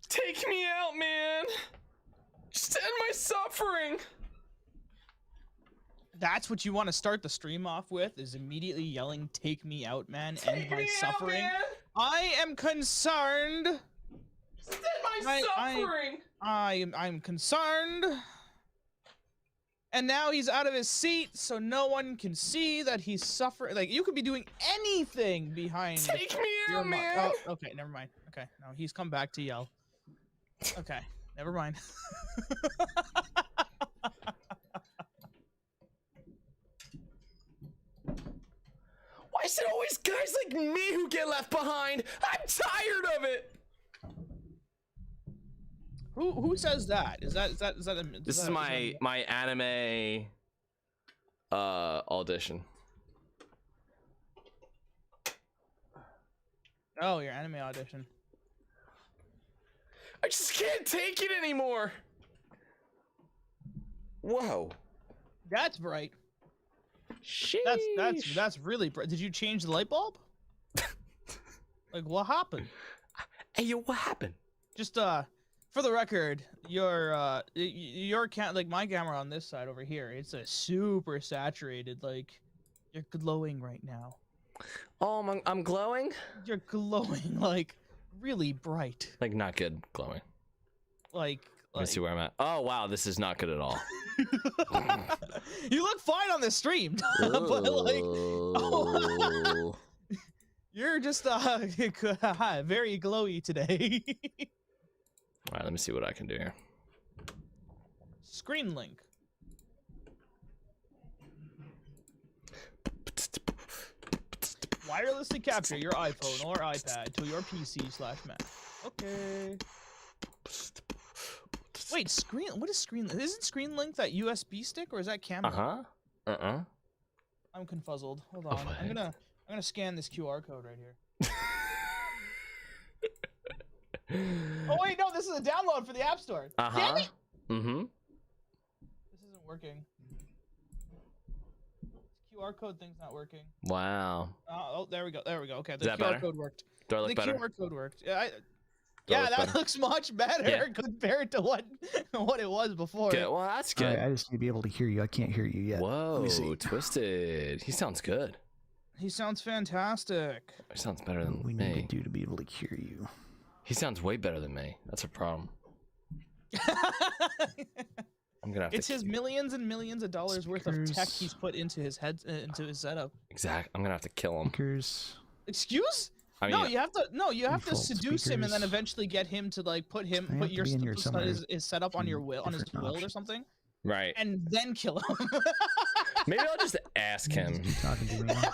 Take me out, man. Just end my suffering. That's what you want to start the stream off with, is immediately yelling, "Take me out, man. End my suffering." Out, man. I am concerned. Just end my suffering. I'm concerned. And now he's out of his seat, so no one can see that he's suffering. Like, you could be doing anything behind. Take me your out, man. Oh, okay, never mind. Okay, no, he's come back to yell. Okay, never mind. Why is it always guys like me who get left behind? I'm tired of it. Who says that? Is that This is my anime audition. Oh, your anime audition. I just can't take it anymore. Whoa. That's bright. Sheesh. That's really bright. Did you change the light bulb? Like, what happened? Hey, yo, what happened? Just for the record, your like my camera on this side over here, it's a super saturated. Like, you're glowing right now. Oh, I'm glowing. You're glowing like really bright. Like, not good glowing. Like, let me see where I'm at. Oh wow, this is not good at all. You look fine on the stream, but like, oh, you're just very glowy today. All right, let me see what I can do here. Screen link. Wirelessly capture your iPhone or iPad to your PC/Mac. Okay. Wait, screen. What is screen? Isn't screen link that USB stick or is that camera? I'm confuzzled. Hold on. Oh, I'm gonna scan this QR code right here. Oh wait, no, this is a download for the App Store. Damn it! Mm-hmm. This isn't working. This QR code thing's not working. Wow. Oh, there we go. There we go. Okay, the Is that QR better? code worked. Do I look better? The QR code worked. Yeah, that looks much better compared to what it was before. Good. Well, that's good. I just need to be able to hear you. I can't hear you yet. Whoa, Twisted. He sounds good. He sounds fantastic. He sounds better than we me. need to do to be able to hear you. He sounds way better than me. That's a problem. I'm gonna have it's to. His millions and millions of dollars worth of tech he's put into his head, into his setup. Exactly. I'm gonna have to kill him. Excuse? I mean, you have to seduce him and then eventually get him to like put his setup on your will, on his will or something. Right. And then kill him. Maybe I'll just ask him. Talking to me now.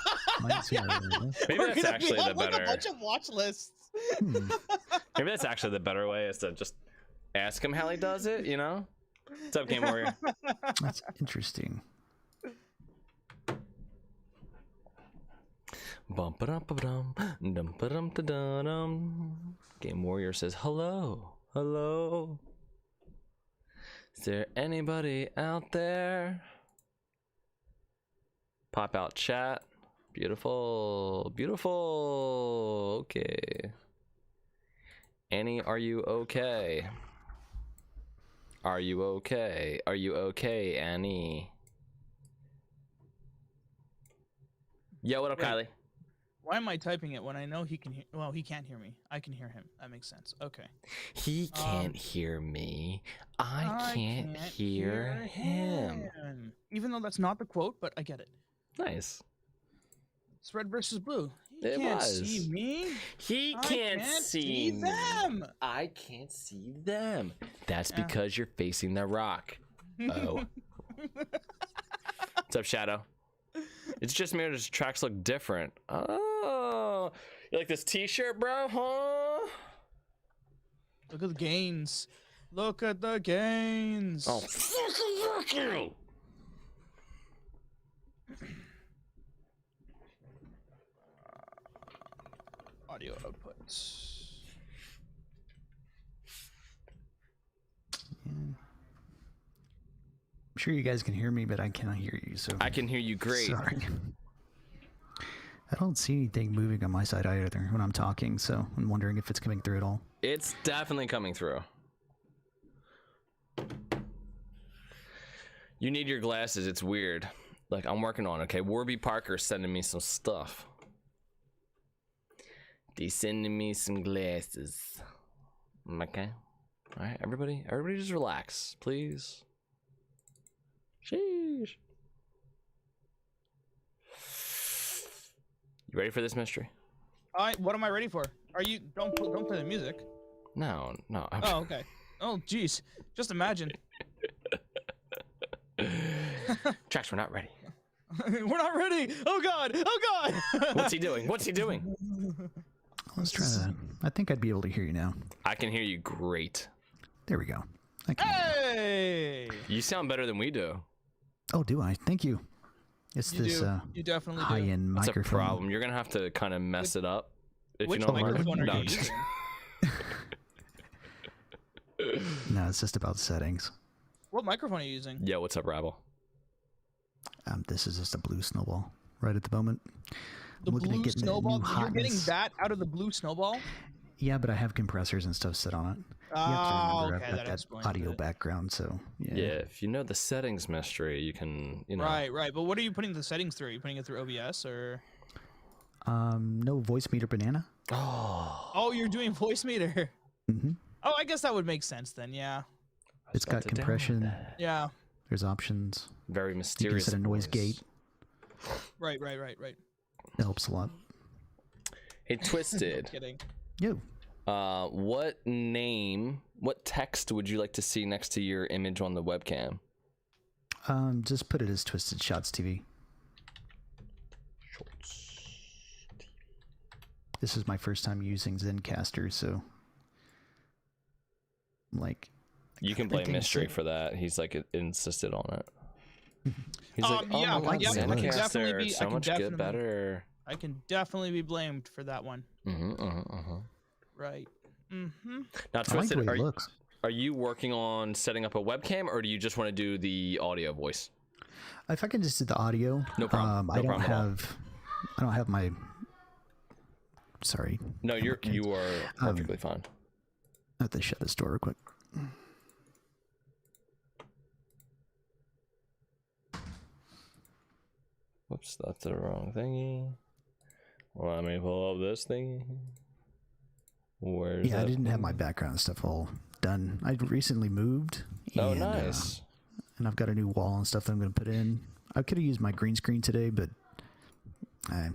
Maybe that's actually the better. A bunch of watch lists. Maybe that's actually the better way, is to just ask him how he does it. You know? What's up, Game Warrior? That's interesting. Game Warrior says hello. Hello. Is there anybody out there? Pop out chat. Beautiful. Beautiful. Okay. Annie, are you okay? Are you okay? Are you okay, Annie? Yo, what up, Kylie? Why am I typing it when I know he can hear? Well, he can't hear me. I can hear him. That makes sense. Okay. He can't hear me. I can't hear him. Even though that's not the quote, but I get it. Nice. It's red versus blue. He It can't was. see me. He can't see them. I can't see them. That's because you're facing the rock. Oh. What's up, Shadow? It's just me, or does tracks look different? Oh, you like this t-shirt, bro? Huh? Look at the gains. Look at the gains. Oh, fuck you! Audio output. I'm sure you guys can hear me, but I cannot hear you. So I can hear you great. Sorry. I don't see anything moving on my side either when I'm talking, so I'm wondering if it's coming through at all. It's definitely coming through. You need your glasses. It's weird. Like, I'm working on it, okay? Warby Parker's sending me some stuff. They sending me some glasses. Okay. All right, everybody just relax, please. Sheesh. You ready for this mystery? What am I ready for? Are you? Don't play the music. No. Oh, okay. Oh, jeez. Just imagine. Trax, we're not ready. We're not ready. Oh God. Oh God. What's he doing? What's he doing? Let's try that. I think I'd be able to hear you now. I can hear you great. There we go. I can hear Hey. You sound better than we do. you. Oh, do I? Thank you. It's You this do. You definitely do. high-end That's microphone. a problem. You're gonna have to kind of mess it up. If Which you don't microphone mind. are No, you just- using? No, it's just about settings. What microphone are you using? Yo, what's up, Rabble? This is just a blue snowball right at the moment. The I'm looking at blue getting that snowball. new You're getting hotness. that out of the blue snowball? Yeah, but I have compressors and stuff set on it. You have to Oh, remember okay. I've got That explains that audio it. background, so yeah. Yeah, if you know the settings mystery, you can, you know. Right. But what are you putting the settings through? Are you putting it through OBS or? No voice meter banana. Oh, you're doing voice meter. Mm-hmm. Oh, I guess that would make sense then. Yeah. It's got compression. Yeah. There's options. Very You can mysterious. set a noise voice. gate. Right. It helps a lot. Hey, Twisted. Kidding. Yo. What text would you like to see next to your image on the webcam? Just put it as Twisted Shots TV. This is my first time using Zencaster, so like. You can blame Mystery for that. He's like insisted on it. He's like, oh yeah, my god, yeah, I can Zencaster, definitely be- so I can much good, definitely- better. I can definitely be blamed for that one. Right. Now, I like Twisted, the way it looks. are you working on setting up a webcam, or do you just want to do the audio voice? If I can just do the audio, No problem. I No don't problem at all. I don't have my. Sorry, No, you are perfectly fine. I have to shut this door real quick. Whoops, that's the wrong thingy. Well, let me pull up this thingy. Where's Yeah, I that didn't have thing? my background stuff all done. I recently moved. Oh, and, nice. And I've got a new wall and stuff that I'm going to put in. I could have used my green screen today, but I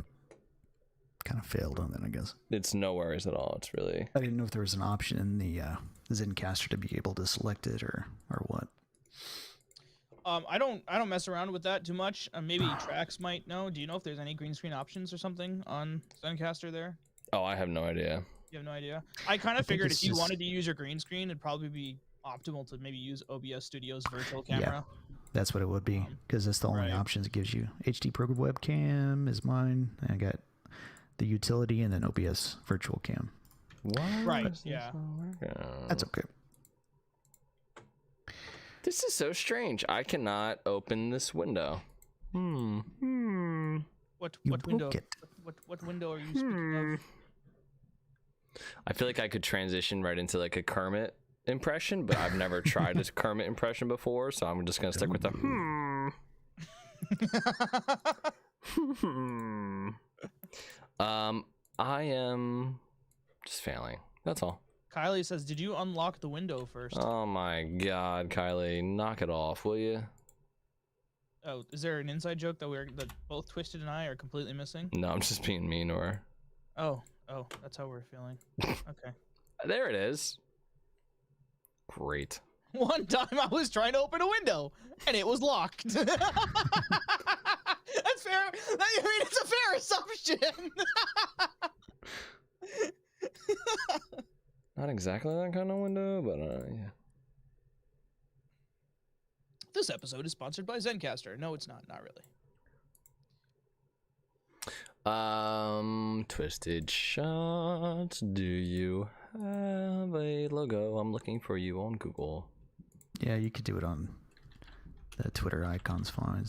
kind of failed on that, I guess. It's no worries at all. It's really. I didn't know if there was an option in the Zencaster to be able to select it or what. I don't mess around with that too much. Maybe Trax might know. Do you know if there's any green screen options or something on Zencaster there? Oh, I have no idea. You have no idea. I kind I of think figured it's if you just- wanted to use your green screen, it'd probably be optimal to maybe use OBS Studio's virtual camera. That's what it would be, because that's the only Right. options it gives you. HD Pro webcam is mine. I got the utility and then OBS virtual cam. Why Right, is this yeah. not working? That's okay. This is so strange. I cannot open this window. What You window? broke it. What window are you speaking of? I feel like I could transition right into like a Kermit impression, but I've never tried a Kermit impression before, so I'm just gonna stick with the I am just failing. That's all. Kylie says, "Did you unlock the window first?" Oh my god, Kylie, knock it off, will you? Oh, is there an inside joke that both Twisted and I are completely missing? No, I'm just being mean, or Oh, that's how we're feeling. Okay. there it is. Great. One time I was trying to open a window and it was locked. That's fair. I mean, it's a fair assumption. Not exactly that kind of window, but yeah. This episode is sponsored by Zencaster. No, it's not. Not really. Twisted Shots, do you have a logo? I'm looking for you on Google. Yeah, you could do it on the Twitter icons fine.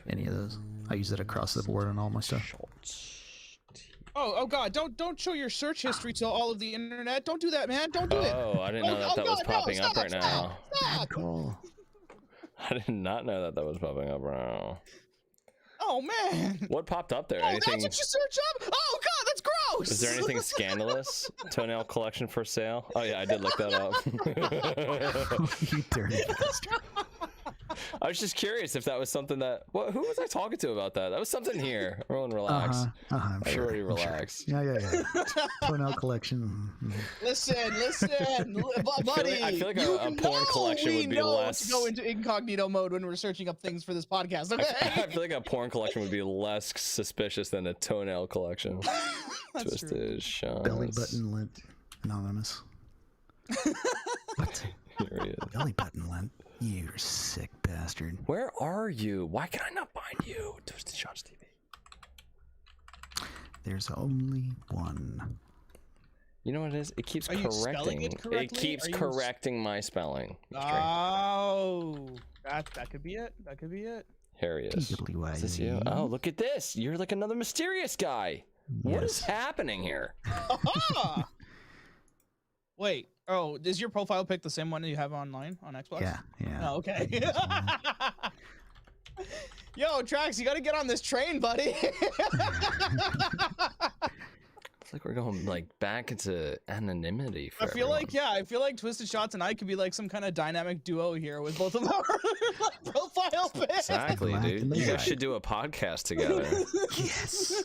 Any of those. I use it across the board on all my stuff. Shots Oh God! Don't show your search history to all of the internet. Don't do that, man. Don't do it. Oh, I didn't know that was popping up right now. Bad call. I did not know that was popping up right now. Oh man! What popped up there? Oh, Anything? that's what you search up? Oh God, that's gross! Is there anything scandalous? Toenail collection for sale? Oh yeah, I did look that up. You dirty bastard. I was just curious if that was something that. Who was I talking to about that? That was something here. Everyone relax. I'm sure. Everybody relax. Sure. Yeah. Toenail collection. Listen, buddy. I feel like a porn collection would be less. To go into incognito mode when we're searching up things for this podcast. Okay. I feel like a porn collection would be less suspicious than a toenail collection. Twisted shots. Belly button lint. Anonymous. What? Here he is. Belly button lint. You sick bastard. Where are you? Why can I not find you? Twisted Shots TV. There's only one. You know what it is? It keeps Are you spelling it correctly? It keeps correcting my spelling. Oh, that could be it. That could be it. Here he is. TWYE. Is this you? Oh, look at this. You're like another mysterious guy. Yes. What is happening here? Aha! Wait. Oh, is your profile pic the same one that you have online on Xbox? Yeah. Oh, okay. Yo, Trax, you gotta get on this train, buddy. It's like we're going like back into anonymity for I feel everyone. like Twisted Shots and I could be like some kind of dynamic duo here with both of our like, profile pics. Exactly, Black dude. and You white. guys should do a podcast together. Yes.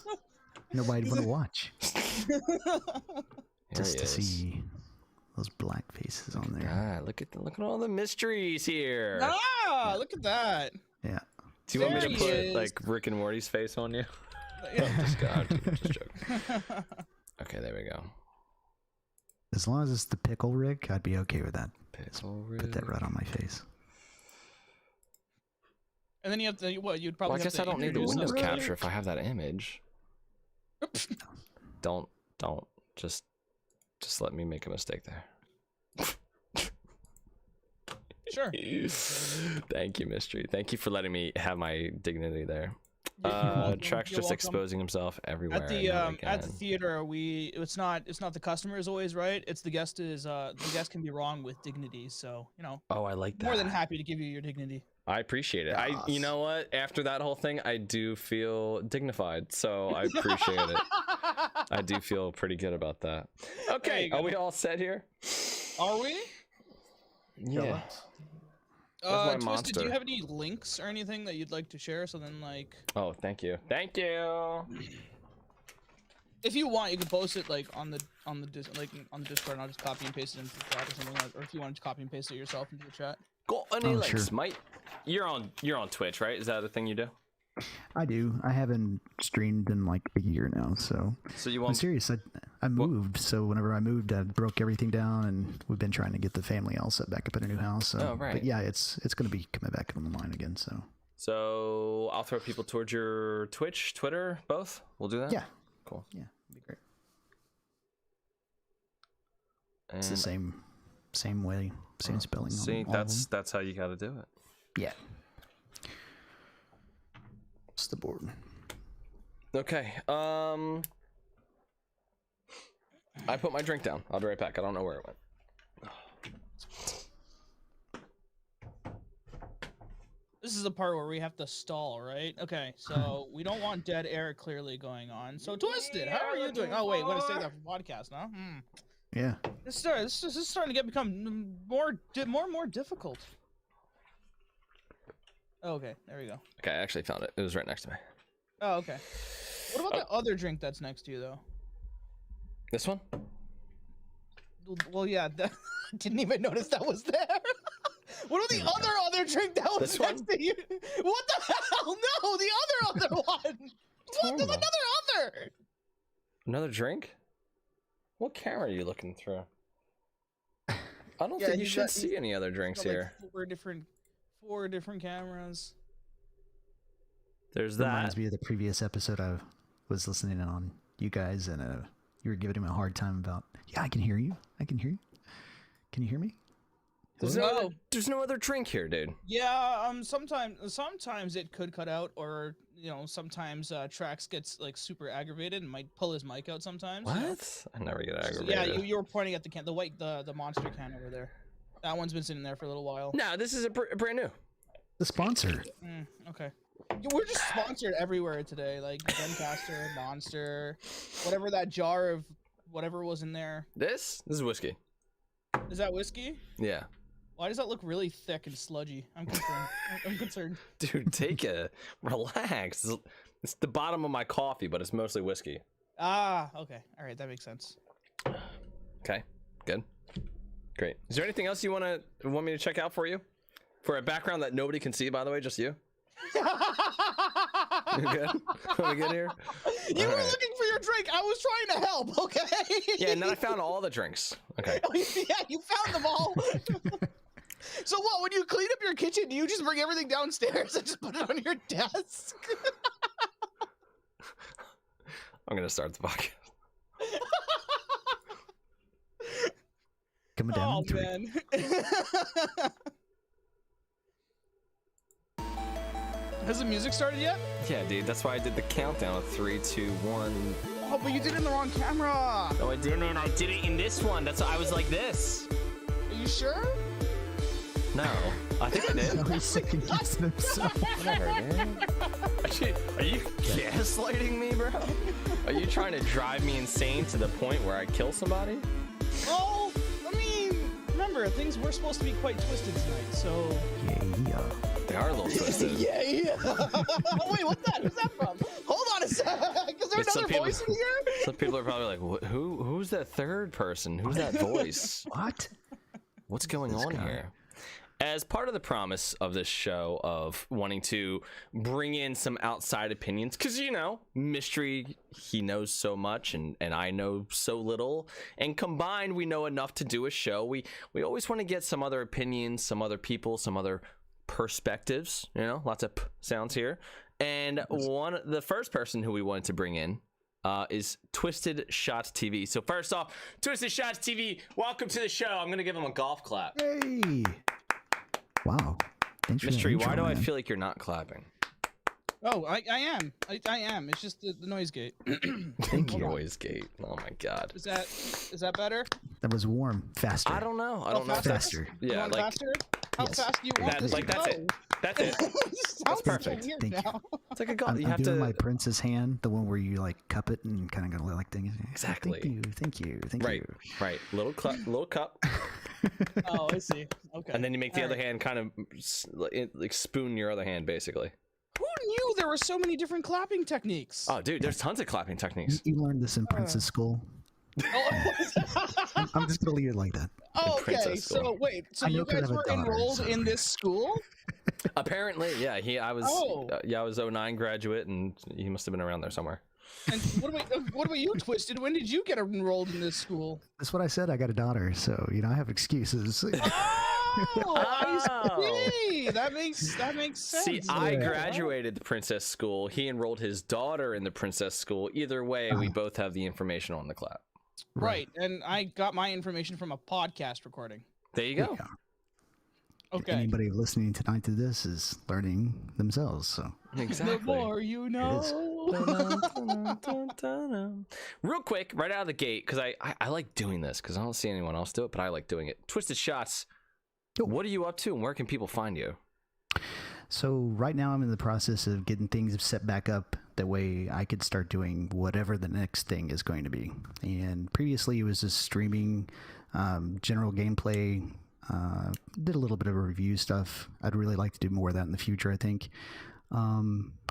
Nobody'd want to watch. Here Just he to is. see those black faces on there. God, look at all the mysteries here. Ah, look at that. Yeah. Do you want me There to he put is. like Rick and Morty's face on you? Yeah. Just joking. Okay, there we go. As long as it's the pickle rig, I'd be okay with that. Pickle Put that right on my face. And then you have to you'd Well, probably I have guess to I don't need the introduce Windows us. capture if I have that image. Don't just let me make a mistake there. Sure. Thank you, Mystery. Thank you for letting me have my dignity there. You're welcome. Trax You're just welcome. exposing himself everywhere. At the theater, it's not the customer is always right. It's the guest can be wrong with dignity. So Oh, I like that. more than happy to give you your dignity. I appreciate it. Yes. You know what? After that whole thing, I do feel dignified. So I appreciate it. I do feel pretty good about that. Okay, are we all set here? Are we? Yeah. Where's my Twisted, monster? do you have any links or anything that you'd like to share? So then, like, Oh, thank you. Thank you. if you want, you can post it like on the Discord, and I'll just copy and paste it into the chat or something like. Or if you want to copy and paste it yourself into the chat. Go any Oh, links, sure. Mike. You're on Twitch, right? Is that a thing you do? I do. I haven't streamed in like a year now, so. So you I'm want serious. I moved, so whenever I moved, I broke everything down, and we've been trying to get the family all set back up in a new house. So. Oh, right. But yeah, it's going to be coming back online again. So. So I'll throw people towards your Twitch, Twitter, both. We'll do that. Yeah. Cool. Yeah, it'd be great. And It's the same way, same spelling. see, on all of them. that's how you got to do it. Yeah. It's the board. Okay. I put my drink down. I'll be right back. I don't know where it went. This is the part where we have to stall, right? Okay, so we don't want dead air clearly going on. So Twisted, how are you doing? Oh wait, want to say that for podcast, huh? Yeah. This is starting to become more and more difficult. Okay, there we go. Okay, I actually found it. It was right next to me. Oh, okay. What about the other drink that's next to you, though? This one? Well, yeah, I didn't even notice that was there. What about the other drink that was This next to you? What the hell? No, the other one. What? There's another. Another drink? What camera are you looking through? I don't Yeah, think you he's should got- see any other drinks Got, like, here. four different cameras. There's that. Reminds me of the previous episode I was listening in on you guys, and you were giving him a hard time about. Yeah, I can hear you. I can hear you. Can you hear me? There's no other drink here, dude. Yeah, sometimes it could cut out, or you know, sometimes Trax gets like super aggravated and might pull his mic out sometimes. What? You know? I never get aggravated. Yeah, you were pointing at the can, the monster can over there. That one's been sitting there for a little while. No, this is a brand new. The sponsor. Okay. We're just sponsored everywhere today, like Zencaster, Monster, whatever that jar of whatever was in there. This is whiskey. Is that whiskey? Yeah. Why does that look really thick and sludgy? I'm concerned. I'm concerned. Dude, relax. It's the bottom of my coffee, but it's mostly whiskey. Ah, okay. All right, that makes sense. Okay, good. Great. Is there anything else you want me to check out for you? For a background that nobody can see, by the way, just you? You good? Are we good here? You were looking for your drink. I was trying to help, okay? Yeah, and then I found all the drinks. Okay. Yeah, you found them all. So what, when you clean up your kitchen, do you just bring everything downstairs and just put it on your desk? I'm going to start the podcast. Coming down. Oh, man. Has the music started yet? Yeah, dude, that's why I did the countdown of 3, 2, 1. Oh, but you did it in the wrong camera. No, I didn't. I did it in this one. That's why I was like this. Are you sure? No, I think I did. He's second guessing himself. Whatever, man. Are you gaslighting me, bro? Are you trying to drive me insane to the point where I kill somebody? Oh, I mean, remember, things were supposed to be quite twisted tonight, so... Yeah. They are a little twisted. Yeah. Wait, what's that? Who's that from? Hold on a sec. Is there another voice in here? Some people are probably like, who's that third person? Who's that voice? What? What's going on here? As part of the promise of this show of wanting to bring in some outside opinions, because, you know, Mystery, he knows so much and I know so little, and combined we know enough to do a show. We always want to get some other opinions, some other people, some other perspectives, you know, lots of sounds here. And the first person who we wanted to bring in is TwiztedshotzTV. So first off, TwiztedshotzTV, welcome to the show. I'm going to give him a golf clap. Hey. Wow. Thanks for Mystery, the intro, why do I man. feel like you're not clapping? Oh, I am. I am. It's just the noise gate. Thank you. Noise gate. Oh my god. Is that better? That was warm. Faster. I don't know. I don't know. Faster. You Yeah, want like faster? How Yes. fast do you want this to that's go? it. That's it. Sounds perfect. So weird Thank you. now. It's like a golf. I'm, You I'm have doing to. my princess hand, the one where you like cup it and kind of go like things. Exactly. Thank you. Right. Right. Little cup. Oh, I see. Okay. And then you make the All other right. hand kind of like spoon your other hand, basically. Who knew there were so many different clapping techniques? Oh, dude, there's tons of clapping techniques. You learned this in Princess School. Oh, I'm just gonna leave it like that. oh, okay. Princess School. So wait, so I know you 'cause I guys have a were daughter, enrolled so- in this school? Apparently, yeah. I was Oh. I was 09 graduate, and he must have been around there somewhere. And what about you, Twisted? When did you get enrolled in this school? That's what I said. I got a daughter, so I have excuses. Oh, I see. That makes sense. See, I Yeah. graduated the princess school. He enrolled his daughter in the princess school. Either way, we both have the information on the clap. Right, and I got my information from a podcast recording. There you go. Yeah. Okay. Anybody listening tonight to this is learning themselves. So Exactly. The more you know. Real quick, right out of the gate, because I like doing this because I don't see anyone else do it, but I like doing it. Twisted Shots, what are you up to and where can people find you? So right now I'm in the process of getting things set back up. That way I could start doing whatever the next thing is going to be. And previously it was just streaming, general gameplay, did a little bit of review stuff. I'd really like to do more of that in the future, I think.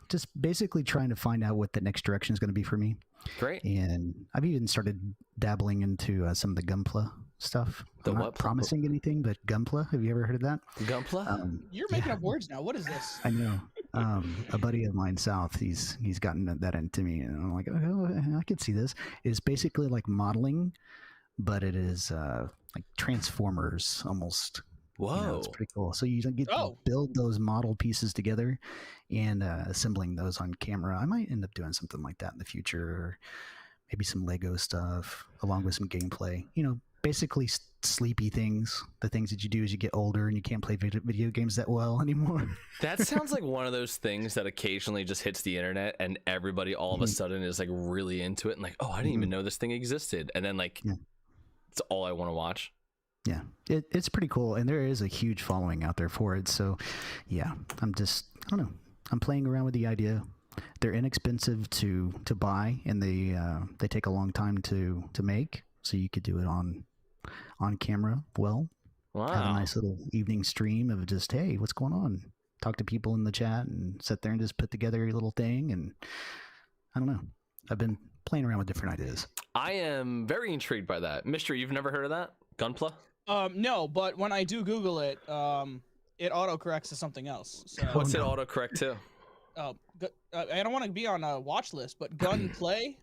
Just basically trying to find out what the next direction is going to be for me. Great. And I've even started dabbling into some of the Gunpla stuff. The I'm what? not promising anything, but Gunpla, have you ever heard of that? Gunpla? You're making up words now. What is this? I know. A buddy of mine, South, he's gotten that into me, and I'm like, oh, I could see this. It's basically like modeling, but it is like Transformers almost. Whoa. You know, it's pretty cool. So you get to Oh. build those model pieces together and assembling those on camera. I might end up doing something like that in the future, or maybe some Lego stuff along with some gameplay. You know, basically sleepy things. The things that you do as you get older and you can't play video games that well anymore. That sounds like one of those things that occasionally just hits the internet and everybody all of a sudden is like really into it and like, oh, I didn't even know this thing existed. And then like, it's all I want to watch. Yeah, it's pretty cool. And there is a huge following out there for it. So yeah, I don't know. I'm playing around with the idea. They're inexpensive to buy, and they take a long time to make. So you could do it on camera. Well, Wow. have a nice little evening stream of just, hey, what's going on? Talk to people in the chat and sit there and just put together a little thing. And I don't know. I've been playing around with different ideas. I am very intrigued by that. Mystery, you've never heard of that? Gunpla? No, but when I do Google it, it autocorrects to something else. So, What's it autocorrect to? I don't want to be on a watch list, but gunplay.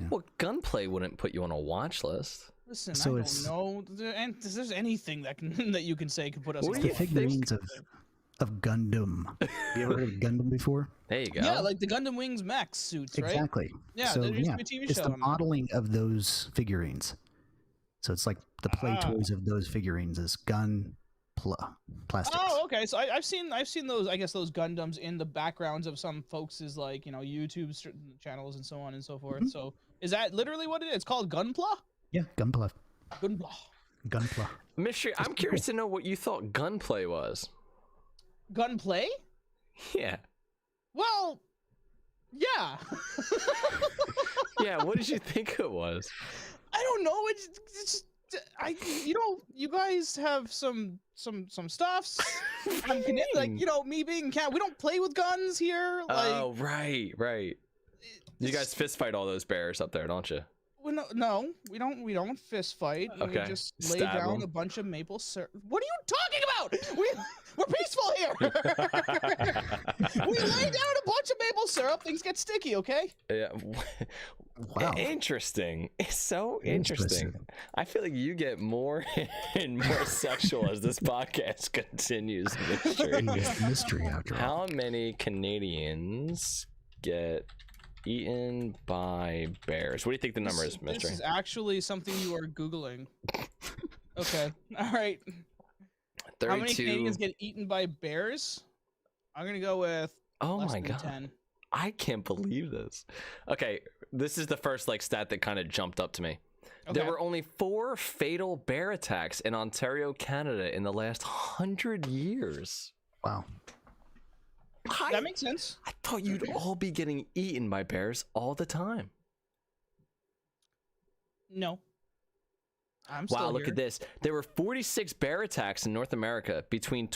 Well, gunplay wouldn't put you on a watch list. Listen, So I it's- don't know. And if there's anything that can that you can say can put us. What on do a you The watch figurines of Gundam. Have you ever heard of Gundam before? There you go. Yeah, like the Gundam Wings Mech suits, right? Exactly. Yeah, so, there used to be a TV it's show the on that. modeling of those figurines. So it's like the play toys of those figurines is plastics. Oh, okay. So I've seen those. I guess those Gundams in the backgrounds of some folks' like YouTube channels and so on and so forth. So is that literally what it is? It's called Gunpla. Yeah, Gunpla. Gunpla. Mystery, I'm curious to know what you thought gunplay was. Gunplay? Yeah. Well, yeah. Yeah, what did you think it was? I don't know. It's you guys have some stuffs. Like me being cat. We don't play with guns here. Like, Oh, right. You guys fist fight all those bears up there, don't you? no, we don't fist fight. Okay. We just lay Stab down 'em. a bunch of maple syrup. What are you talking about? We're peaceful here. We lay down a bunch of maple syrup. Things get sticky. Okay. Yeah. Wow. Interesting. It's so interesting. Interesting. I feel like you get more and more sexual as this podcast continues. Mystery. Mystery after all. How many Canadians get eaten by bears? What do you think the number is, Mystery? This is actually something you are Googling. Okay. All right. 32. How many Canadians get eaten by bears? I'm gonna go with Oh less my than god. 10. I can't believe this. Okay, this is the first stat that kind of jumped up to me. Okay. There were only 4 fatal bear attacks in Ontario, Canada in the last 100 years. Wow. That makes sense. I thought you'd all be getting eaten by bears all the time. No. I'm still Wow, look here. at this. There were 46 bear attacks in North America between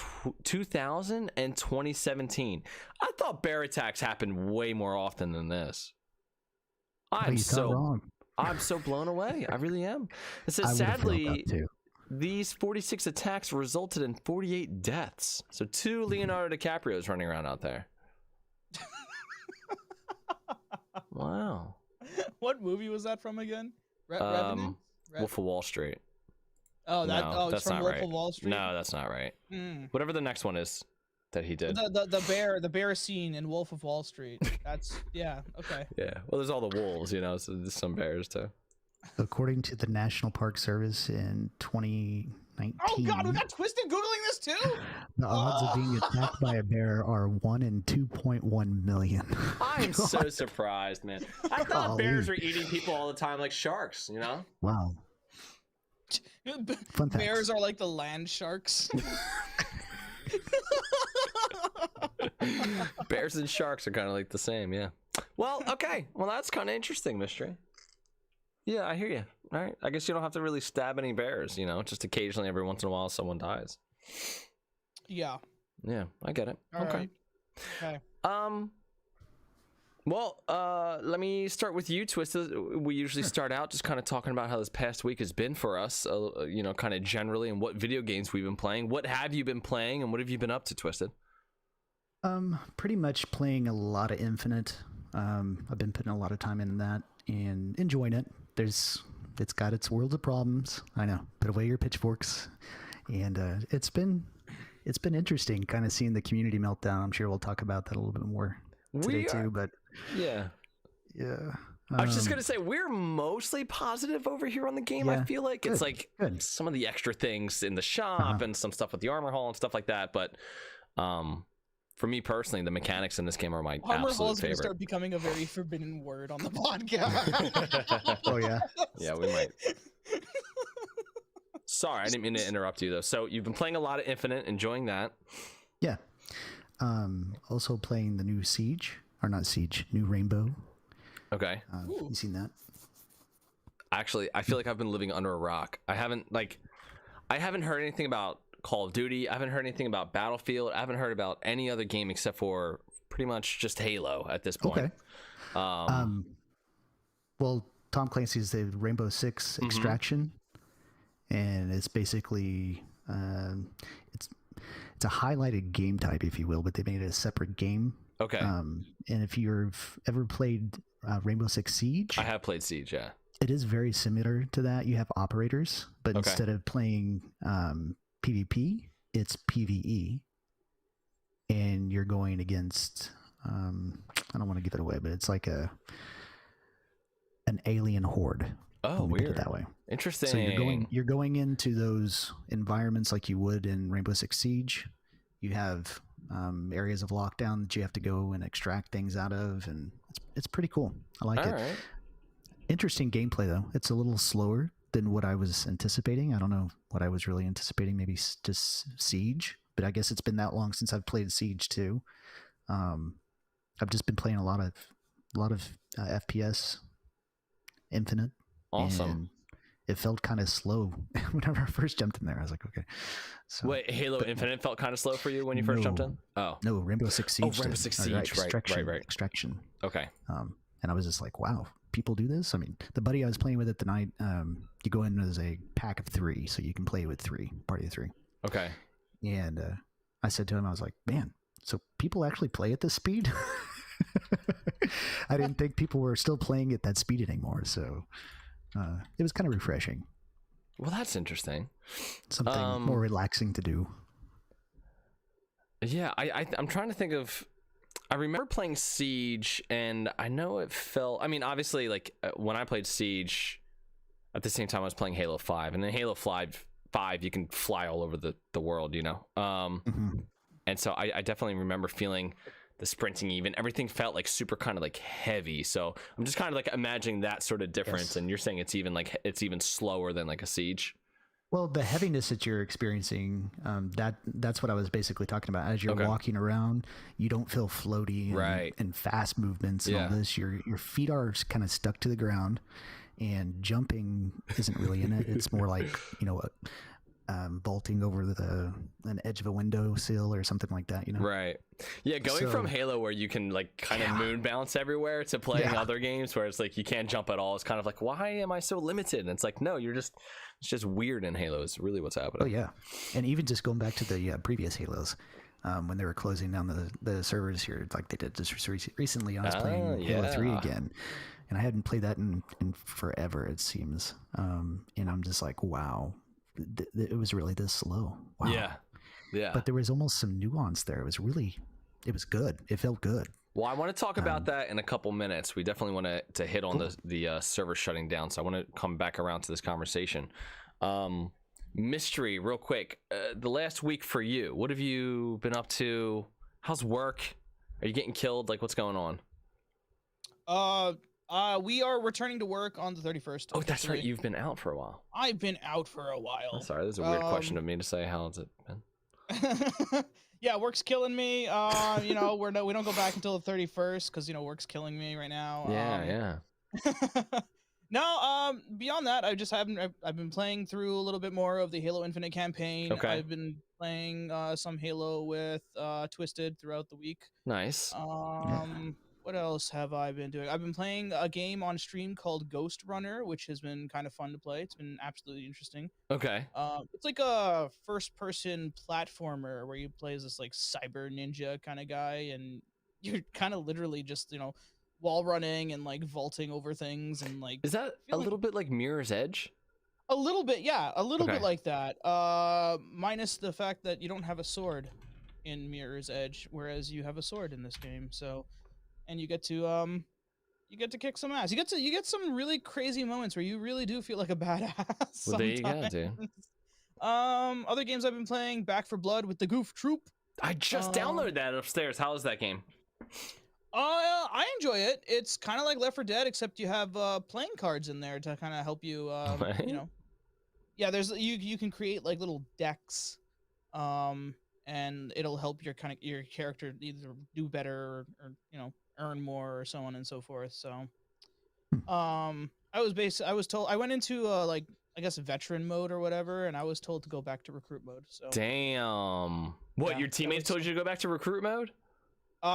2000 and 2017. I thought bear attacks happened way more often than this. I'm you thought wrong. I'm so blown away. I really am. It says I would've felt sadly that too. these 46 attacks resulted in 48 deaths. So 2 Leonardo DiCaprios running around out there. Wow. What movie was that from again? Um, Revenant? Wolf of Wall Street. Oh, that. No, Oh, it's that's from not Wolf right. of Wall Street. No, that's not right. Mm. Whatever the next one is that he did. The bear scene in Wolf of Wall Street. That's yeah. Okay. Yeah. Well, there's all the wolves, so there's some bears too. According to the National Park Service in 2019, Oh God, we got Twisted googling this too. the odds of being attacked by a bear are 1 in 2.1 million. I'm so surprised, man. I thought Golly. bears were eating people all the time like sharks, Wow. Fun facts. Bears are like the land sharks. Bears and sharks are kind of like the same, yeah. Well, okay. Well, that's kind of interesting, Mystery. Yeah, I hear you. All right. I guess you don't have to really stab any bears, just occasionally every once in a while someone dies. Yeah. Yeah, I get it. All okay. right. Okay. Well, let me start with you, Twisted. We usually start out just kind of talking about how this past week has been for us, kind of generally, and what video games we've been playing. What have you been playing, and what have you been up to, Twisted? Pretty much playing a lot of Infinite. I've been putting a lot of time in that and enjoying it. It's got its worlds of problems. I know. Put away your pitchforks, and it's been interesting, kind of seeing the community meltdown. I'm sure we'll talk about that a little bit more today too. But yeah, I was just gonna say we're mostly positive over here on the game. Yeah, I feel like it's like good. some of the extra things in the shop and some stuff with the armor hall and stuff like that. But for me personally, the mechanics in this game are my Armor hall absolute is going to favorite. start becoming a very forbidden word on the podcast. Oh yeah. Yeah, we might. Sorry, I didn't mean to interrupt you though. So you've been playing a lot of Infinite, enjoying that. Yeah. Also playing the new new Rainbow. Okay. You seen that? Actually, I feel like I've been living under a rock. I haven't heard anything about Call of Duty. I haven't heard anything about Battlefield. I haven't heard about any other game except for pretty much just Halo at this point. Okay. Well, Tom Clancy's the Rainbow Six Extraction, and it's basically it's a highlighted game type, if you will, but they made it a separate game. Okay. And if you've ever played Rainbow Six Siege, I have played Siege. Yeah. it is very similar to that. You have operators, but instead of playing PvP, it's PvE, and you're going against. I don't want to give it away, but it's like an alien horde. Oh, weird. weird. Put it that way. Interesting. So you're going into those environments like you would in Rainbow Six Siege. You have areas of lockdown that you have to go and extract things out of, and it's pretty cool. I like it. Right. Interesting gameplay though. It's a little slower than what I was anticipating. I don't know what I was really anticipating. Maybe just Siege, but I guess it's been that long since I've played Siege too. I've just been playing a lot of FPS, Infinite. Awesome. And it felt kind of slow whenever I first jumped in there. I was like, okay. So, wait, Halo Infinite felt kind of slow for you when you first jumped in? Oh. No, Rainbow Six Siege. Oh, Rainbow Six Siege. Right. Extraction. Okay. And I was just like, wow, people do this? I mean, the buddy I was playing with at the night, you go in as a pack of 3, so you can play with 3, party of 3. Okay. And I said to him, I was like, man, so people actually play at this speed? I didn't think people were still playing at that speed anymore, so it was kind of refreshing. Well, that's interesting. Something more relaxing to do. Yeah, I'm trying to think of. I remember playing Siege, and I know it felt. I mean, obviously, like when I played Siege, at the same time I was playing Halo 5, and in Halo 5, you can fly all over the world, you know. And so I definitely remember feeling the sprinting. Even everything felt like super kind of like heavy. So I'm just kind of like imagining that sort of difference. Yes. And you're saying it's even slower than like a Siege. Well, the heaviness that you're experiencing, that's what I was basically talking about. As you're walking around, you don't feel floaty and fast movements and all this. Your feet are kind of stuck to the ground, and jumping isn't really in it. It's more like, you know, vaulting over an edge of a window sill or something like that, you know? Right. Yeah, going from Halo where you can like kind of moon bounce everywhere to playing other games where it's like you can't jump at all. It's kind of like, why am I so limited? And it's like, no, it's just weird in Halo is really what's happening. Oh yeah. And even just going back to the previous Halos, when they were closing down the servers here, like they did just recently, I was playing Halo 3 again. And I hadn't played that in forever, it seems. And I'm just like, wow. It was really this slow. Wow. Yeah. But there was almost some nuance there. It was good. It felt good. Well, I want to talk about that in a couple minutes. We definitely want to hit on the server shutting down. So I want to come back around to this conversation. Mystery, real quick. The last week for you, what have you been up to? How's work? Are you getting killed? Like, what's going on? We are returning to work on the 31st. Oh, that's right. You've been out for a while. I've been out for a while. I'm sorry, this is a weird question of me to say. How has it been? Yeah, work's killing me. You know, we don't go back until the 31st because, you know, work's killing me right now. Yeah. No, beyond that, I've been playing through a little bit more of the Halo Infinite campaign. Okay. I've been playing some Halo with Twisted throughout the week. Nice. What else have I been doing? I've been playing a game on stream called Ghost Runner, which has been kind of fun to play. It's been absolutely interesting. Okay. It's like a first-person platformer where you play as this like cyber ninja kind of guy, and you're kind of literally just, you know, wall running and like vaulting over things and like. Is that a little bit like Mirror's Edge? A little bit, yeah, a little bit like that. Minus the fact that you don't have a sword in Mirror's Edge, whereas you have a sword in this game. So. And you get to you get to kick some ass. You get some really crazy moments where you really do feel like a badass. Well, there you go, dude. Other games I've been playing: Back for Blood with the Goof Troop. I just downloaded that upstairs. How is that game? I enjoy it. It's kind of like Left 4 Dead, except you have playing cards in there to kind of help you. You know, yeah. There's you can create like little decks, and it'll help your character either do better or you know earn more or so on and so forth. So, I was told I went into like I guess veteran mode or whatever, and I was told to go back to recruit mode. So damn, what yeah, your teammates told you to go back to recruit mode?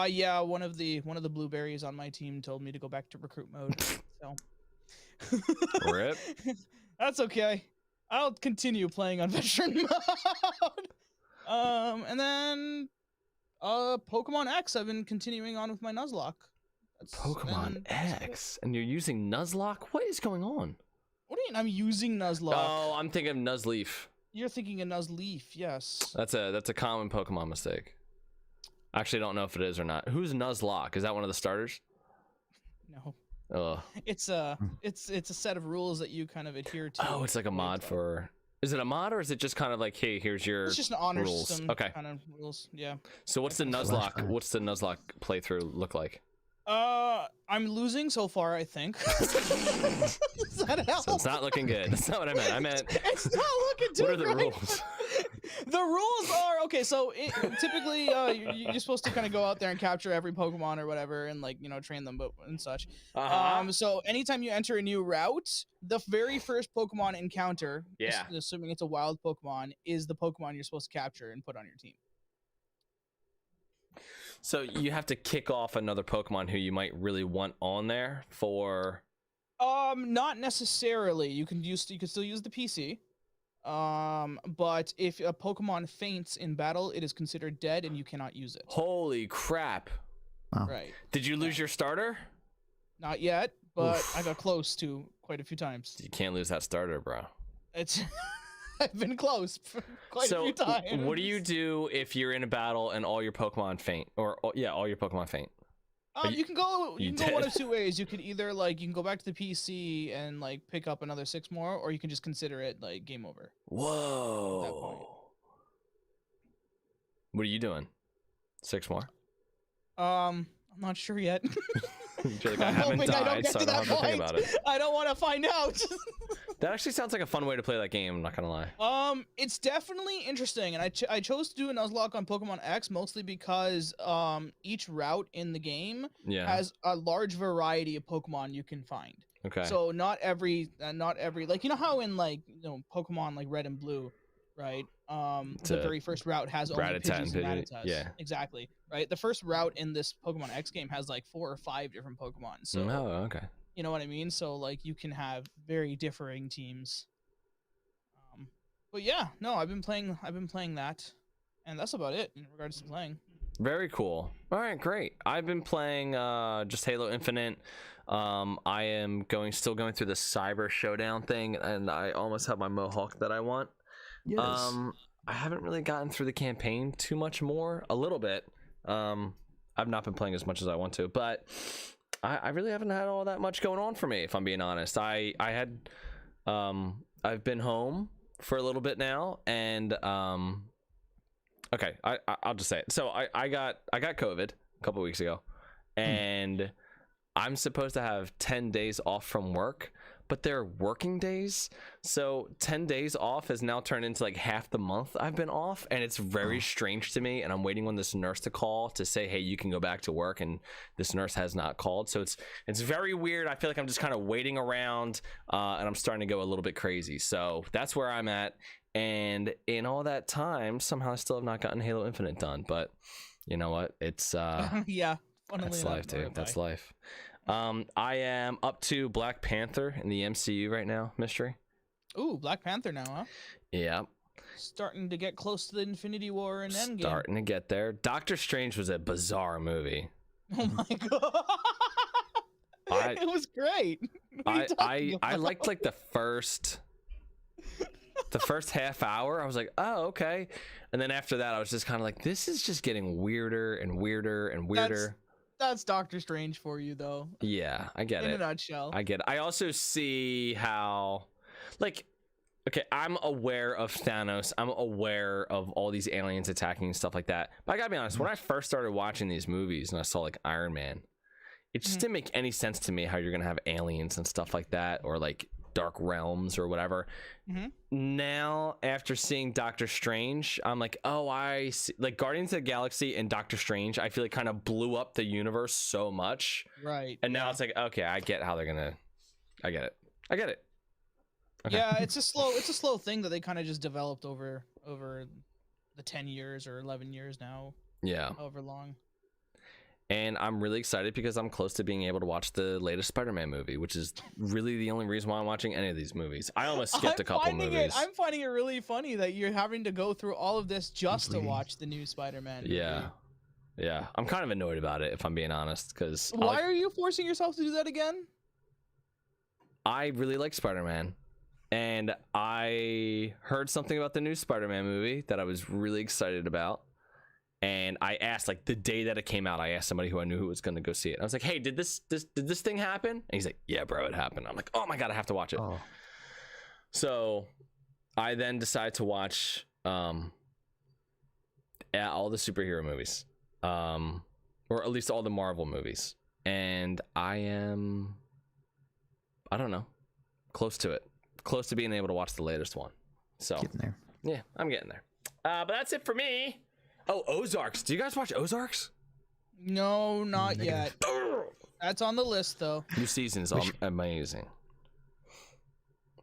Yeah, one of the blueberries on my team told me to go back to recruit mode. So Rip. That's okay. I'll continue playing on veteran mode. And then Pokemon X, I've been continuing on with my Nuzlocke. Pokemon X, and you're using Nuzlocke? What is going on? What do you mean I'm using Nuzlocke? Oh, I'm thinking of Nuzleaf. You're thinking of Nuzleaf, yes. That's a common Pokemon mistake. I actually don't know if it is or not. Who's Nuzlocke? Is that one of the starters? No. Oh. It's a set of rules that you kind of adhere to. Oh, it's like a mod for. Is it a mod or is it just kind of like, hey, here's your It's just an honor rules? system Okay. kind of rules. Yeah. So what's the Nuzlocke? What's the Nuzlocke playthrough look like? I'm losing so far, I think. Does that help? So it's not looking good. That's not what I meant. I meant. It's not looking too What are the great. rules? The rules are okay. So typically, you're supposed to kind of go out there and capture every Pokemon or whatever, and like train them, and such. So anytime you enter a new route, the very first Pokemon encounter, assuming it's a wild Pokemon, is the Pokemon you're supposed to capture and put on your team. So you have to kick off another Pokemon who you might really want on there for. Not necessarily. You can still use the PC. But if a Pokemon faints in battle, it is considered dead and you cannot use it. Holy crap! Wow. Right. Did you lose your starter? Not yet, but Oof. I got close to quite a few times. You can't lose that starter, bro. It's I've been close quite a few times. What do you do if you're in a battle and all your Pokemon faint? Or all your Pokemon faint. You can go one of two ways. You could either you can go back to the PC and pick up another 6 more, or you can just consider it game over. Whoa. At that point. What are you doing? 6 more? I'm not sure yet. You're like, I haven't died, so I don't have to think about it. I don't want to find out. That actually sounds like a fun way to play that game, I'm not gonna lie. It's definitely interesting, and I chose to do a Nuzlocke on Pokemon X mostly because each route in the game has a large variety of Pokemon you can find. Okay. So not every how in Pokemon Red and Blue, right? The very first route has only Pidgeys and Rattatas. Yeah. Exactly. Right. The first route in this Pokemon X game has 4 or 5 different Pokemon. So okay. You know what I mean? So you can have very differing teams. But yeah, no, I've been playing that, and that's about it in regards to playing. Very cool. All right, great. I've been playing just Halo Infinite. I am still going through the Cyber Showdown thing, and I almost have my Mohawk that I want. Yes. I haven't really gotten through the campaign too much more. A little bit. I've not been playing as much as I want to, but I really haven't had all that much going on for me, if I'm being honest. I've been home for a little bit now, and okay, I'll just say it. So I got COVID a couple weeks ago, and I'm supposed to have 10 days off from work, but they're working days. So 10 days off has now turned into half the month I've been off, and it's very strange to me. And I'm waiting on this nurse to call to say, hey, you can go back to work, and this nurse has not called. So it's very weird. I feel like I'm just kind of waiting around, and I'm starting to go a little bit crazy. So that's where I'm at. And in all that time, somehow I still have not gotten Halo Infinite done. But you know what? It's yeah. That's life, dude. That's life. I am up to Black Panther in the MCU right now, Mystery. Ooh, Black Panther now, huh? Yeah. Starting to get close to the Infinity War and Endgame. Starting to get there. Doctor Strange was a bizarre movie. Oh my god. It was great. I liked the first half hour. I was like, oh, okay. And then after that, I was just kind of like, this is just getting weirder and weirder and weirder. That's Doctor Strange for you, though. Yeah, I get In it. a nutshell. I get it. I also see how, like, okay, I'm aware of Thanos. I'm aware of all these aliens attacking and stuff like that. But I gotta be honest, when I first started watching these movies and I saw like Iron Man, it just didn't make any sense to me how you're gonna have aliens and stuff like that, or like dark realms or whatever. Now, after seeing Doctor Strange, I'm like, oh, I see. Like Guardians of the Galaxy and Doctor Strange, I feel like kind of blew up the universe so much. Right. And now it's like, okay, I get how they're gonna. I get it. Okay. Yeah, it's a slow thing that they kind of just developed over the 10 years or 11 years now. Yeah. However long. And I'm really excited because I'm close to being able to watch the latest Spider-Man movie, which is really the only reason why I'm watching any of these movies. I almost skipped a couple movies. I'm finding it really funny that you're having to go through all of this just to watch the new Spider-Man movie. Yeah. I'm kind of annoyed about it, if I'm being honest, because why are you forcing yourself to do that again? I really like Spider-Man. And I heard something about the new Spider-Man movie that I was really excited about. And I asked, like, the day that it came out, I asked somebody who I knew who was going to go see it. I was like, hey, did this thing happen? And he's like, yeah, bro, it happened. I'm like, oh my God, I have to watch it. Oh. So I then decided to watch all the superhero movies, or at least all the Marvel movies. And I don't know, close to it. Close to being able to watch the latest one. So getting there. Yeah, I'm getting there. But that's it for me. Oh, Ozarks. Do you guys watch Ozarks? No, not yet. That's on the list, though. New season is amazing.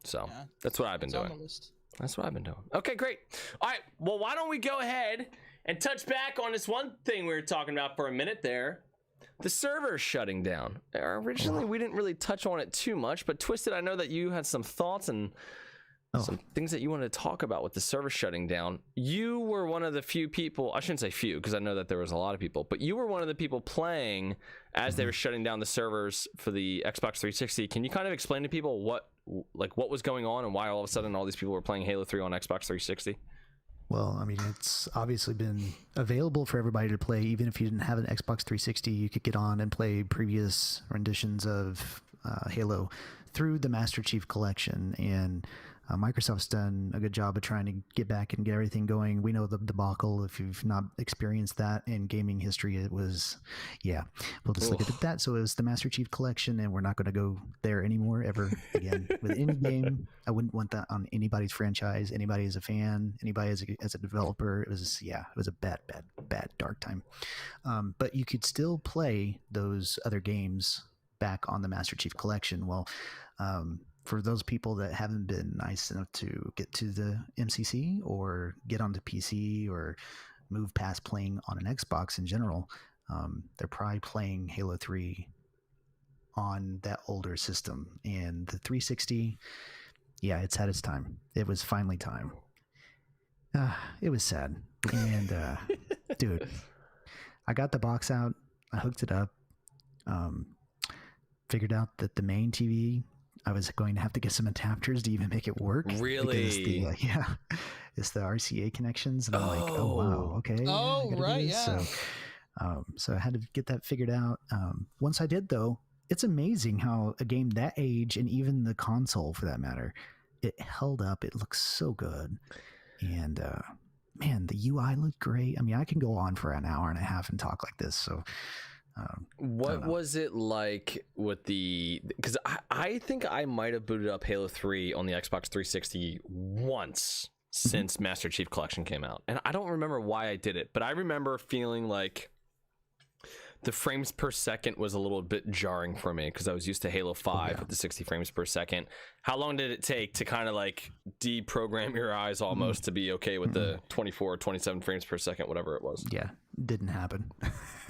So yeah, that's what I've been doing. On the list. That's what I've been doing. Okay, great. All right. Well, why don't we go ahead and touch back on this one thing we were talking about for a minute there. The server's shutting down. Originally, we didn't really touch on it too much, but Twisted, I know that you had some thoughts and some things that you wanted to talk about with the server shutting down. You were one of the few people, I shouldn't say few, because I know that there was a lot of people, but you were one of the people playing as they were shutting down the servers for the Xbox 360. Can you kind of explain to people what was going on and why all of a sudden all these people were playing Halo 3 on Xbox 360? Well, I mean, it's obviously been available for everybody to play. Even if you didn't have an Xbox 360, you could get on and play previous renditions of Halo through the Master Chief Collection. And Microsoft's done a good job of trying to get back and get everything going. We know the debacle. If you've not experienced that in gaming history, it was, we'll just look at that. So it was the Master Chief Collection, and we're not going to go there anymore ever again with any game. I wouldn't want that on anybody's franchise, anybody as a fan, anybody as a developer. It was a bad dark time. But you could still play those other games back on the Master Chief Collection. Well, for those people that haven't been nice enough to get to the MCC or get onto PC or move past playing on an Xbox in general, they're probably playing Halo 3 on that older system. And the 360, it's had its time. It was finally time. It was sad. And dude, I got the box out. I hooked it up. Figured out that the main TV, I was going to have to get some adapters to even make it work. Really? It's the RCA connections, and I'm like, oh wow, okay. Oh right, yeah. So I had to get that figured out. Once I did, though, it's amazing how a game that age, and even the console for that matter, it held up. It looks so good, and man, the UI looked great. I mean, I can go on for an hour and a half and talk like this. So. What was it like with because I think I might have booted up Halo 3 on the Xbox 360 once since Master Chief Collection came out, and I don't remember why I did it, but I remember feeling like the frames per second was a little bit jarring for me because I was used to Halo 5 with the 60 frames per second. How long did it take to kind of like deprogram your eyes almost to be okay with the 24 or 27 frames per second, whatever it was? Yeah, didn't happen.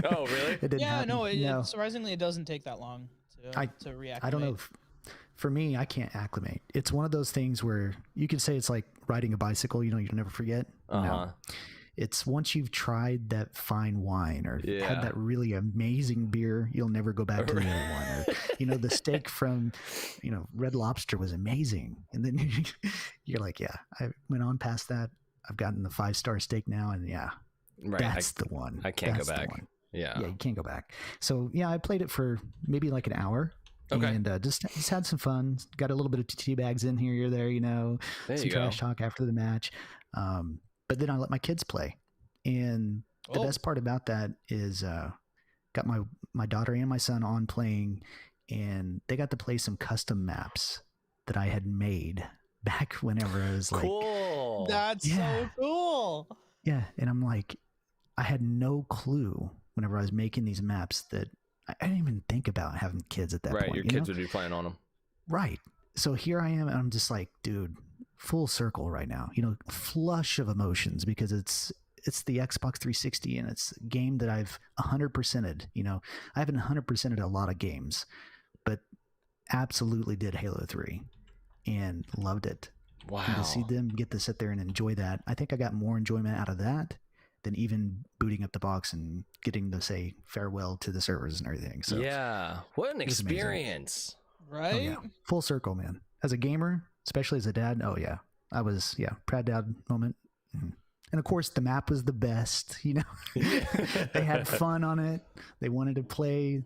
Oh, really? It didn't happen. No, surprisingly, it doesn't take that long to reactivate. I don't know. For me, I can't acclimate. It's one of those things where you could say it's like riding a bicycle, you'll never forget. No. It's once you've tried that fine wine or had that really amazing beer, you'll never go back to the other one. Or, the steak from, Red Lobster was amazing. And then you're like, I went on past that. I've gotten the 5-star steak now. And that's the one. I can't go back. Yeah. Yeah, you can't go back. So yeah, I played it for maybe like an hour. Okay. And just had some fun. Got a little bit of tea bags in here or there, There some you go. trash talk after the match. But then I let my kids play. And the best part about that is got my daughter and my son on playing, and they got to play some custom maps that I had made back whenever I was like, cool. That's so cool. yeah. And I'm like, I had no clue whenever I was making these maps that I didn't even think about having kids at that point. Right, your kids would be playing on them. Right. So here I am, and I'm just like, dude, full circle right now. Flush of emotions because it's the Xbox 360 and it's a game that I've 100%ed. I haven't 100%ed a lot of games, but absolutely did Halo 3 and loved it. Wow. And to see them get to sit there and enjoy that, I think I got more enjoyment out of that than even booting up the box and getting to say farewell to the servers and everything. So yeah, what an experience. Right? oh, yeah. Full circle, man. As a gamer, especially as a dad, oh yeah, I was proud dad moment. And of course, the map was the best. They had fun on it. They wanted to play.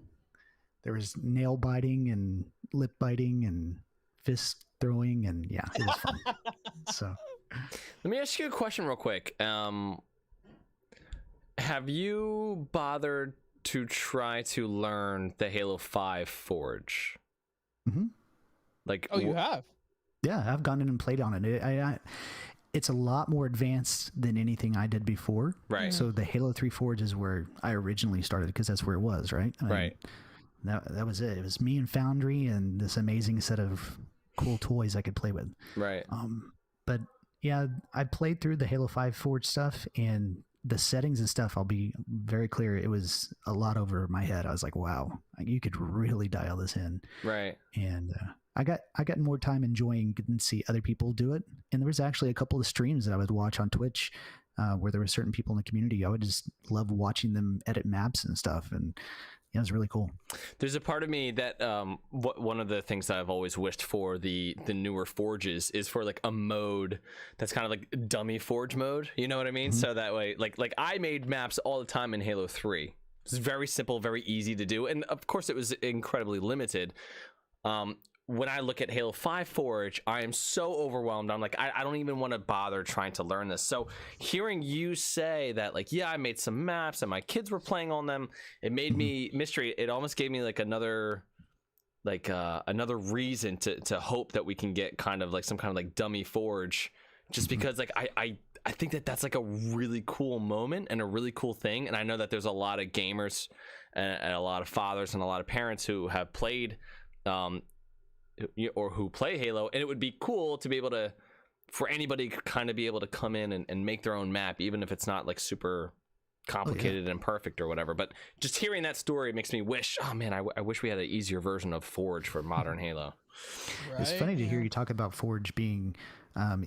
There was nail biting and lip biting and fist throwing, and yeah, it was fun. So, let me ask you a question real quick. Have you bothered to try to learn the Halo 5 Forge? mm-hmm. Like, you have? Yeah, I've gone in and played on it. It's a lot more advanced than anything I did before. Right. So the Halo 3 Forge is where I originally started because that's where it was, right? Right. That was it. It was me and Foundry and this amazing set of cool toys I could play with. Right. But yeah, I played through the Halo 5 Forge stuff, and the settings and stuff, I'll be very clear, it was a lot over my head. I was like, wow, you could really dial this in. Right. And I got more time enjoying getting to see other people do it. And there was actually a couple of streams that I would watch on Twitch where there were certain people in the community. I would just love watching them edit maps and stuff. And yeah, it was really cool. There's a part of me that one of the things that I've always wished for the newer forges is for like a mode that's kind of like dummy forge mode. You know what I mean? Mm-hmm. So that way, like I made maps all the time in Halo 3. It's very simple, very easy to do, and of course it was incredibly limited. When I look at Halo 5 Forge, I am so overwhelmed. I'm like, I don't even want to bother trying to learn this. So hearing you say that, like, yeah, I made some maps and my kids were playing on them, it made me mystery. It almost gave me like another reason to hope that we can get kind of like some kind of like dummy forge, just because like I think that that's like a really cool moment and a really cool thing. And I know that there's a lot of gamers and a lot of fathers and a lot of parents who have played or who play Halo, and it would be cool to be able to, for anybody to kind of be able to come in and make their own map, even if it's not like super complicated and perfect or whatever. But just hearing that story makes me wish, oh man, I wish we had an easier version of Forge for modern Halo. Right? It's funny to hear you talk about Forge being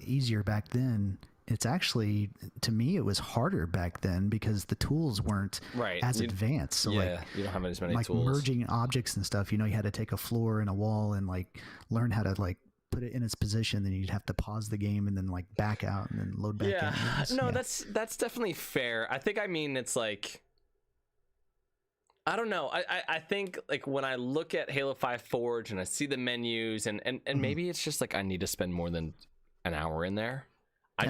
easier back then. It's actually, to me, it was harder back then because the tools weren't as advanced. So you don't have as many tools. Like merging objects and stuff, you had to take a floor and a wall and like learn how to like put it in its position. Then you'd have to pause the game and then like back out and then load back in. No, that's definitely fair. I think, it's like, I don't know. I think like when I look at Halo 5 Forge and I see the menus and maybe it's just like I need to spend more than an hour in there. I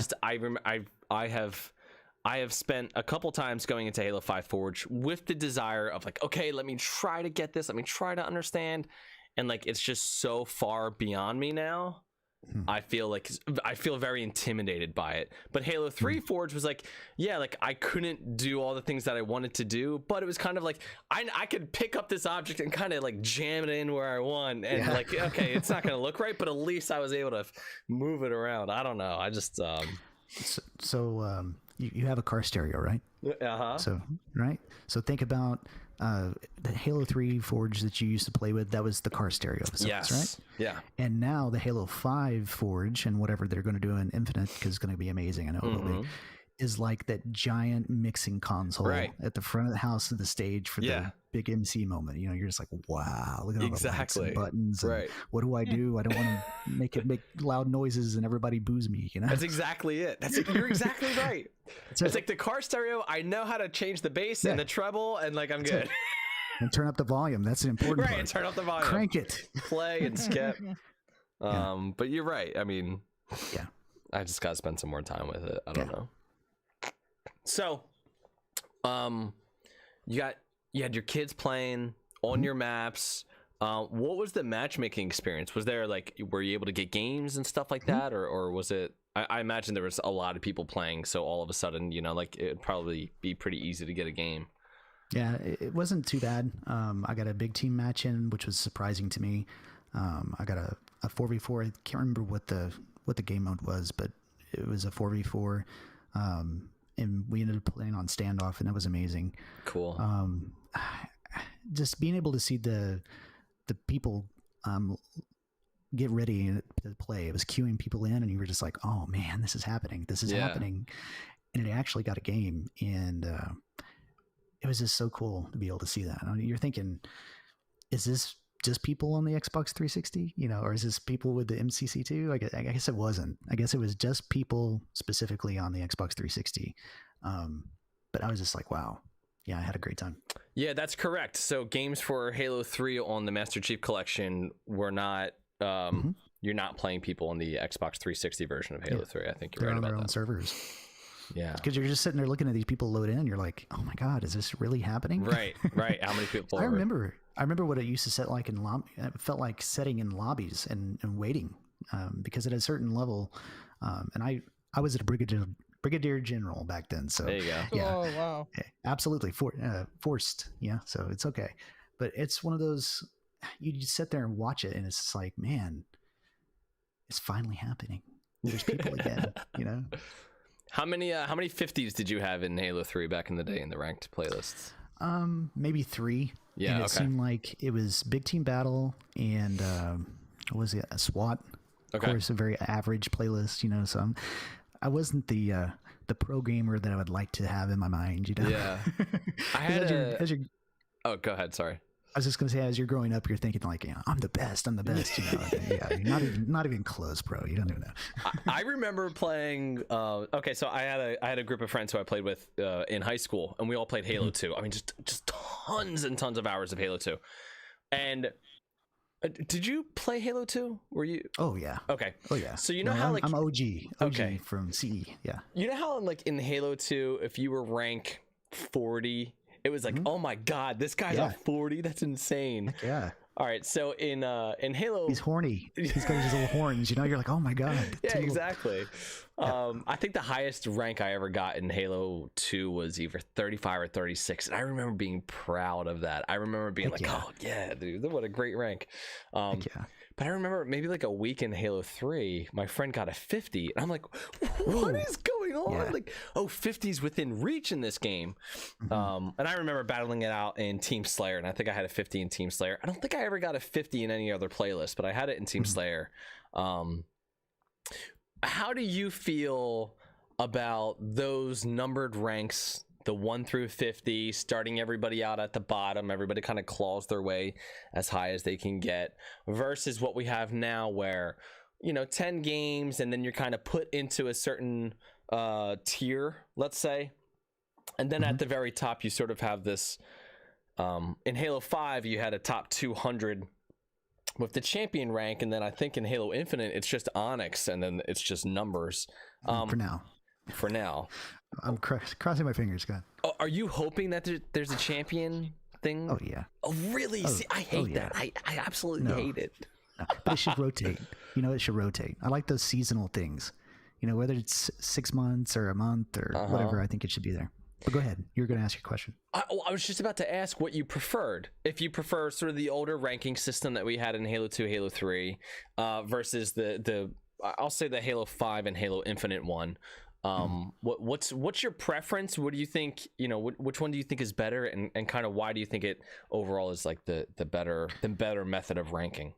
have spent a couple times going into Halo 5 Forge with the desire of like, okay, let me try to get this, let me try to understand, and like it's just so far beyond me now. I feel very intimidated by it. But Halo 3 Forge was like, yeah, like I couldn't do all the things that I wanted to do, but it was kind of like I could pick up this object and kind of like jam it in where I want, and like, okay, it's not gonna look right, but at least I was able to move it around. I don't know. I just you have a car stereo, right? So think about the Halo 3 Forge that you used to play with. That was the car stereo of sorts, right? Yeah. And now the Halo 5 Forge and whatever they're going to do in Infinite, because it's going to be amazing, I know it will be, is like that giant mixing console at the front of the house of the stage for the big MC moment. You know, you're just like, wow, look at all the lights and buttons. And what do? I don't want to make loud noises and everybody boos me. You know, that's exactly it. You're exactly right. It's like the car stereo. I know how to change the bass and the treble, and like I'm good. And turn up the volume. That's an important part. And turn up the volume. Crank it. Play and skip. But you're right. I mean, I just gotta spend some more time with it. I don't know. So, you had your kids playing on your maps. What was the matchmaking experience? Was there were you able to get games and stuff like that, or was it? I imagine there was a lot of people playing, so all of a sudden, it'd probably be pretty easy to get a game. Yeah, it wasn't too bad. I got a big team match in, which was surprising to me. I got a 4v4. I can't remember what the game mode was, but it was a 4v4. And we ended up playing on standoff, and that was amazing. Cool. Just being able to see the people get ready to play. It was queuing people in, and you were just like, oh man, this is happening. This is happening. And it actually got a game, and it was just so cool to be able to see that. I mean, you're thinking, is this just people on the Xbox 360, or is this people with the MCC2? I guess it wasn't. I guess it was just people specifically on the Xbox 360. But I was just like, wow. Yeah, I had a great time. Yeah, that's correct. So games for Halo 3 on the Master Chief Collection were not, you're not playing people on the Xbox 360 version of Halo 3. I think you're right about that. They're on their own servers. Yeah, because you're just sitting there looking at these people load in. You're like, oh my god, is this really happening? Right. How many people? I remember what it used to set like in it felt like setting in lobbies and waiting, because at a certain level, and I was at a brigadier general back then. So there you go. Yeah, oh wow, absolutely forced. Yeah, so it's okay, but it's one of those you just sit there and watch it, and it's just like, man, it's finally happening. There's people again. How many 50s did you have in Halo 3 back in the day in the ranked playlists? Maybe 3. Yeah, and it seemed like it was big team battle and what was it? A SWAT. Of course, a very average playlist. So I wasn't the pro gamer that I would like to have in my mind. Yeah, I had Oh, go ahead. Sorry. I was just gonna say, as you're growing up, you're thinking like, I'm the best. Yeah, you're not even close, bro. You don't even know. I remember playing. Okay, so I had a group of friends who I played with in high school, and we all played Halo 2. I mean, just tons and tons of hours of Halo 2. And did you play Halo 2? Were you? Oh yeah. Okay. Oh yeah. So you know how I'm OG from CE. Yeah. You know how in Halo 2, if you were rank 40. It was like, oh my god, this guy's a 40. That's insane. Heck yeah. All right, so in Halo, he's horny. He's got his little horns. You're like, oh my god. Yeah, exactly. I think the highest rank I ever got in Halo 2 was either 35 or 36, and I remember being proud of that. I remember being oh yeah, dude, what a great rank. But I remember maybe like a week in Halo 3, my friend got a 50, and I'm like, what is going on? Yeah. Like, 50's within reach in this game. And I remember battling it out in Team Slayer, and I think I had a 50 in Team Slayer. I don't think I ever got a 50 in any other playlist, but I had it in Team Slayer. How do you feel about those numbered ranks, the 1 through 50, starting everybody out at the bottom, everybody kind of claws their way as high as they can get, versus what we have now where, 10 games and then you're kind of put into a certain tier, let's say, and then at the very top you sort of have this, in Halo 5 you had a top 200 with the champion rank, and then I think in Halo Infinite it's just Onyx, and then it's just numbers. For now. I'm crossing my fingers. God. Oh, are you hoping that there's a champion thing? Oh yeah. Oh really? See, I hate that. I absolutely hate it. No, but it should rotate. It should rotate. I like those seasonal things. Whether it's 6 months or a month or whatever, I think it should be there. But go ahead. You're going to ask your question. I was just about to ask what you preferred. If you prefer sort of the older ranking system that we had in Halo 2, Halo 3, versus the I'll say the Halo 5 and Halo Infinite one. What's your preference? What do you think, which one do you think is better, and kind of why do you think it overall is like the better method of ranking?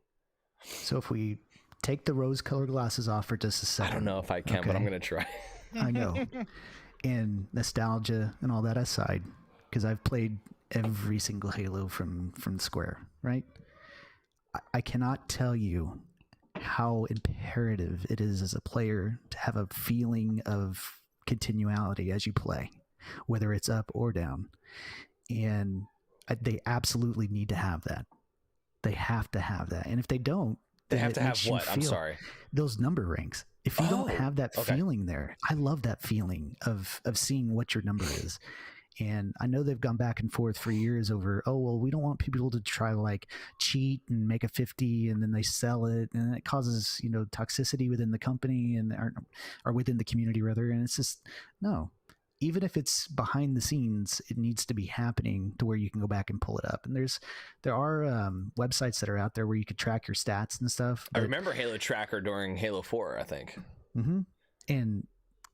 So if we take the rose colored glasses off for just a second. I don't know if I can, but I'm going to try. I know. And nostalgia and all that aside, because I've played every single Halo from Square, right? I cannot tell you how imperative it is as a player to have a feeling of continuality as you play, whether it's up or down. And they absolutely need to have that. They have to have that. And if they don't, they have to have what? I'm sorry. Those number ranks. If you don't have that feeling there, I love that feeling of seeing what your number is. And I know they've gone back and forth for years over, we don't want people to try to like cheat and make a 50 and then they sell it. And it causes, toxicity within the company and or within the community rather. And it's just, no, even if it's behind the scenes, it needs to be happening to where you can go back and pull it up. And there are websites that are out there where you could track your stats and stuff. I remember Halo Tracker during Halo 4, I think. Mm-hmm. And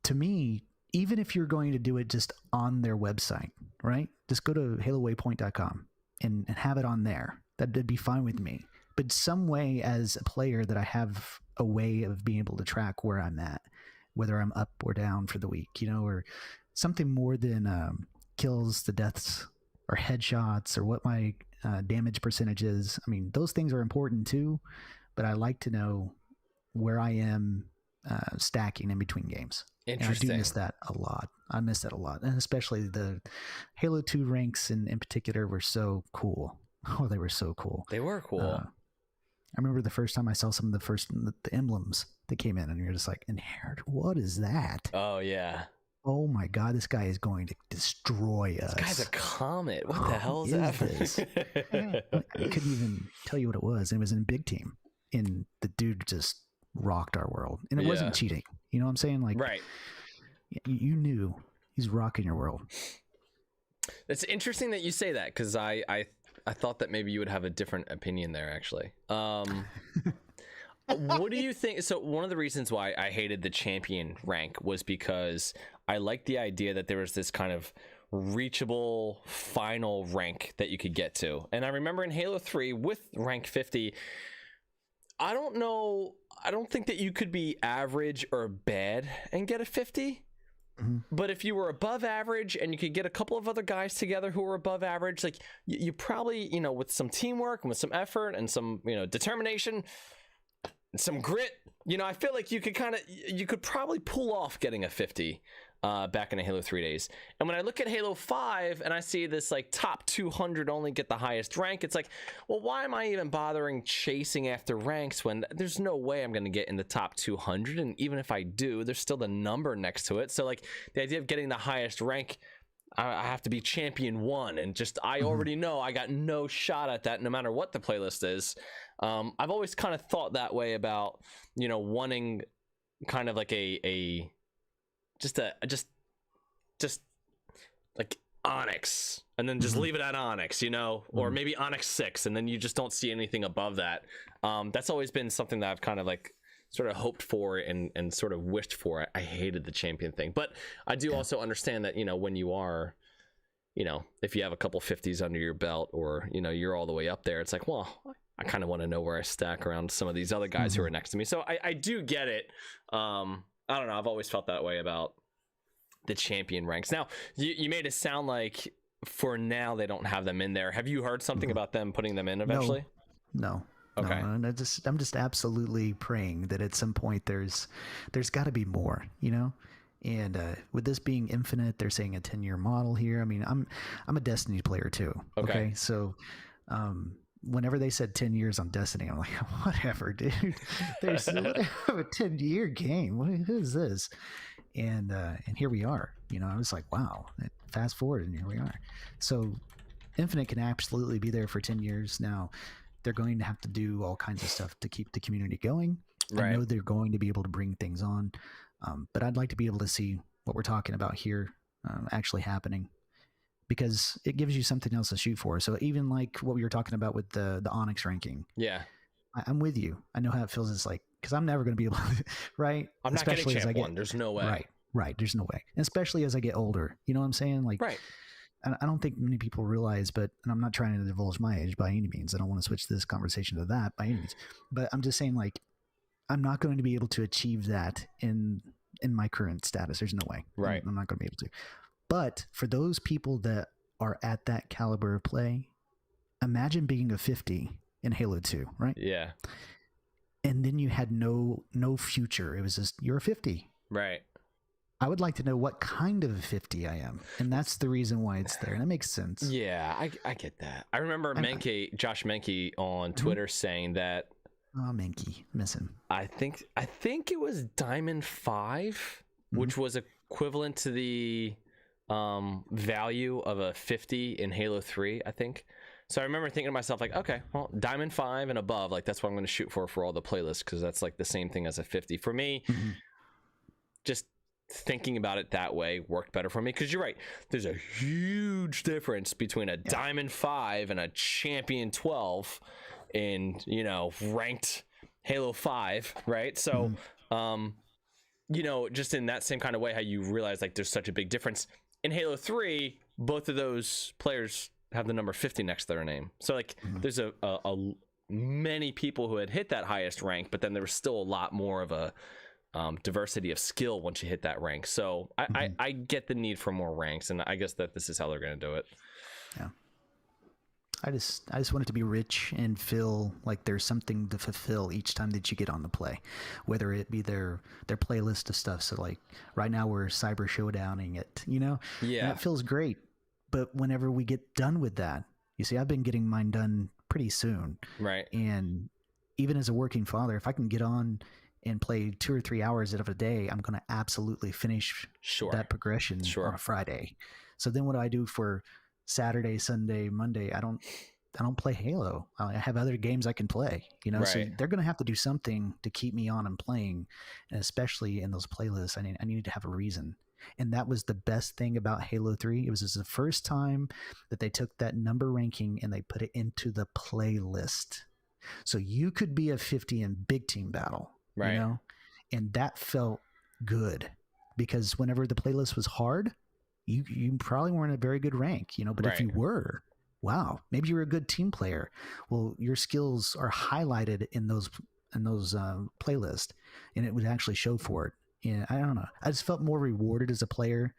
to me, even if you're going to do it just on their website, right? Just go to halowaypoint.com and have it on there. That'd be fine with me. But some way as a player that I have a way of being able to track where I'm at, whether I'm up or down for the week, or something more than kills, the deaths, or headshots, or what my damage percentage is. I mean, those things are important too, but I like to know where I am stacking in between games. Interesting. And I do miss that a lot. I miss that a lot. And especially the Halo 2 ranks in particular were so cool. Oh, they were so cool. They were cool. I remember the first time I saw some of the emblems that came in and you're just like, inherit, what is that? Oh, yeah. Oh my God, this guy is going to destroy us. This guy's a comet. What the hell is that? This? I couldn't even tell you what it was. It was in Big Team. And the dude just rocked our world. And it wasn't cheating. You know what I'm saying? Like, right. You knew he's rocking your world. It's interesting that you say that because I thought that maybe you would have a different opinion there, actually. What do you think? So one of the reasons why I hated the champion rank was because I liked the idea that there was this kind of reachable final rank that you could get to. And I remember in Halo 3 with rank 50, I don't think that you could be average or bad and get a 50. Mm-hmm. But if you were above average and you could get a couple of other guys together who were above average, like you probably, with some teamwork and with some effort and some, determination and some grit, I feel like you could probably pull off getting a 50 back in the Halo 3 days. And when I look at Halo 5 and I see this like top 200 only get the highest rank, it's like, well, why am I even bothering chasing after ranks when there's no way I'm going to get in the top 200? And even if I do, there's still the number next to it. So like the idea of getting the highest rank, I have to be champion 1 and just, I already know I got no shot at that no matter what the playlist is. I've always kind of thought that way about, wanting kind of like just like Onyx and then just leave it at Onyx, or maybe Onyx 6 and then you just don't see anything above that. That's always been something that I've kind of like sort of hoped for and sort of wished for. I hated the champion thing, but I do also understand that, when you are, if you have a couple 50s under your belt or, you're all the way up there, it's like, well, I kind of want to know where I stack around some of these other guys who are next to me. So I do get it. I don't know. I've always felt that way about the champion ranks. Now, you made it sound like for now they don't have them in there. Have you heard something about them putting them in eventually? No. Okay. No, and I'm just absolutely praying that at some point there's got to be more, And with this being Infinite, they're saying a 10-year model here. I mean, I'm a Destiny player too. Okay. So, whenever they said 10 years on Destiny, I'm like, whatever, dude. There's a 10-year game. What is this? And here we are. I was like, wow. Fast forward, and here we are. So Infinite can absolutely be there for 10 years. Now, they're going to have to do all kinds of stuff to keep the community going. Right. I know they're going to be able to bring things on, but I'd like to be able to see what we're talking about here actually happening, because it gives you something else to shoot for. So even like what we were talking about with the Onyx ranking. Yeah. I'm with you. I know how it feels. It's like, because I'm never going to be able to, right? I'm not getting champ 1. There's no way. Right. There's no way. And especially as I get older. You know what I'm saying? Like, right. I don't think many people realize, and I'm not trying to divulge my age by any means. I don't want to switch this conversation to that by any means. But I'm just saying, like, I'm not going to be able to achieve that in in my current status. There's no way. Right. I'm not going to be able to. But for those people that are at that caliber of play, imagine being a 50 in Halo 2, right? Yeah. And then you had no future. It was just, you're a 50. Right. I would like to know what kind of a 50 I am. And that's the reason why it's there. And it makes sense. Yeah, I get that. I remember Josh Menke on Twitter saying that. Oh, Menke. Miss him. I think it was Diamond 5, which was equivalent to the value of a 50 in Halo 3, I think. So I remember thinking to myself, like, okay, well, Diamond 5 and above, like, that's what I'm going to shoot for all the playlists, because that's like the same thing as a 50. For me, just thinking about it that way worked better for me, because you're right, there's a huge difference between a Diamond 5 and a Champion 12 in, you know, ranked Halo 5, right? So you know, just in that same kind of way, how you realize like there's such a big difference in Halo 3, both of those players have the number 50 next to their name, so like there's a many people who had hit that highest rank, but then there was still a lot more of a diversity of skill once you hit that rank. So I get the need for more ranks, and I guess that this is how they're going to do it. Yeah. I just want it to be rich and feel like there's something to fulfill each time that you get on the play, whether it be their playlist of stuff. So like right now we're cyber showdowning it, you know? Yeah. And that feels great. But whenever we get done with that, you see, I've been getting mine done pretty soon. Right. And even as a working father, if I can get on and play 2 or 3 hours out of a day, I'm going to absolutely finish that progression on a Friday. So then what do I do for Saturday, Sunday, Monday? I don't play Halo. I have other games I can play, you know. Right. So they're going to have to do something to keep me on and playing, and especially in those playlists, I need to have a reason. And that was the best thing about Halo 3. It was the first time that they took that number ranking and they put it into the playlist. So you could be a 50 in big team battle, right? You know, and that felt good, because whenever the playlist was hard, you probably weren't a very good rank, you know, but if you were, wow, maybe you're a good team player. Well, your skills are highlighted in those playlists, and it would actually show for it. Yeah, I don't know. I just felt more rewarded as a player,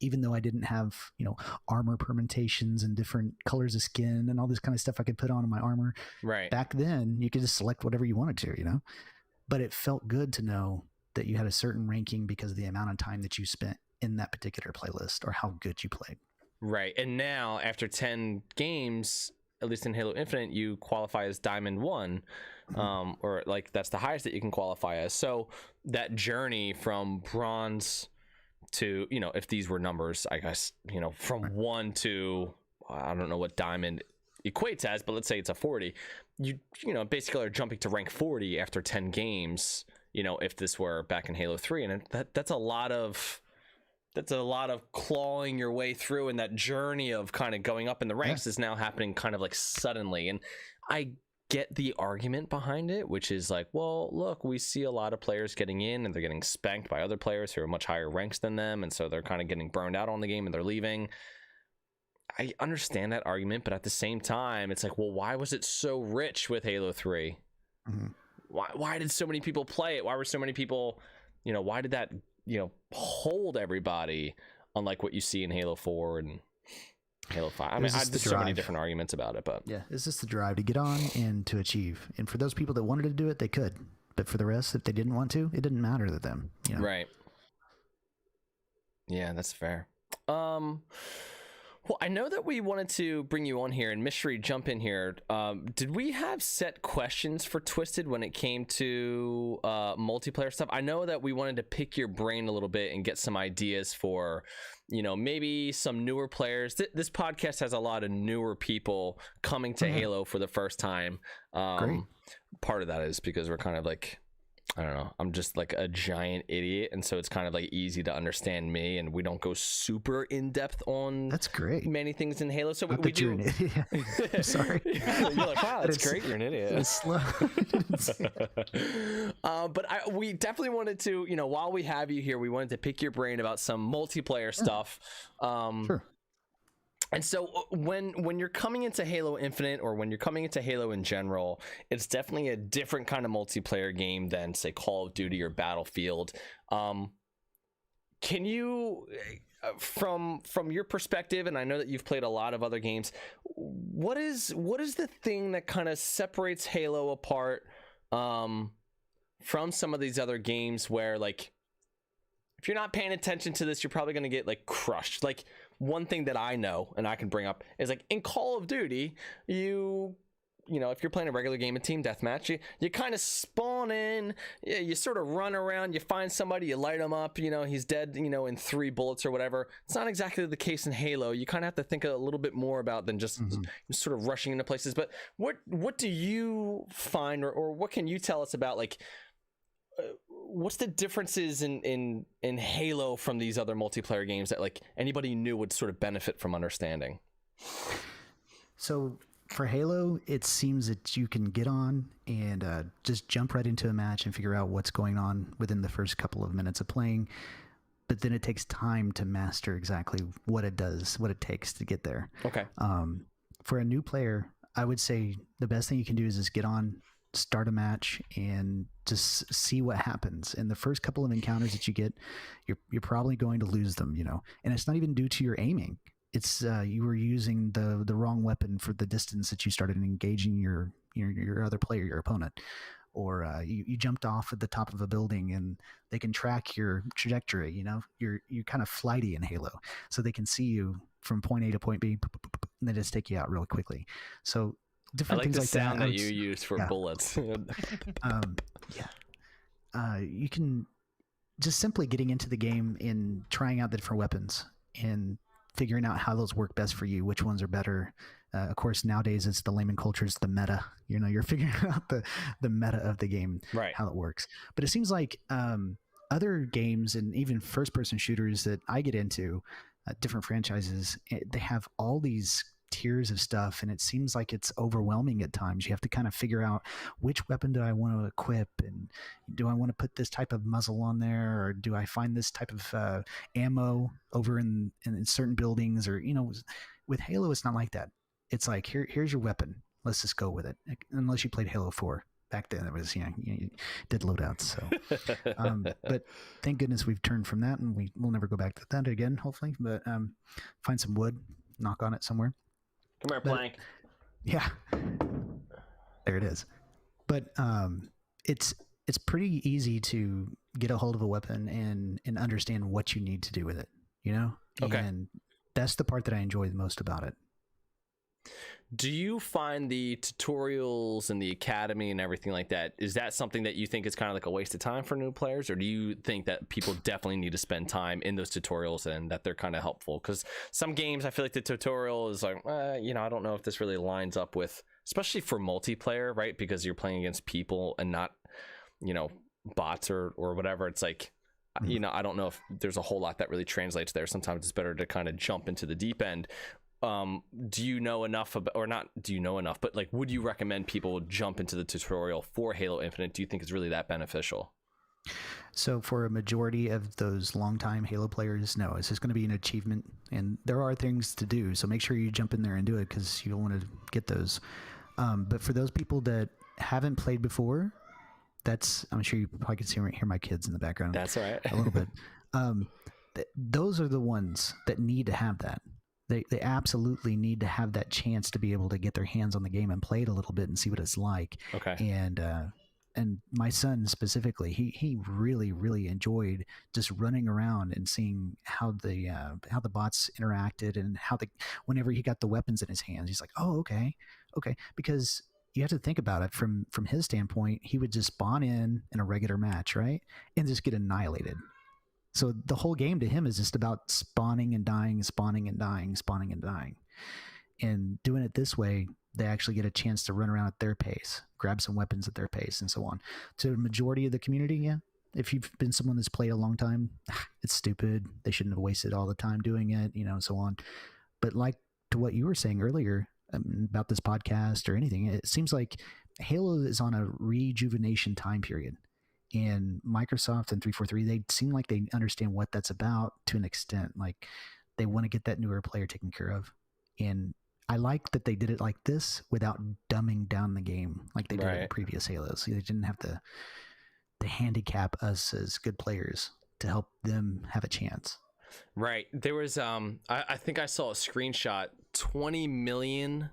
even though I didn't have, you know, armor permutations and different colors of skin and all this kind of stuff I could put on my armor. Right. Back then, you could just select whatever you wanted to, you know. But it felt good to know that you had a certain ranking because of the amount of time that you spent in that particular playlist or how good you played. Right. And now, after 10 games, at least in Halo Infinite, you qualify as Diamond 1, or like that's the highest that you can qualify as. So that journey from bronze to, you know, if these were numbers, I guess, you know, from 1 to, I don't know what Diamond equates as, but let's say it's a 40, you know, basically are jumping to rank 40 after 10 games, you know, if this were back in Halo 3. And that's a lot of clawing your way through, and that journey of kind of going up in the ranks is now happening kind of like suddenly. And I get the argument behind it, which is like, well, look, we see a lot of players getting in and they're getting spanked by other players who are much higher ranks than them, and so they're kind of getting burned out on the game and they're leaving. I understand that argument, but at the same time, it's like, well, why was it so rich with Halo 3? Why did so many people play it? Why were so many people, you know, why did that, you know, hold everybody, unlike what you see in Halo 4 and Halo 5? I mean, there's so many different arguments about it, but yeah, it's just the drive to get on and to achieve. And for those people that wanted to do it, they could. But for the rest, if they didn't want to, it didn't matter to them. You know? Right. Yeah, that's fair. Well, I know that we wanted to bring you on here, and Mystery, jump in here. Did we have set questions for Twisted when it came to multiplayer stuff? I know that we wanted to pick your brain a little bit and get some ideas for, you know, maybe some newer players. This podcast has a lot of newer people coming to Halo for the first time. Great. Part of that is because we're kind of like, I don't know, I'm just like a giant idiot, and so it's kind of like easy to understand me, and we don't go super in depth on that's great many things in Halo. So we do. You're an idiot. I'm sorry. You're like, wow, that's great. You're an idiot. It's slow. But we definitely wanted to, you know, while we have you here, we wanted to pick your brain about some multiplayer stuff. Sure. And so when you're coming into Halo Infinite, or when you're coming into Halo in general, it's definitely a different kind of multiplayer game than, say, Call of Duty or Battlefield. can you, from your perspective, and I know that you've played a lot of other games, what is the thing that kind of separates Halo apart from some of these other games where, like, if you're not paying attention to this, you're probably going to get like crushed. Like, one thing that I know and I can bring up is, like, in Call of Duty, you know, if you're playing a regular game of team deathmatch, you kind of spawn in, you sort of run around, you find somebody, you light him up, you know, he's dead, you know, in 3 bullets or whatever. It's not exactly the case in Halo. You kind of have to think a little bit more about than just sort of rushing into places. But what do you find, or what can you tell us about, like, what's the differences in Halo from these other multiplayer games that, like, anybody new would sort of benefit from understanding? So for Halo, it seems that you can get on and just jump right into a match and figure out what's going on within the first couple of minutes of playing. But then it takes time to master exactly what it does, what it takes to get there. Okay. For a new player, I would say the best thing you can do is just get on, start a match, and just see what happens. And the first couple of encounters that you get, you're probably going to lose them, you know. And it's not even due to your aiming. It's you were using the wrong weapon for the distance that you started engaging your other player, your opponent, or you jumped off at the top of a building and they can track your trajectory. You know, you're kind of flighty in Halo, so they can see you from point A to point B, and they just take you out really quickly. So different things like that. I like the sound that you use for bullets. You can just simply getting into the game and trying out the different weapons and figuring out how those work best for you, which ones are better. Of course, nowadays it's the layman culture, it's the meta. You know, you're figuring out the meta of the game, right? How it works. But it seems like other games and even first-person shooters that I get into, different franchises, they have all these tiers of stuff, and it seems like it's overwhelming at times. You have to kind of figure out which weapon do I want to equip, and do I want to put this type of muzzle on there, or do I find this type of ammo over in certain buildings, or, you know, with Halo it's not like that. It's like, here's your weapon, let's just go with it. Unless you played Halo 4 back then, it was, you did loadouts. So but thank goodness we've turned from that, and we'll never go back to that again, hopefully. But find some wood, knock on it somewhere. Come here, Plank. Yeah, there it is. But it's pretty easy to get a hold of a weapon and understand what you need to do with it, you know? Okay. And that's the part that I enjoy the most about it. Do you find the tutorials and the academy and everything like that, is that something that you think is kind of like a waste of time for new players, or do you think that people definitely need to spend time in those tutorials and that they're kind of helpful? Because some games, I feel like the tutorial is like, you know, I don't know if this really lines up with, especially for multiplayer, right? Because you're playing against people and not, you know, bots or whatever. It's like, you know, I don't know if there's a whole lot that really translates there. Sometimes it's better to kind of jump into the deep end. Do you know enough about, or not do you know enough, but, like, would you recommend people jump into the tutorial for Halo Infinite? Do you think it's really that beneficial? So for a majority of those longtime Halo players, no, it's just going to be an achievement, and there are things to do. So make sure you jump in there and do it, because you'll want to get those. But for those people that haven't played before, I'm sure you probably can hear my kids in the background. That's all right. A little bit. Those are the ones that need to have that. They absolutely need to have that chance to be able to get their hands on the game and play it a little bit and see what it's like. Okay. And my son specifically, he really, really enjoyed just running around and seeing how the bots interacted, and whenever he got the weapons in his hands, he's like, oh, okay. Because you have to think about it from his standpoint. He would just spawn in a regular match, right, and just get annihilated. So the whole game to him is just about spawning and dying, spawning and dying, spawning and dying. And doing it this way, they actually get a chance to run around at their pace, grab some weapons at their pace, and so on. To the majority of the community, yeah, if you've been someone that's played a long time, it's stupid. They shouldn't have wasted all the time doing it, you know, and so on. But like to what you were saying earlier about this podcast or anything, it seems like Halo is on a rejuvenation time period. And Microsoft and 343, they seem like they understand what that's about to an extent. Like, they want to get that newer player taken care of. And I like that they did it like this without dumbing down the game like they did in previous Halos. They didn't have to handicap us as good players to help them have a chance. Right. There was I think I saw a screenshot, 20 million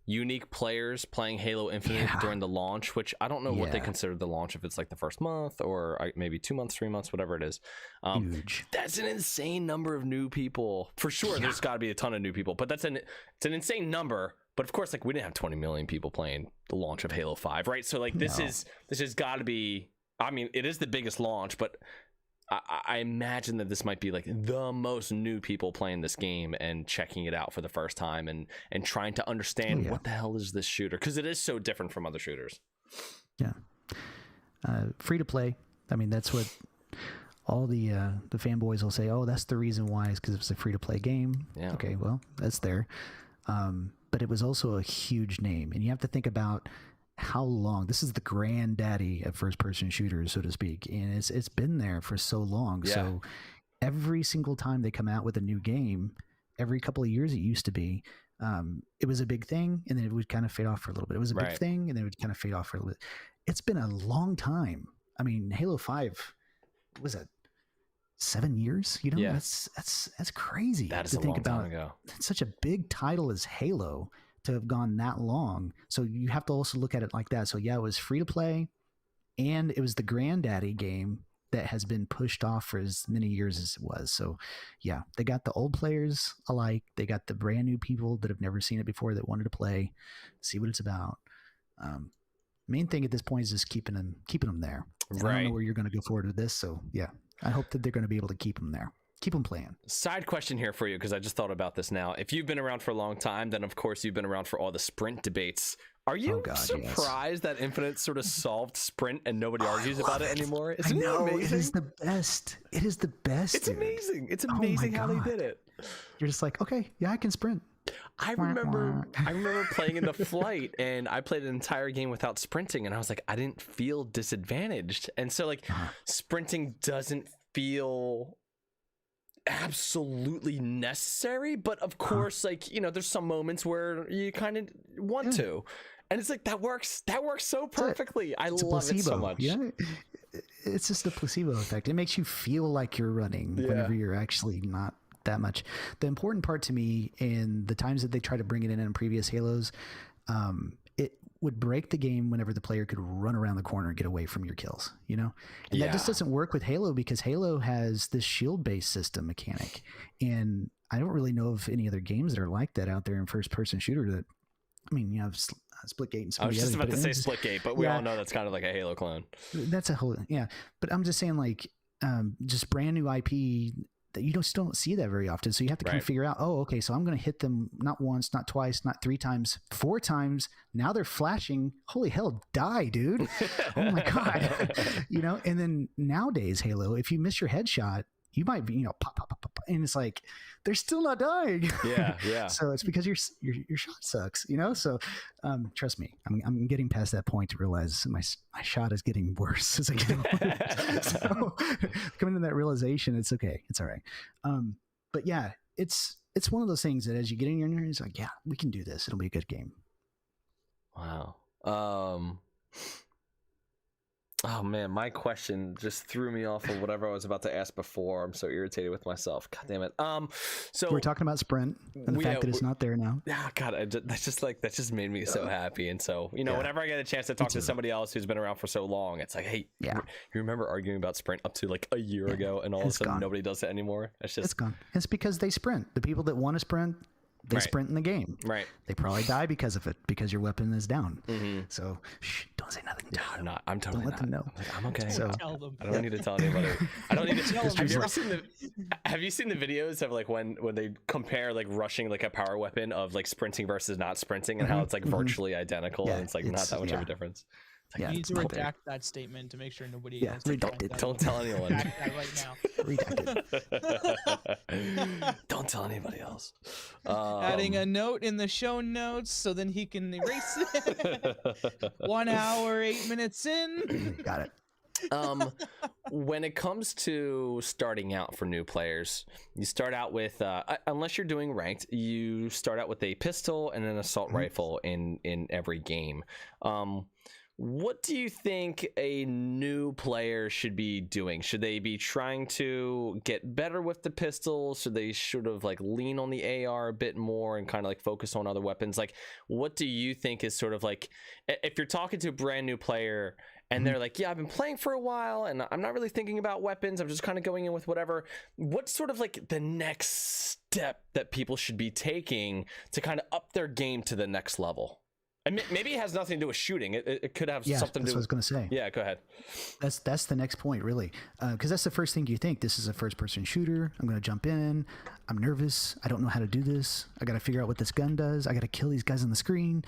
unique players playing Halo Infinite during the launch, which I don't know what they consider the launch, if it's like the first month or maybe 2 months, 3 months, whatever it is. Huge. That's an insane number of new people. For sure, there's got to be a ton of new people, but it's an insane number. But of course, like, we didn't have 20 million people playing the launch of Halo 5, right? So like this has got to be, I mean, it is the biggest launch, but I imagine that this might be like the most new people playing this game and checking it out for the first time and trying to understand what the hell is this shooter, because it is so different from other shooters. Yeah. Free to play. I mean, that's what all the fanboys will say. Oh, that's the reason why, is because it's a free to play game. Yeah. Okay, well, that's there. But it was also a huge name, and you have to think about how long. This is the granddaddy of first person shooters, so to speak, and it's been there for so long. So every single time they come out with a new game, every couple of years, it used to be, it was a big thing, and then it would kind of fade off for a little bit. It was a big thing, and then it would kind of fade off for a little bit. It's been a long time. I mean, Halo 5, what was that, 7 years? You know, that's crazy. That is to a think long time about. ago. It's such a big title as Halo to have gone that long. So you have to also look at it like that. So yeah, it was free to play, and it was the granddaddy game that has been pushed off for as many years as it was. So yeah, they got the old players alike. They got the brand new people that have never seen it before that wanted to play, see what it's about. Main thing at this point is just keeping them there. And I don't know where you're going to go forward with this. So yeah, I hope that they're going to be able to keep them there. Keep them playing. Side question here for you, because I just thought about this now. If you've been around for a long time, then of course you've been around for all the sprint debates. Are you surprised that Infinite sort of solved sprint and nobody argues about it anymore? Isn't it amazing? It is the best. It is the best. It's amazing. It's amazing how they did it. You're just like, okay, yeah, I can sprint. I remember playing in the flight, and I played an entire game without sprinting, and I was like, I didn't feel disadvantaged. And so like sprinting doesn't feel absolutely necessary, but of course, like, you know, there's some moments where you kind of want to, and it's like that works so perfectly. I love it so much. Yeah, it's just the placebo effect. It makes you feel like you're running whenever you're actually not that much. The important part to me, in the times that they try to bring it in previous Halos, it would break the game whenever the player could run around the corner and get away from your kills, you know? And that just doesn't work with Halo, because Halo has this shield-based system mechanic. And I don't really know of any other games that are like that out there in first-person shooter. That, I mean, you have Splitgate and some I was just about to say Splitgate, but we all know that's kind of like a Halo clone. That's a whole, but I'm just saying, like, just brand new IP that you just don't see that very often. So you have to kind of figure out, oh, okay, so I'm going to hit them not once, not twice, not 3 times, 4 times. Now they're flashing. Holy hell, die, dude. Oh my God. You know, and then nowadays, Halo, if you miss your headshot, you might be, pop, pop, pop, pop, and it's like, they're still not dying. Yeah. So it's because your shot sucks, So trust me, I'm getting past that point to realize my shot is getting worse as I get older. So coming to that realization, it's okay, it's all right. But yeah, it's one of those things that as you get in your nerves, like, yeah, we can do this. It'll be a good game. Wow. Oh man, my question just threw me off of whatever I was about to ask before. I'm so irritated with myself. God damn it. So we're talking about sprint and the fact that it's not there now. Yeah, God, that just made me so happy. And so, whenever I get a chance to talk to somebody else who's been around for so long, it's like, hey, you remember arguing about sprint up to like a year ago, and all of a sudden nobody does it anymore? It's gone. It's because they sprint. The people that want to sprint, they sprint in the game. Right. They probably die because of it, because your weapon is down. So don't say nothing. I'm totally don't let them know. I'm okay. So tell them. I don't need to tell anybody. I don't need to tell them. Have you seen the videos of like when they compare like rushing like a power weapon of like sprinting versus not sprinting, and how it's like virtually identical, and it's like not that much of a difference? You need to redact that statement to make sure nobody else don't tell anyone. Redact that right now. Don't tell anybody else. Adding a note in the show notes so then he can erase it. 1 hour, 8 minutes in. Got it. When it comes to starting out for new players, you start out with unless you're doing ranked, you start out with a pistol and an assault rifle in every game. What do you think a new player should be doing? Should they be trying to get better with the pistols? Should they sort of like lean on the AR a bit more and kind of like focus on other weapons? Like, what do you think is sort of like, if you're talking to a brand new player and they're like, yeah, I've been playing for a while and I'm not really thinking about weapons, I'm just kind of going in with whatever. What's sort of like the next step that people should be taking to kind of up their game to the next level? And maybe it has nothing to do with shooting. It could have something to do with... That's what I was going to say. Yeah, go ahead. That's the next point, really. Because that's the first thing you think. This is a first-person shooter. I'm going to jump in. I'm nervous. I don't know how to do this. I got to figure out what this gun does. I got to kill these guys on the screen.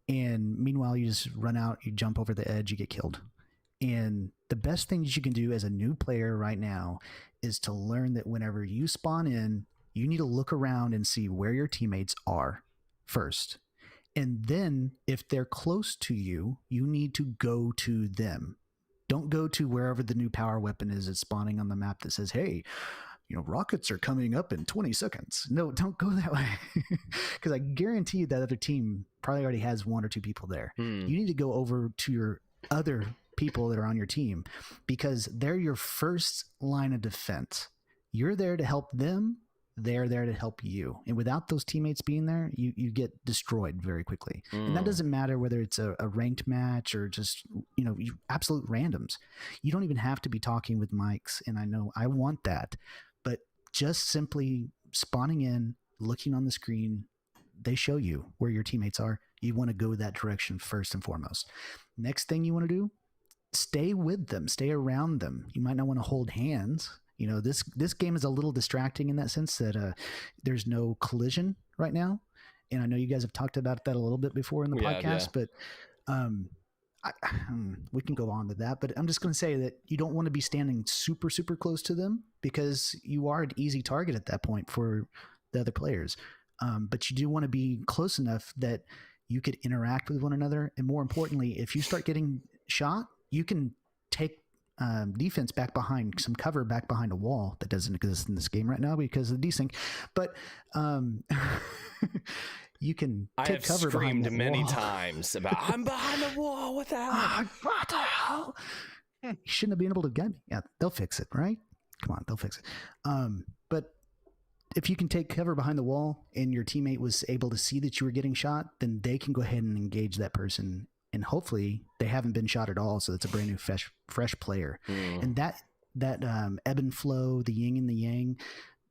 And meanwhile, you just run out, you jump over the edge, you get killed. And the best thing that you can do as a new player right now is to learn that whenever you spawn in, you need to look around and see where your teammates are first. And then if they're close to you, you need to go to them. Don't go to wherever the new power weapon is that's spawning on the map that says, hey, rockets are coming up in 20 seconds. No, don't go that way. Because I guarantee you that other team probably already has one or two people there. You need to go over to your other people that are on your team because they're your first line of defense. You're there to help them. They're there to help you. And without those teammates being there, you get destroyed very quickly. And that doesn't matter whether it's a ranked match or just, absolute randoms. You don't even have to be talking with mics. And I know I want that, but just simply spawning in, looking on the screen, they show you where your teammates are. You want to go that direction first and foremost. Next thing you want to do, stay with them, stay around them. You might not want to hold hands. This game is a little distracting in that sense that there's no collision right now. And I know you guys have talked about that a little bit before in the podcast, but we can go on with that. But I'm just going to say that you don't want to be standing super, super close to them because you are an easy target at that point for the other players. But you do want to be close enough that you could interact with one another. And more importantly, if you start getting shot, you can take defense back behind some cover back behind a wall that doesn't exist in this game right now because of the desync. But you can take cover behind the wall. I have screamed many times about I'm behind the wall. What the hell? What the hell? You shouldn't have been able to get me. Yeah, they'll fix it, right? Come on, they'll fix it. But if you can take cover behind the wall and your teammate was able to see that you were getting shot, then they can go ahead and engage that person. And hopefully they haven't been shot at all. So it's a brand new fresh player. And that ebb and flow, the yin and the yang,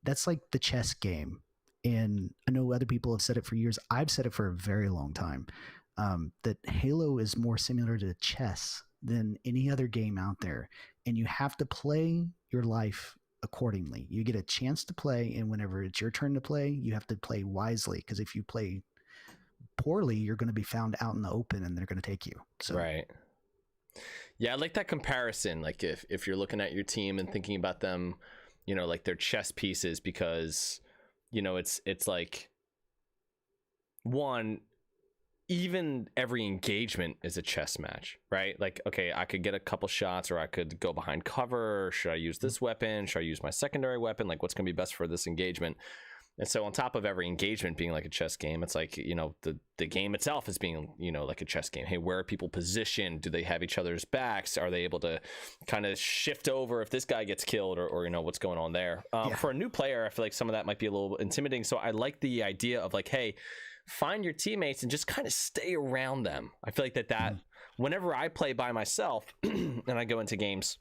that's like the chess game. And I know other people have said it for years. I've said it for a very long time, that Halo is more similar to chess than any other game out there. And you have to play your life accordingly. You get a chance to play. And whenever it's your turn to play, you have to play wisely. Because if you play poorly, you're going to be found out in the open and they're going to take you. So right. Yeah, I like that comparison. Like if you're looking at your team and thinking about them, like their chess pieces, because it's like one, even every engagement is a chess match, right? Like, okay, I could get a couple shots or I could go behind cover. Or should I use this weapon? Should I use my secondary weapon? Like, what's going to be best for this engagement? And so on top of every engagement being like a chess game, it's like, the game itself is being, like a chess game. Hey, where are people positioned? Do they have each other's backs? Are they able to kind of shift over if this guy gets killed or what's going on there? For a new player, I feel like some of that might be a little intimidating. So I like the idea of like, hey, find your teammates and just kind of stay around them. I feel like that whenever I play by myself and I go into games,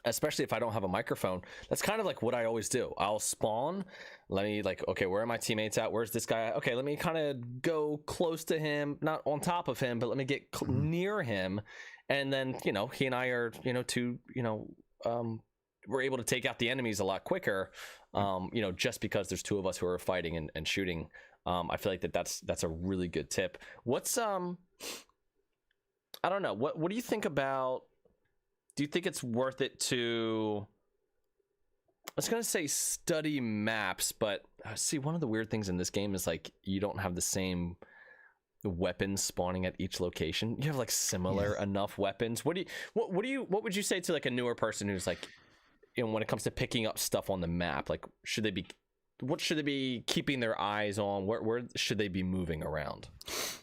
especially if I don't have a microphone, that's kind of like what I always do. I'll spawn. Let me okay, where are my teammates at? Where's this guy at? Okay, let me kind of go close to him, not on top of him, but let me get near him. And then, he and I are, we're able to take out the enemies a lot quicker, just because there's two of us who are fighting and shooting. I feel like that's a really good tip. What's, I don't know. What do you think about, do you think it's worth it to, I was going to say study maps, but see, one of the weird things in this game is like, you don't have the same weapons spawning at each location. You have like similar enough weapons. What would you say to like a newer person who's like, when it comes to picking up stuff on the map, like, should they be what should they be keeping their eyes on? Where should they be moving around?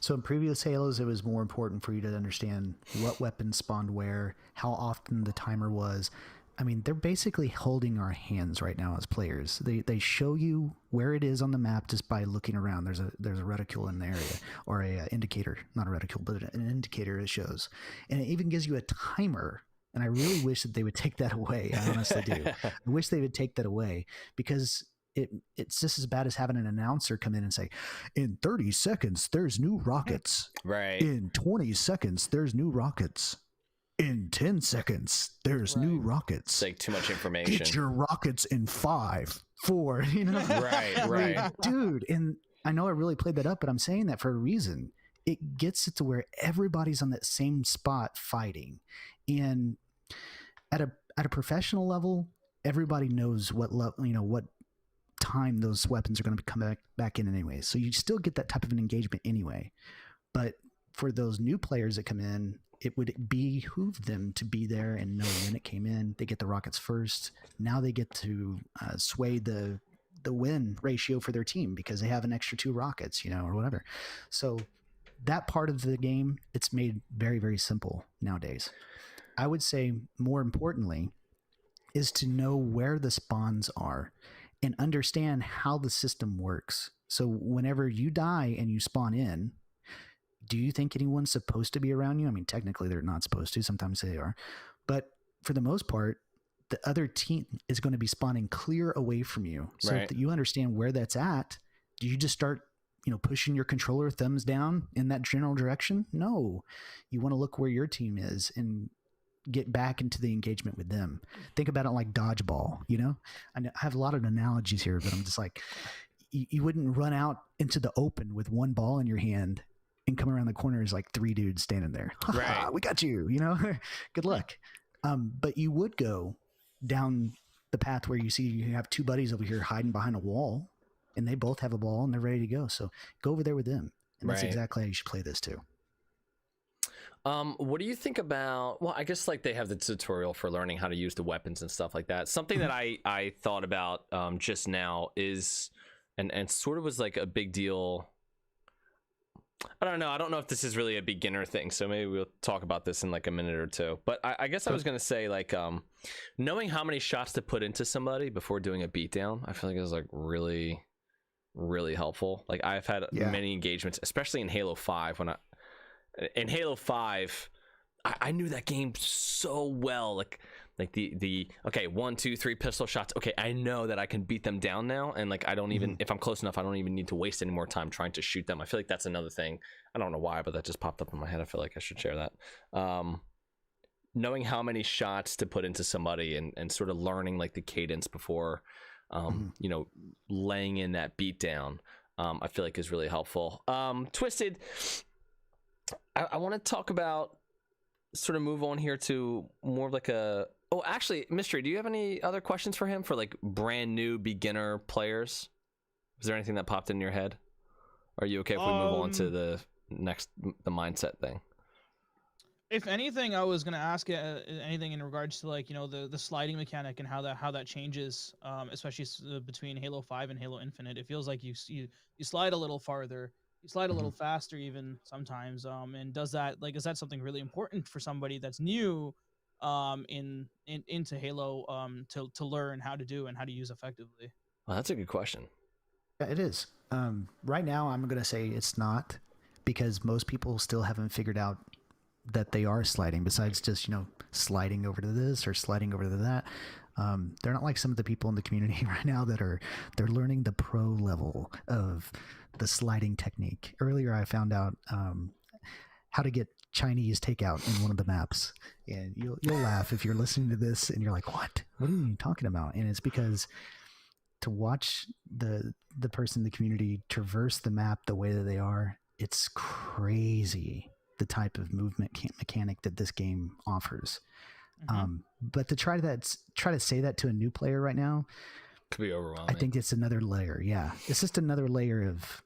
So in previous Halos, it was more important for you to understand what weapons spawned where, how often the timer was. I mean, they're basically holding our hands right now as players. They show you where it is on the map just by looking around. There's a reticule in the area, or a indicator, not a reticule, but an indicator it shows. And it even gives you a timer. And I really wish that they would take that away. I honestly do. I wish they would take that away, because it's just as bad as having an announcer come in and say, in 30 seconds, there's new rockets. Right. In 20 seconds, there's new rockets. In 10 seconds, there's new rockets. It's like too much information. Get your rockets in 5, 4, you know? Right. Like, dude, and I know I really played that up, but I'm saying that for a reason. It gets it to where everybody's on that same spot fighting. And at a professional level, everybody knows what time those weapons are going to come back in anyway. So you still get that type of an engagement anyway. But for those new players that come in, it would behoove them to be there and know when it came in. They get the rockets first. Now they get to sway the win ratio for their team because they have an extra 2 rockets, or whatever. So that part of the game, it's made very, very simple nowadays. I would say more importantly is to know where the spawns are and understand how the system works. So whenever you die and you spawn in, do you think anyone's supposed to be around you? I mean, technically they're not supposed to. Sometimes they are. But for the most part, the other team is going to be spawning clear away from you. So if you understand where that's at, do you just start, pushing your controller thumbs down in that general direction? No. You want to look where your team is and get back into the engagement with them. Think about it like dodgeball, I have a lot of analogies here, but I'm just like, you wouldn't run out into the open with one ball in your hand and come around the corner is like 3 dudes standing there. We got you, good luck. But you would go down the path where you see you have 2 buddies over here hiding behind a wall and they both have a ball and they're ready to go. So go over there with them. And that's exactly how you should play this too. What do you think about, well, I guess like they have the tutorial for learning how to use the weapons and stuff like that. Something that I thought about just now is, and sort of was like a big deal. I don't know. I don't know if this is really a beginner thing, so maybe we'll talk about this in like a minute or two. But I guess I was going to say, like, knowing how many shots to put into somebody before doing a beatdown, I feel like is like really, really helpful. Like I've had many engagements, especially in Halo 5. In Halo 5, I knew that game so well. Like the okay, 1, 2, 3 pistol shots. Okay, I know that I can beat them down now, and like I don't even if I'm close enough, I don't even need to waste any more time trying to shoot them. I feel like that's another thing. I don't know why, but that just popped up in my head. I feel like I should share that. Knowing how many shots to put into somebody and sort of learning like the cadence before, laying in that beat down, I feel like is really helpful. Twisted, I want to talk about, sort of move on here to more of like oh, actually, Mystery, do you have any other questions for him for like brand new beginner players? Is there anything that popped in your head? Are you okay if we move on to the mindset thing? If anything, I was gonna ask anything in regards to like the sliding mechanic and how that changes, especially between Halo 5 and Halo Infinite. It feels like you slide a little farther, you slide a little faster even sometimes. And is that something really important for somebody that's new into Halo to learn how to do and how to use effectively? Well, that's a good question. Yeah, it is. Right now, I'm going to say it's not, because most people still haven't figured out that they are sliding, besides just, sliding over to this or sliding over to that. They're not like some of the people in the community right now they're learning the pro level of the sliding technique. Earlier, I found out how to get Chinese takeout in one of the maps, and you'll laugh if you're listening to this and you're like, what are you talking about? And it's because to watch the person in the community traverse the map the way that they are, it's crazy the type of movement mechanic that this game offers. But to try to say that to a new player right now could be overwhelming. I think it's another layer. Yeah, it's just another layer of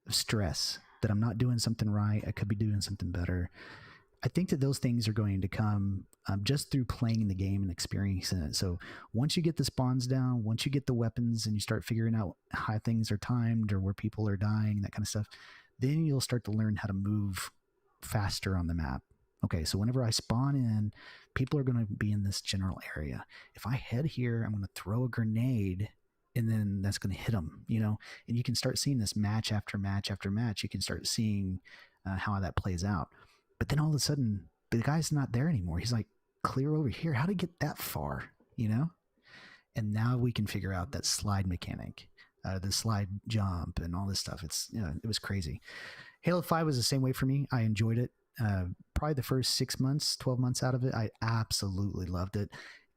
stress that I'm not doing something right. I could be doing something better. I think that those things are going to come just through playing the game and experiencing it. So once you get the spawns down, once you get the weapons and you start figuring out how things are timed or where people are dying, that kind of stuff, then you'll start to learn how to move faster on the map. Okay, so whenever I spawn in, people are going to be in this general area. If I head here, I'm going to throw a grenade, and then that's going to hit them, you know? And you can start seeing this match after match after match. You can start seeing how that plays out. But then all of a sudden, the guy's not there anymore. He's like, clear over here. How did he get that far, you know? And now we can figure out that slide mechanic, the slide jump and all this stuff. It's, you know, it was crazy. Halo 5 was the same way for me. I enjoyed it. Probably the first 6 months, 12 months out of it, I absolutely loved it.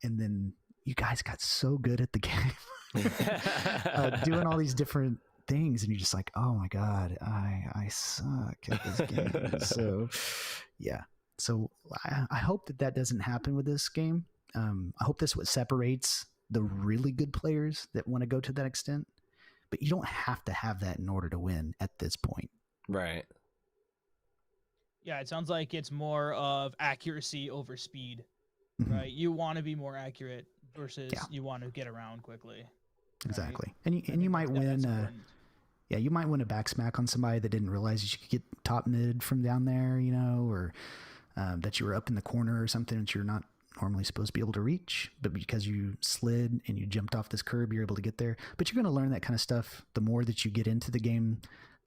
And then you guys got so good at the game, doing all these different things, and you're just like, oh my God, I suck at this game. So yeah. So I hope that doesn't happen with this game. I hope that's what separates the really good players that want to go to that extent. But you don't have to have that in order to win at this point. Right. Yeah, it sounds like it's more of accuracy over speed, right? You want to be more accurate versus you want to get around quickly. Exactly. Right? And you might win. Yeah, you might win a back smack on somebody that didn't realize you could get top mid from down there, you know, or that you were up in the corner or something that you're not normally supposed to be able to reach, but because you slid and you jumped off this curb, you're able to get there. But you're going to learn that kind of stuff the more that you get into the game,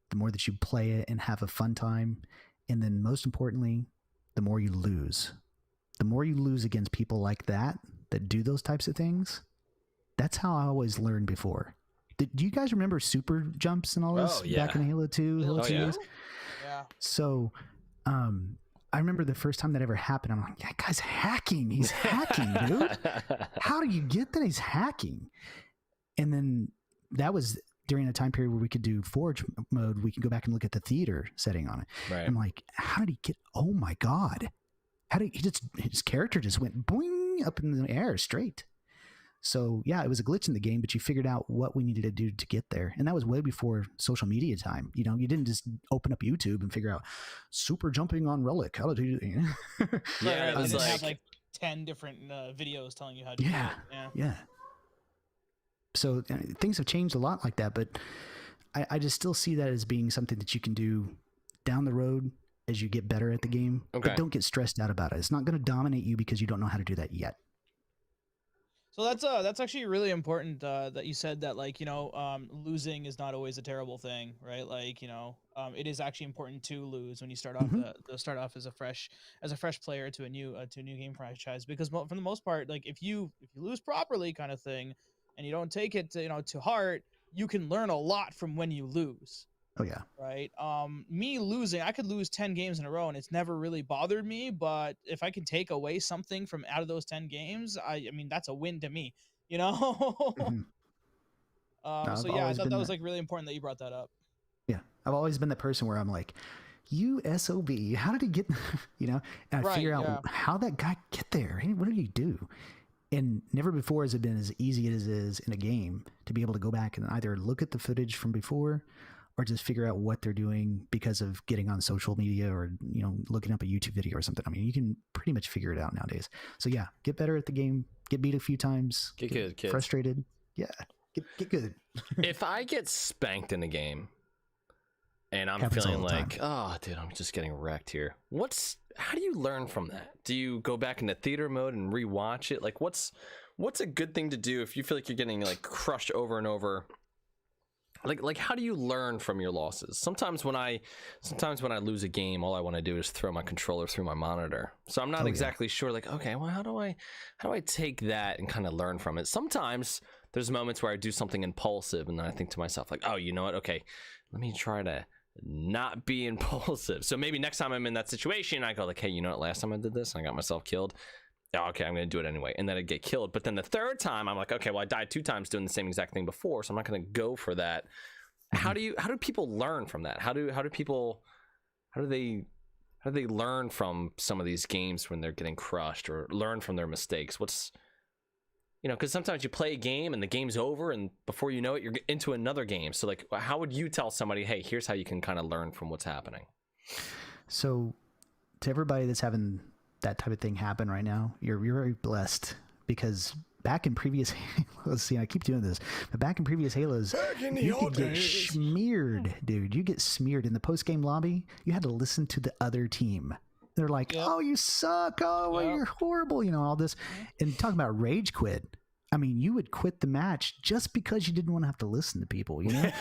the more that you play it and have a fun time. And then most importantly, the more you lose. The more you lose against people like that do those types of things. That's how I always learned before. Do you guys remember super jumps and all this back in Halo 2? Halo 2 yeah. So I remember the first time that ever happened, I'm like, that guy's hacking. He's hacking, dude. How do you get that he's hacking? And then that was during a time period where we could do Forge mode. We can go back and look at the theater setting on it. Right. I'm like, how did he get, oh my God. His character just went boing up in the air straight. So yeah, it was a glitch in the game, but you figured out what we needed to do to get there. And that was way before social media time. You know, you didn't just open up YouTube and figure out super jumping on Relic. How to do it? Yeah, it was have like 10 different videos telling you how to do it. Yeah. So things have changed a lot like that, but I just still see that as being something that you can do down the road as you get better at the game. Okay. But don't get stressed out about it. It's not going to dominate you because you don't know how to do that yet. So that's actually really important that you said that, like, you know, losing is not always a terrible thing, right? Like, you know, it is actually important to lose when you start off start off as a fresh player to a new game franchise, because for the most part, like if you lose properly, kind of thing, and you don't take it to heart, you can learn a lot from when you lose. Oh yeah. Right. Me losing, I could lose 10 games in a row and it's never really bothered me. But if I can take away something from out of those 10 games, I mean, that's a win to me, you know? So yeah, I thought that was like really important that you brought that up. Yeah. I've always been the person where I'm like, you SOB, how did he get, you know, and I figure out how that guy get there. Hey, what did he do? And never before has it been as easy as it is in a game to be able to go back and either look at the footage from before or just figure out what they're doing because of getting on social media or, you know, looking up a YouTube video or something. I mean, you can pretty much figure it out nowadays. So yeah, get better at the game, get beat a few times, get good, kids. Frustrated. Yeah. Get good. If I get spanked in a game and I'm feeling like, oh dude, I'm just getting wrecked here. How do you learn from that? Do you go back into theater mode and rewatch it? Like what's a good thing to do if you feel like you're getting like crushed over and over? Like how do you learn from your losses? Sometimes when I lose a game, all I want to do is throw my controller through my monitor. So I'm not exactly sure, like, okay, well, how do I take that and kind of learn from it? Sometimes there's moments where I do something impulsive and then I think to myself like, oh, you know what? Okay, let me try to not be impulsive. So maybe next time I'm in that situation, I go like, hey, you know what? Last time I did this and I got myself killed. Oh, okay, I'm going to do it anyway. And then I get killed. But then the third time, I'm like, okay, well, I died 2 times doing the same exact thing before, so I'm not going to go for that. How do people learn from that? How do they learn from some of these games when they're getting crushed or learn from their mistakes? What's, you know, because sometimes you play a game and the game's over and before you know it, you're into another game. So like, how would you tell somebody, hey, here's how you can kind of learn from what's happening? So to everybody that's having that type of thing happen right now, you're very blessed, because back in previous Halos, see, I keep doing this, but back in previous Halos, you could get smeared, dude. You get smeared in the post-game lobby. You had to listen to the other team. They're like, oh, you suck. Oh, well, you're horrible. You know, all this. And talking about rage quit. I mean, you would quit the match just because you didn't want to have to listen to people, you know?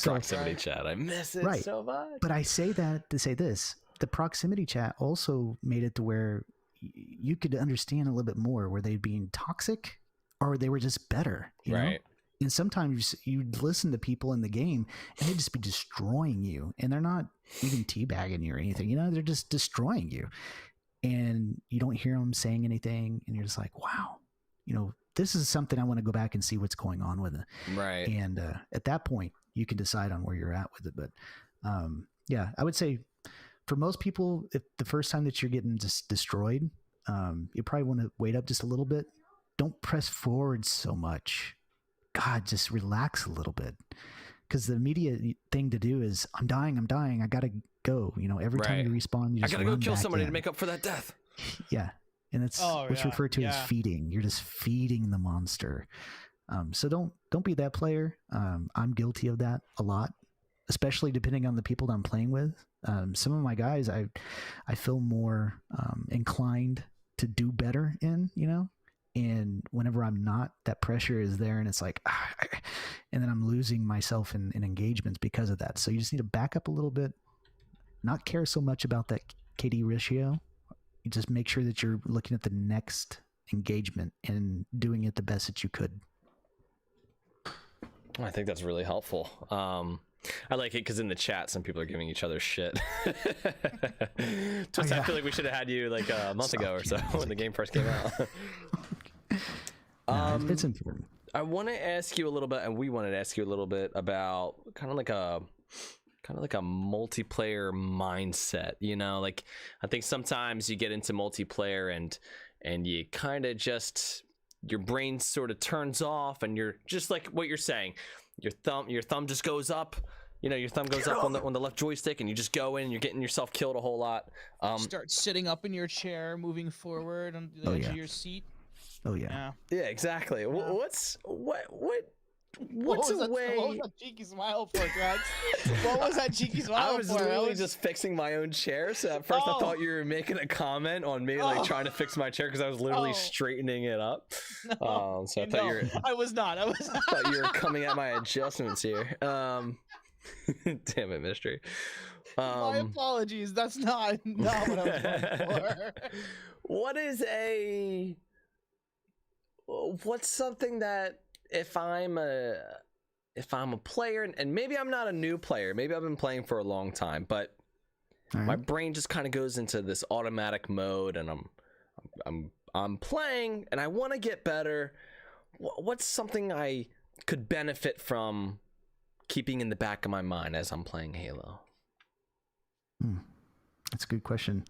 Proximity chat. I miss it so much. But I say that to say this. The proximity chat also made it to where you could understand a little bit more. Were they being toxic or they were just better, you know? And sometimes you'd listen to people in the game and they'd just be destroying you. And they're not even teabagging you or anything, you know? They're just destroying you. And you don't hear them saying anything. And you're just like, wow, you know, this is something I want to go back and see what's going on with it. Right. And at that point, you can decide on where you're at with it. But yeah, I would say for most people, if the first time that you're getting just destroyed, you probably want to wait up just a little bit. Don't press forward so much. God, just relax a little bit. Because the immediate thing to do is, I'm dying. I got to go. You know, every time you respawn, you just I got to go kill somebody to make up for that death. Yeah. And it's what's referred to as feeding. You're just feeding the monster. So don't be that player. I'm guilty of that a lot, especially depending on the people that I'm playing with. Some of my guys, I feel more inclined to do better in, you know, and whenever I'm not, that pressure is there, and it's like, and then I'm losing myself in engagements because of that. So you just need to back up a little bit, not care so much about that KD ratio. You just make sure that you're looking at the next engagement and doing it the best that you could. I think that's really helpful. I like it because in the chat, some people are giving each other shit. Just I feel like we should have had you like a month ago or so when the game first came out. It's important. I want to ask you a little bit, and we wanted to ask you a little bit about kind of like a multiplayer mindset, you know? Like, I think sometimes you get into multiplayer and you kind of just, your brain sort of turns off, and you're just like what you're saying. Your thumb just goes up. You know, your thumb goes up on the left joystick, and you just go in, and you're getting yourself killed a whole lot. Start sitting up in your chair, moving forward on the edge of your seat. Oh yeah. Yeah, exactly. Yeah. What's a way? What was that cheeky smile for, Drax? What was that cheeky smile for? I was literally just fixing my own chair. So at first I thought you were making a comment on me, like trying to fix my chair because I was literally straightening it up. So I thought I was not. I thought you were coming at my adjustments here. Damn it, Mystery. My apologies. That's not what I was going for. What's something that if I'm a player, and maybe I'm not a new player, maybe I've been playing for a long time, but my brain just kind of goes into this automatic mode, and I'm playing and I want to get better. What's something I could benefit from keeping in the back of my mind as I'm playing Halo? That's a good question.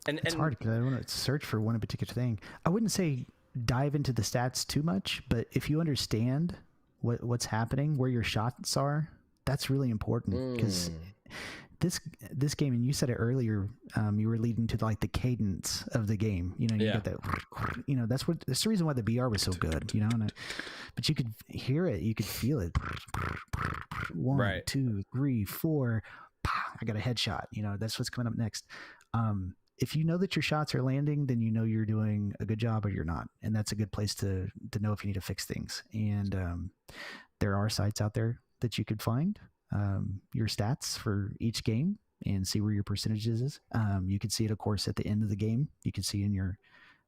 And it's hard because I don't want to search for one particular thing. I wouldn't say dive into the stats too much, but if you understand what's happening, where your shots are, that's really important, because this game, and you said it earlier, you were leading to like the cadence of the game. You know, you got that. You know, that's the reason why the BR was so good. You know, but you could hear it, you could feel it. 1, 2, 3, 4. I got a headshot. You know, that's what's coming up next. If you know that your shots are landing, then you know you're doing a good job or you're not. And that's a good place to know if you need to fix things. And there are sites out there that you could find your stats for each game and see where your percentages is. You can see it, of course, at the end of the game. You can see in your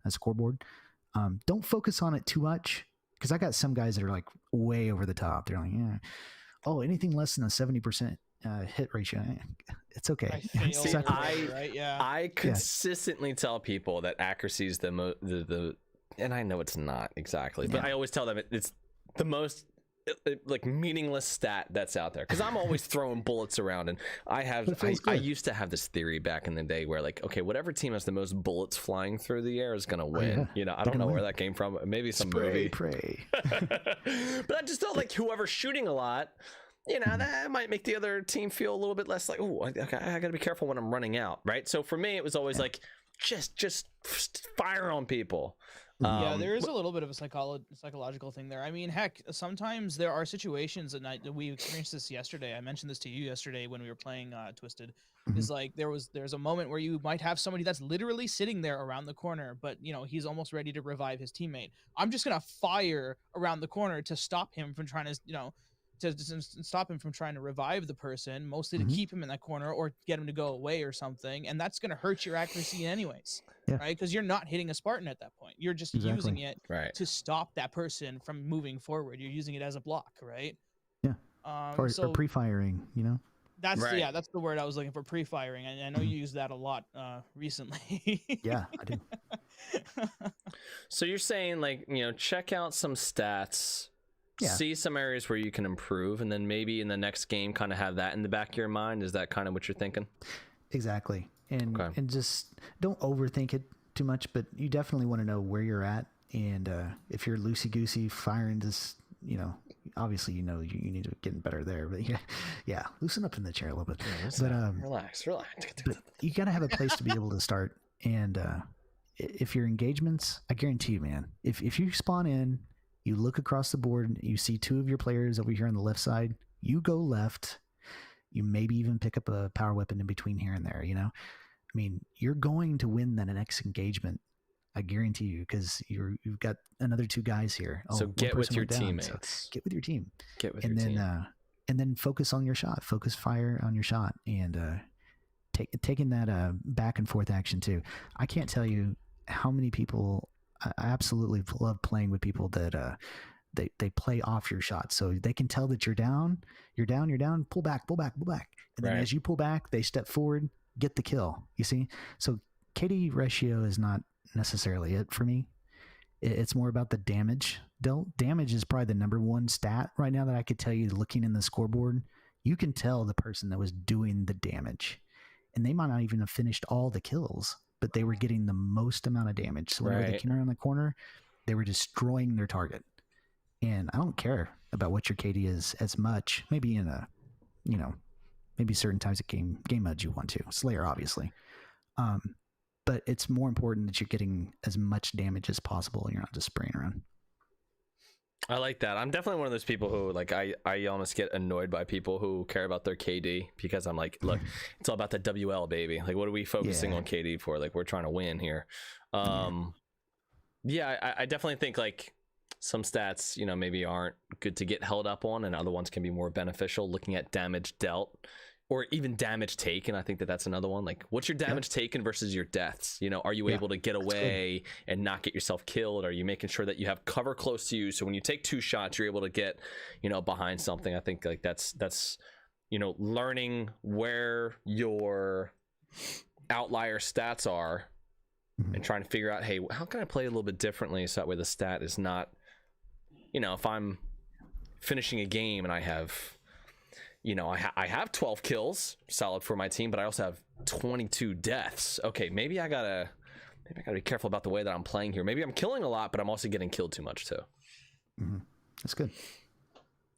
scoreboard. Don't focus on it too much, because I got some guys that are like way over the top. They're like, anything less than a 70% hit ratio, it's okay. I consistently tell people that accuracy is the and I know it's not exactly, but I always tell them it's the most like meaningless stat that's out there, because I'm always throwing bullets around, and I used to have this theory back in the day where, like, okay, whatever team has the most bullets flying through the air is gonna win. You know, I don't know where that came from. Maybe some movie. Pray. But I just felt like whoever's shooting a lot, you know, that might make the other team feel a little bit less like, oh, okay, I gotta be careful when I'm running out, right? So for me, it was always like, just fire on people. Yeah, there is a little bit of a psychological thing there. I mean, heck, sometimes there are situations, and we experienced this yesterday. I mentioned this to you yesterday when we were playing Twisted. Is like there's a moment where you might have somebody that's literally sitting there around the corner, but you know he's almost ready to revive his teammate. I'm just gonna fire around the corner to stop him from trying to, you know, to stop him from trying to revive the person, mostly to keep him in that corner or get him to go away or something, and that's gonna hurt your accuracy anyways. Yeah. Right, because you're not hitting a Spartan at that point. You're just using it to stop that person from moving forward. You're using it as a block, right? Yeah. Or So pre-firing, you know. that's that's the word I was looking for, pre-firing. I know you use that a lot recently. Yeah, I do. So you're saying, like, you know, check out some stats, see some areas where you can improve, and then maybe in the next game kind of have that in the back of your mind. Is that kind of what you're thinking? Exactly. And just don't overthink it too much, but you definitely want to know where you're at. And if you're loosey-goosey firing this, you know, obviously, you know, you need to get better there. But yeah, loosen up in the chair a little bit. Yeah, relax. But you got to have a place to be able to start. And if your engagements, I guarantee you, man, if you spawn in, you look across the board, you see two of your players over here on the left side, you go left, you maybe even pick up a power weapon in between here and there, you know? I mean, you're going to win the next engagement. I guarantee you, because you've got another two guys here. So get with your teammates. So get with your team. Get with your team. And then focus on your shot. Focus fire on your shot, and taking that back and forth action too. I can't tell you how many people. I absolutely love playing with people that they play off your shot, so they can tell that you're down, pull back, and then as you pull back, they step forward, get the kill. You see, so KD ratio is not necessarily it for me. It's more about the damage dealt. Damage is probably the number one stat right now that I could tell you. Looking in the scoreboard, you can tell the person that was doing the damage, and they might not even have finished all the kills, but they were getting the most amount of damage. So whenever they came around the corner, they were destroying their target. And I don't care about what your KD is as much. Maybe in a, you know, maybe certain types of game modes you want to. Slayer, obviously. But it's more important that you're getting as much damage as possible and you're not just spraying around. I like that. I'm definitely one of those people who, like, I almost get annoyed by people who care about their KD, because I'm like, look, it's all about the WL, baby. Like, what are we focusing on KD for? Like, we're trying to win here. I definitely think, like, some stats, you know, maybe aren't good to get held up on, and other ones can be more beneficial. Looking at damage dealt, or even damage taken. I think that's another one. Like, what's your damage taken versus your deaths? You know, are you able to get away and not get yourself killed? Are you making sure that you have cover close to you, so when you take two shots, you're able to get, you know, behind something? I think, like, that's you know, learning where your outlier stats are and trying to figure out, hey, how can I play a little bit differently so that way the stat is not, you know, if I'm finishing a game and I have, you know, I have 12 kills, solid for my team, but I also have 22 deaths. Okay, maybe I gotta be careful about the way that I'm playing here. Maybe I'm killing a lot, but I'm also getting killed too much too. That's good.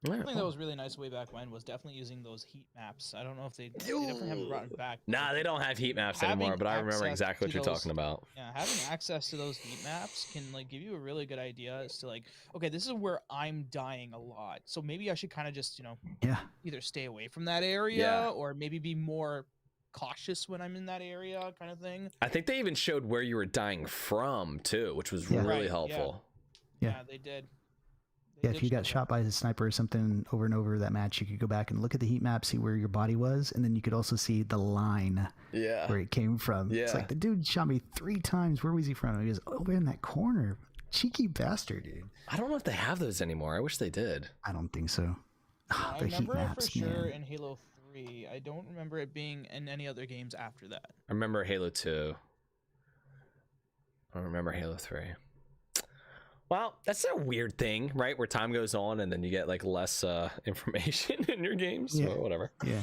One thing that was really nice way back when was definitely using those heat maps. I don't know if they definitely haven't brought it back. Nah, they don't have heat maps anymore, but I remember exactly what you're talking about. Yeah, having access to those heat maps can, like, give you a really good idea as to, like, okay, this is where I'm dying a lot, so maybe I should kind of just, you know, either stay away from that area or maybe be more cautious when I'm in that area, kind of thing. I think they even showed where you were dying from too, which was really helpful. Yeah, they did. Yeah, if you got shot by a sniper or something over and over that match, you could go back and look at the heat map, see where your body was, and then you could also see the line where it came from. It's like, the dude shot me 3 times. Where was he from? He was over in that corner. Cheeky bastard, dude. I don't know if they have those anymore. I wish they did. I don't think so. I remember it for sure in Halo 3. I don't remember it being in any other games after that. I remember Halo 2. I don't remember Halo 3. Well, that's a weird thing, right? Where time goes on and then you get, like, less information in your games or whatever. Yeah.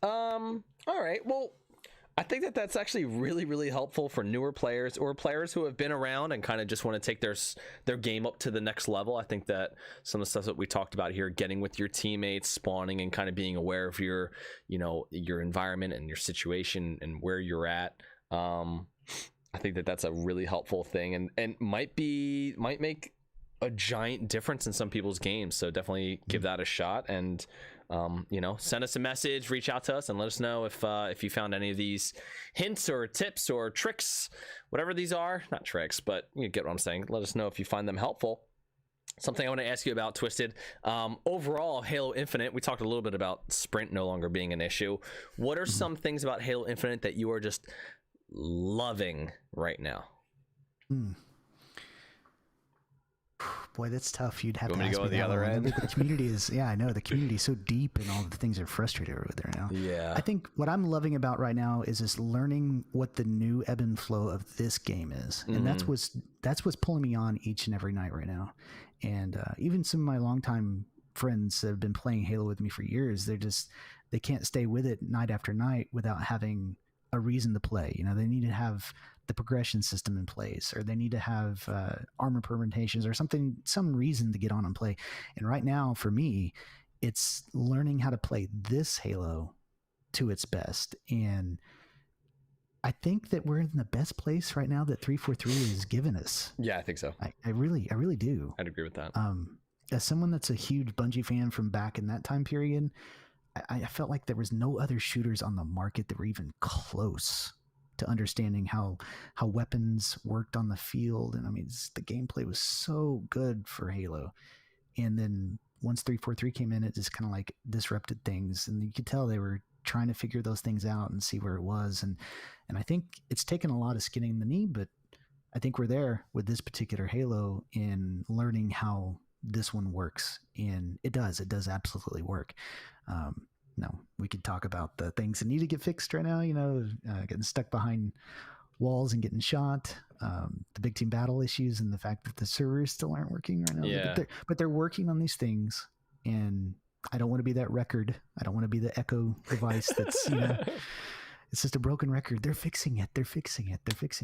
All right. Well, I think that that's actually really, really helpful for newer players or players who have been around and kind of just want to take their game up to the next level. I think that some of the stuff that we talked about here, getting with your teammates, spawning, and kind of being aware of your, your environment and your situation and where you're at. I think that that's a really helpful thing, and might make a giant difference in some people's games. So definitely give that a shot, and send us a message, reach out to us, and let us know if you found any of these hints or tips or tricks, whatever these are. Not tricks, but you get what I'm saying. Let us know if you find them helpful. Something I want to ask you about, Twisted. Overall, Halo Infinite, we talked a little bit about sprint no longer being an issue. What are some things about Halo Infinite that you are just loving right now? Boy, that's tough. You'd have to me to ask go me on the that other one. end? The community is, I know the community is so deep, and all the things are frustrated with right now. Yeah. I think what I'm loving about right now is just learning what the new ebb and flow of this game is, and that's what's pulling me on each and every night right now. And even some of my longtime friends that have been playing Halo with me for years, they can't stay with it night after night without having a reason to play. They need to have the progression system in place, or they need to have armor permutations or some reason to get on and play. And right now for me, it's learning how to play this Halo to its best. And I think that we're in the best place right now that 343 has given us. Yeah, I think so. I really do. I'd agree with that. As someone that's a huge Bungie fan from back in that time period, I felt like there was no other shooters on the market that were even close to understanding how weapons worked on the field. And I mean, the gameplay was so good for Halo. And then once 343 came in, it just kind of like disrupted things, and you could tell they were trying to figure those things out and see where it was. And I think it's taken a lot of skinning the knee, but I think we're there with this particular Halo in learning how this one works. And it does absolutely work. We could talk about the things that need to get fixed right now, getting stuck behind walls and getting shot, the big team battle issues, and the fact that the servers still aren't working right now. Yeah. But they're working on these things, and I don't want to be that record. I don't want to be the echo device that's, it's just a broken record. They're fixing it.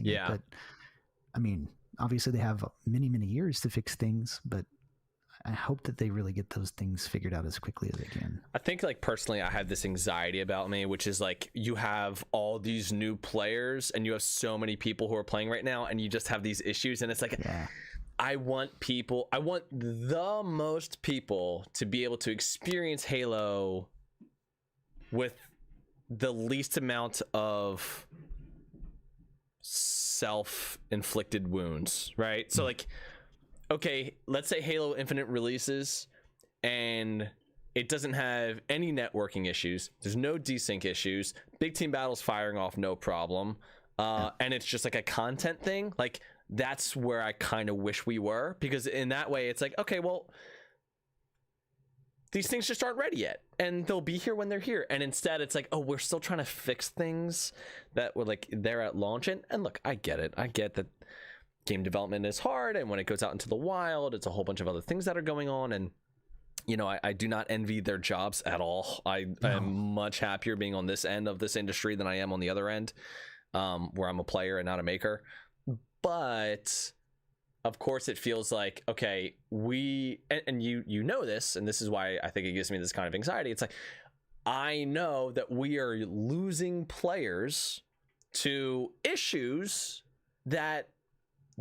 Yeah. But I mean, obviously they have many, many years to fix things, but I hope that they really get those things figured out as quickly as they can. I think, like, personally, I have this anxiety about me, which is like, you have all these new players and you have so many people who are playing right now, and you just have these issues, and it's like, I want the most people to be able to experience Halo with the least amount of self-inflicted wounds, right? So like, okay, let's say Halo Infinite releases and it doesn't have any networking issues. There's no desync issues. Big team battles firing off, no problem. And it's just like a content thing. Like, that's where I kind of wish we were, because in that way it's like, okay, well, these things just aren't ready yet, and they'll be here when they're here. And instead it's like, oh, we're still trying to fix things that were like there at launch. And look, I get it. I get that game development is hard, and when it goes out into the wild, it's a whole bunch of other things that are going on. And I do not envy their jobs at all. I am much happier being on this end of this industry than I am on the other end, where I'm a player and not a maker. But of course it feels like, okay, and you know this, and this is why I think it gives me this kind of anxiety. It's like, I know that we are losing players to issues that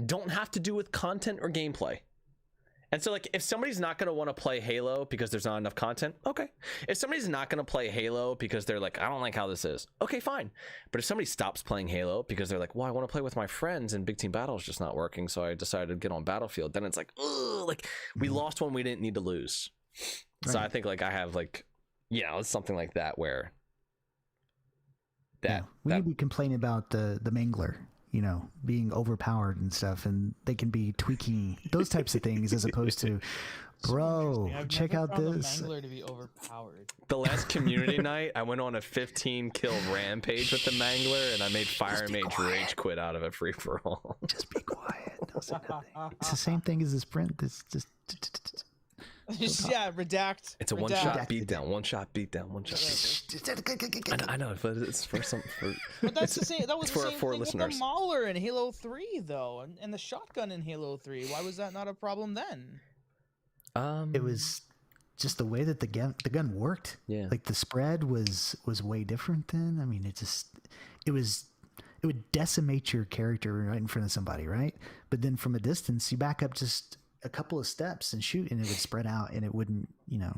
don't have to do with content or gameplay. And so, like, if somebody's not going to want to play Halo because there's not enough content, okay. If somebody's not going to play Halo because they're like, I don't like how this is, okay, fine. But if somebody stops playing Halo because they're like, well, I want to play with my friends and big team battle is just not working, so I decided to get on Battlefield, then it's like, ugh, like, we lost one we didn't need to lose. Right. So I think, like, I have, like, it's something like that where we need to be complaining about the mangler, being overpowered and stuff, and they can be tweaking those types of things as opposed to, bro, check out this. Mangler to be overpowered. The last community night, I went on a 15 kill rampage with the Mangler, and I made Fire Mage rage quit out of a free for all. Just be quiet. Don't say nothing. It's the same thing as the sprint. It's just. Yeah, redact. It's a redact. one-shot Redacted. beatdown. One-shot beatdown. One-shot beatdown. I know, but it's for some. But that's the same. That was for the our same four thing with listeners. the Mauler in Halo 3, though, and the shotgun in Halo 3. Why was that not a problem then? It was just the way that the gun worked. Yeah. Like the spread was way different then. I mean, it would decimate your character right in front of somebody, right? But then from a distance, you back up just a couple of steps and shoot, and it would spread out, and it wouldn't, you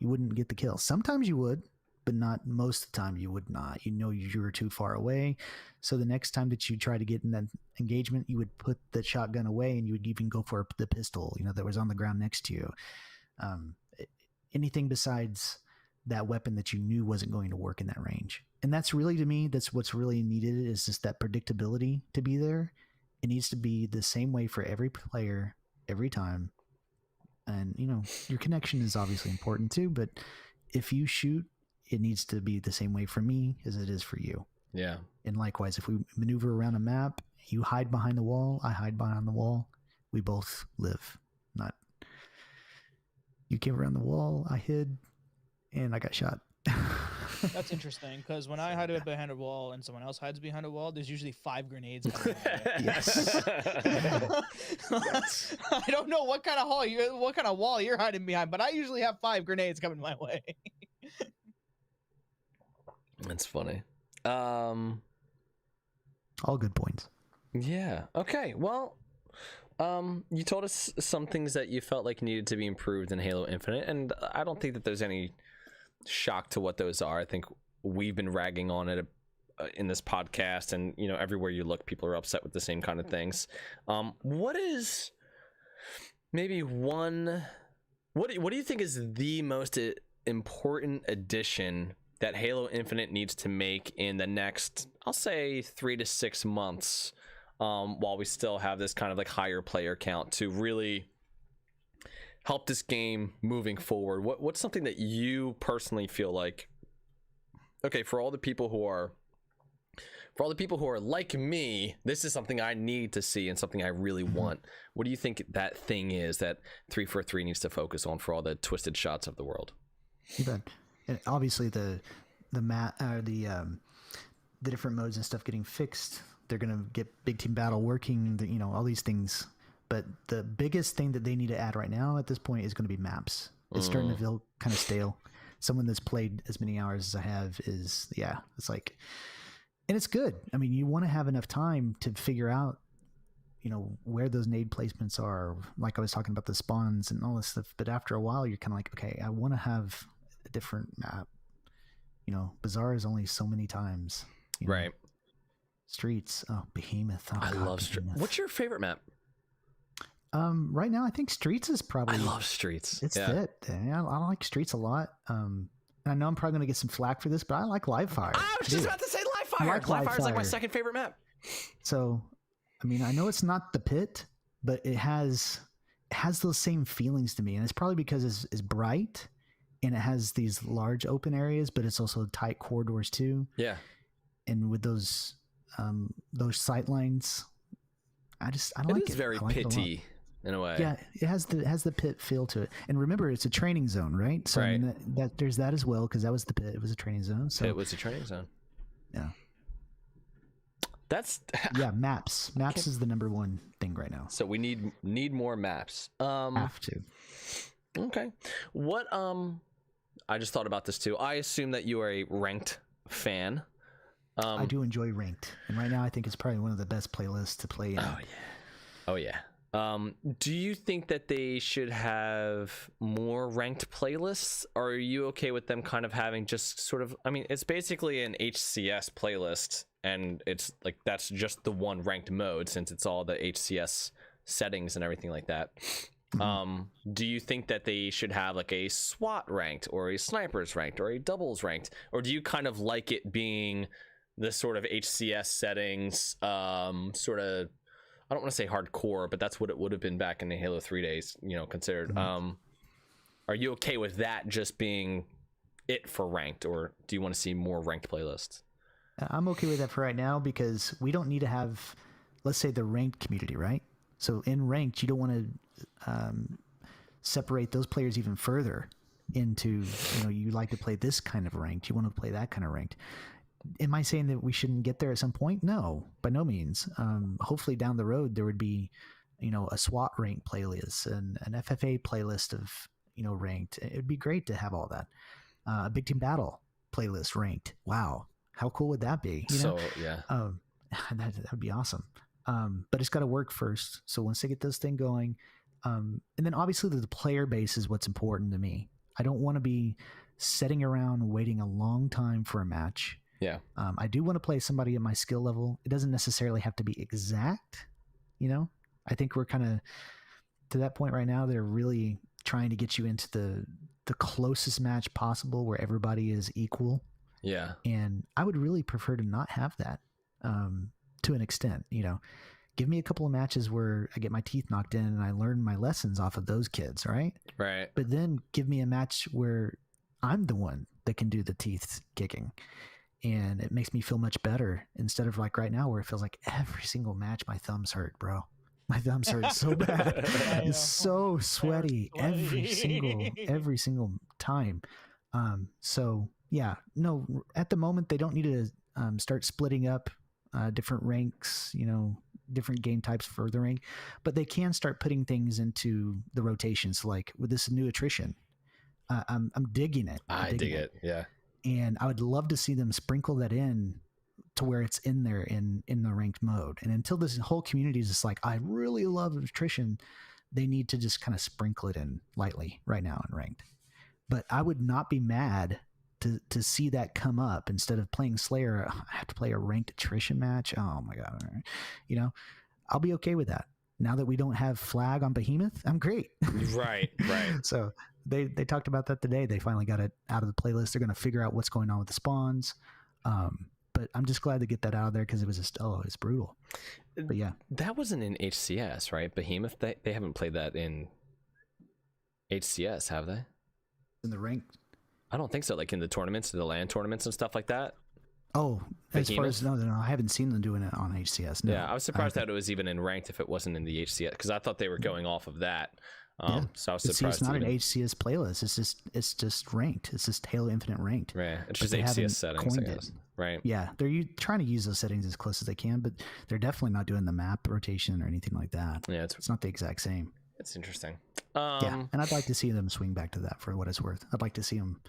wouldn't get the kill. Sometimes you would, but not most of the time. You would not. You were too far away. So the next time that you try to get in that engagement, you would put the shotgun away, and you would even go for the pistol, that was on the ground next to you. Anything besides that weapon that you knew wasn't going to work in that range. And that's really, to me, that's what's really needed, is just that predictability to be there. It needs to be the same way for every player, every time. And, your connection is obviously important too, but if you shoot, it needs to be the same way for me as it is for you. Yeah. And likewise, if we maneuver around a map, you hide behind the wall, I hide behind the wall, we both live. Not you came around the wall, I hid, and I got shot. That's interesting, because when I hide behind a wall and someone else hides behind a wall, there's usually 5 grenades. Yes. I don't know what kind of wall you're hiding behind, but I usually have 5 grenades coming my way. That's funny. All good points. Yeah. Okay. Well, you told us some things that you felt like needed to be improved in Halo Infinite, and I don't think that there's any shock to what those are. I think we've been ragging on it in this podcast, and everywhere you look, people are upset with the same kind of things. What is maybe one? What do you think is the most important addition that Halo Infinite needs to make in the next, I'll say, 3 to 6 months, while we still have this kind of like higher player count, to really help this game moving forward? What's something that you personally feel like, okay, for all the people who are like me, this is something I need to see and something I really want. What do you think that thing is that 343 needs to focus on for all the Twisted Shots of the world? You bet. And obviously the different modes and stuff getting fixed. They're gonna get big team battle working. All these things. But the biggest thing that they need to add right now at this point is going to be maps. It's starting to feel kind of stale. Someone that's played as many hours as I have it's like, and it's good. I mean, you want to have enough time to figure out, where those nade placements are. Like I was talking about the spawns and all this stuff. But after a while, you're kind of like, okay, I want to have a different map. Bazaar is only so many times. Right. Streets. Oh, Behemoth. Oh, I love Streets. What's your favorite map? Right now, I think Streets is probably. I love Streets. It's it. Yeah, I like Streets a lot. I know I'm probably going to get some flack for this, but I like Livefire. I was just about to say Livefire. Livefire is like my second favorite map. So, I mean, I know it's not the pit, but it has those same feelings to me, and it's probably because it's bright, and it has these large open areas, but it's also tight corridors too. Yeah. And with those sight lines, I don't like it. It is very pitty in a way. Yeah, it has the pit feel to it. And remember, it's a training zone, right? So right. I mean, that there's that as well, because that was the pit. It was a training zone. So it was a training zone. Yeah. That's maps. Maps is the number one thing right now. So we need more maps. Have to. Okay. What I just thought about this too. I assume that you are a ranked fan. I do enjoy ranked, and right now I think it's probably one of the best playlists to play in. Oh yeah. Do you think that they should have more ranked playlists, or are you okay with them kind of having just sort of, I mean, it's basically an HCS playlist, and it's like that's just the one ranked mode, since it's all the HCS settings and everything like that. Do you think that they should have like a SWAT ranked, or a snipers ranked, or a doubles ranked, or do you kind of like it being the sort of HCS settings, sort of, I don't want to say hardcore, but that's what it would have been back in the Halo 3 days, considered. Are you okay with that just being it for ranked, or do you want to see more ranked playlists? I'm okay with that for right now, because we don't need to have, let's say, the ranked community, right? So in ranked, you don't want to separate those players even further into, you like to play this kind of ranked, you want to play that kind of ranked. Am I saying that we shouldn't get there at some point? No, by no means. Hopefully down the road there would be, a SWAT ranked playlist and an FFA playlist of, ranked. It'd be great to have all that. A Big Team Battle playlist ranked. Wow, how cool would that be? So yeah, that would be awesome. But it's got to work first. So once they get this thing going, and then obviously the player base is what's important to me. I don't want to be sitting around waiting a long time for a match. Yeah. I do want to play somebody at my skill level. It doesn't necessarily have to be exact. I think we're kind of to that point right now. They're really trying to get you into the closest match possible where everybody is equal. Yeah. And I would really prefer to not have that, to an extent. Give me a couple of matches where I get my teeth knocked in and I learn my lessons off of those kids, right? Right. But then give me a match where I'm the one that can do the teeth kicking. And it makes me feel much better instead of like right now where it feels like every single match my thumbs hurt, bro. My thumbs hurt so bad. It's so sweaty every single time. So yeah, no, at the moment they don't need to start splitting up different ranks, different game types for the rank, but they can start putting things into the rotations. Like with this new attrition, I'm digging it. I dig it. Yeah. And I would love to see them sprinkle that in to where it's in there in the ranked mode. And until this whole community is just like, I really love attrition, they need to just kind of sprinkle it in lightly right now in ranked. But I would not be mad to see that come up instead of playing Slayer. I have to play a ranked attrition match. Oh my God. I'll be okay with that. Now that we don't have flag on Behemoth, I'm great. Right. So they talked about that today. They finally got it out of the playlist. They're going to figure out what's going on with the spawns. But I'm just glad to get that out of there because it was just, it's brutal. But yeah. That wasn't in HCS, right? Behemoth, they haven't played that in HCS, have they? In the rank? I don't think so. Like in the tournaments, the LAN tournaments and stuff like that. Oh, as far as no, I haven't seen them doing it on HCS. No. Yeah, I was surprised that it was even in ranked if it wasn't in the HCS because I thought they were going off of that. So I was surprised. It's not an HCS playlist. It's just ranked. It's just Halo Infinite ranked. Right. It's just HCS settings, I guess. Right. Yeah, they're trying to use those settings as close as they can, but they're definitely not doing the map rotation or anything like that. Yeah, it's not the exact same. It's interesting. Yeah, and I'd like to see them swing back to that for what it's worth. I'd like to see them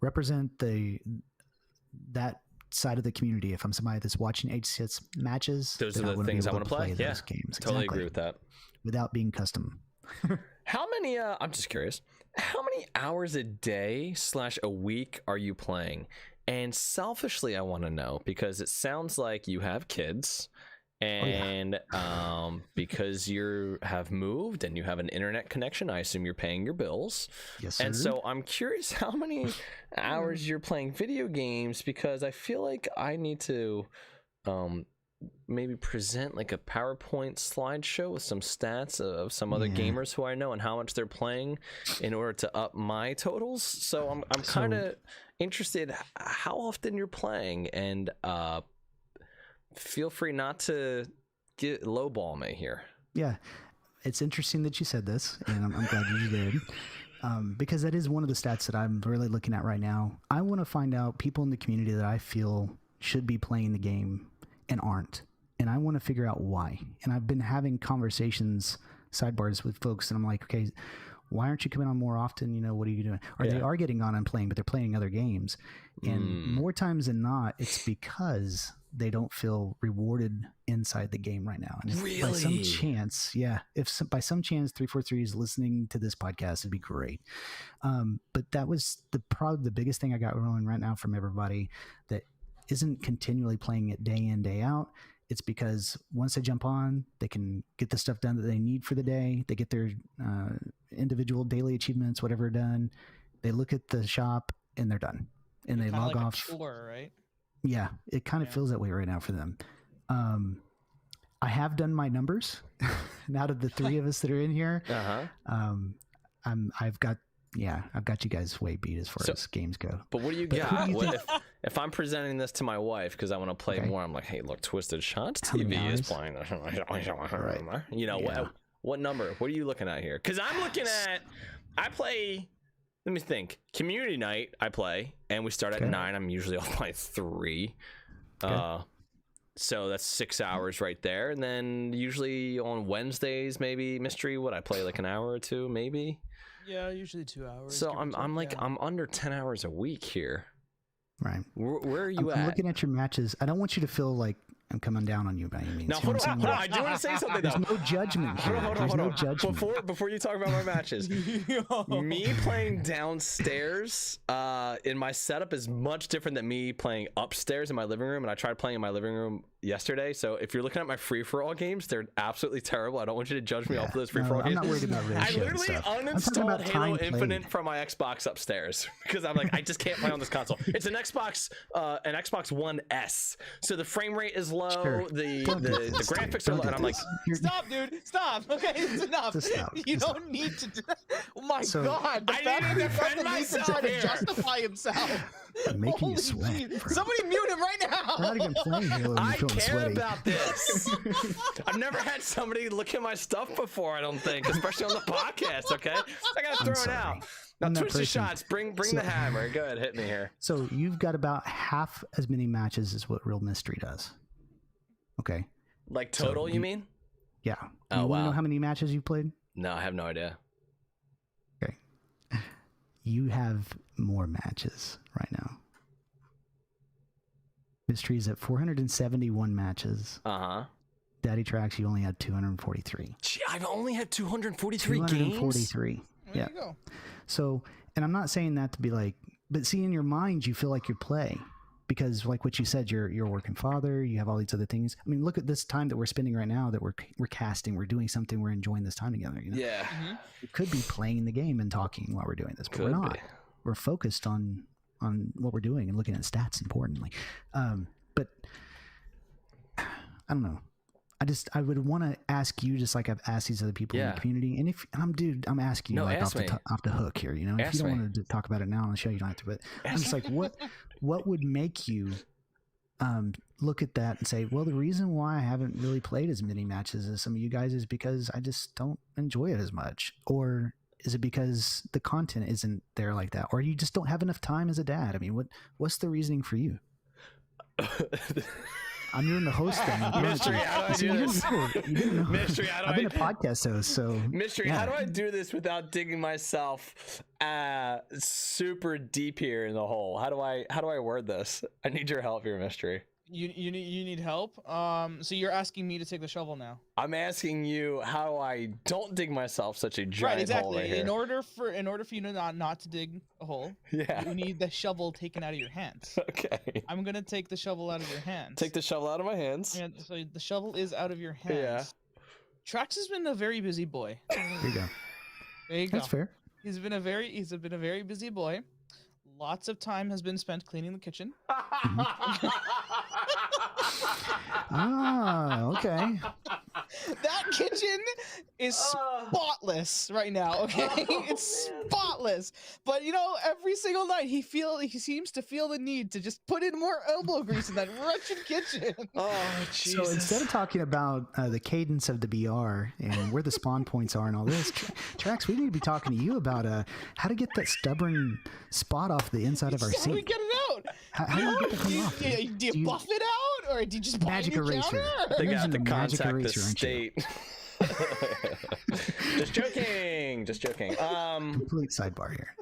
represent that side of the community. If I'm somebody that's watching HCS matches, those are the things I want to play. Yeah, those games. Totally agree with that. Without being custom. How many? I'm just curious. How many hours a day / a week are you playing? And selfishly, I want to know because it sounds like you have kids. And because you have moved and you have an internet connection, I assume you're paying your bills. Yes, sir. And so I'm curious how many hours you're playing video games because I feel like I need to maybe present like a PowerPoint slideshow with some stats of some other gamers who I know and how much they're playing in order to up my totals. So I'm kind of interested how often you're playing and feel free not to get lowball me here. Yeah, it's interesting that you said this, and I'm glad you did, because that is one of the stats that I'm really looking at right now. I want to find out people in the community that I feel should be playing the game and aren't, and I want to figure out why. And I've been having conversations, sidebars with folks, and I'm like, okay, why aren't you coming on more often? What are you doing? Or they are getting on and playing, but they're playing other games. And more times than not, it's because they don't feel rewarded inside the game right now. And if by some chance, by some chance 343 is listening to this podcast, it'd be great. But that was probably the biggest thing I got rolling right now from everybody that isn't continually playing it day in, day out. It's because once they jump on, they can get the stuff done that they need for the day. They get their individual daily achievements, whatever, done. They look at the shop and they're done. And they log off. A chore, right? Yeah, it kind of feels that way right now for them. I have done my numbers. And out of the three of us that are in here, I've got you guys way beat as far as games go. But what do you got? If I'm presenting this to my wife because I want to play more, I'm like, hey, look, Twisted Shots TV is playing. What number? What are you looking at here? Because I'm looking at, I play, let me think. Community night, I play, and we start at 9. I'm usually off by 3. So that's 6 hours right there. And then usually on Wednesdays, maybe Mystery, I play like an hour or 2, maybe. Yeah, usually 2 hours. So I'm under 10 hours a week here. Right. Where are you at? I'm looking at your matches. I don't want you to feel like I'm coming down on you by any means. Now, hold on. I do want to say something, though. There's no judgment here. There's no judgment. Before you talk about my matches, me playing downstairs in my setup is much different than me playing upstairs in my living room, and I tried playing in my living room yesterday. So if you're looking at my free-for-all games, they're absolutely terrible. I don't want you to judge me off of those free-for-all games. I'm not worried about I literally uninstalled Halo Infinite from my Xbox upstairs because I'm like, I just can't play on this console. It's an Xbox One S, so the frame rate is low. Sure. The graphics are low, and I'm like, stop, dude, stop. Okay, it's enough. You don't need to do that. Oh my god, I need to defend myself here. To justify himself. I'm making you sweat. Somebody mute him right now. We're not even playing Halo. I care about this. I've never had somebody look at my stuff before, I don't think, especially on the podcast. Okay, I gotta throw it out. Now, Twisted Shots, bring the hammer. Go ahead, hit me here. So you've got about half as many matches as what RealMistry does. Okay. Like total, you mean? Yeah. Oh, you want to know how many matches you've played? No, I have no idea. Okay. You have more matches right now. Mystery's at 471 matches. DaddyTrax, you only had 243. Gee, I've only had 243 games? 243. Yeah. There you go. So, and I'm not saying that to be like, but see, in your mind, you feel like you're playing. Because like what you said, you're a working father, you have all these other things. I mean, look at this time that we're spending right now, that we're casting, we're doing something, we're enjoying this time together. You know? Yeah. We could be playing the game and talking while we're doing this, but we're not. We're focused on what we're doing and looking at stats importantly. But I don't know. I would want to ask you, just like I've asked these other people in the community. And I'm asking you like off the hook here, you know, if you don't want to talk about it now, I'll show you don't have to, but I'm just like, what would make you look at that and say, well, the reason why I haven't really played as many matches as some of you guys is because I just don't enjoy it as much? Or is it because the content isn't there like that? Or you just don't have enough time as a dad? I mean, what's the reasoning for you? I'm doing the host thing. Mystery, how do I do this? You didn't know. Mystery, how do I've been a podcast host, so Mystery, how do I do this without digging myself super deep here in the hole? How do I word this? I need your help here, Mystery. You need help. So you're asking me to take the shovel now. I'm asking you how I don't dig myself such a giant hole right here. In order for you to not to dig a hole, you need the shovel taken out of your hands. Okay. I'm gonna take the shovel out of your hands. Take the shovel out of my hands. And so the shovel is out of your hands. Yeah. Trax has been a very busy boy. There you go. There you go. That's fair. He's been a very busy boy. Lots of time has been spent cleaning the kitchen. Okay. That kitchen is spotless right now, okay? It's spotless. But you know, every single night he seems to feel the need to just put in more elbow grease in that wretched kitchen. Oh, Jesus. So instead of talking about the cadence of the BR and where the spawn points are and all this, Trax, we need to be talking to you about how to get that stubborn spot off the inside of our sink. How do we get it out? How do you get the thing off? Do you buff it out, or do you just magic eraser? They got to contact the state. Just joking. Complete sidebar here.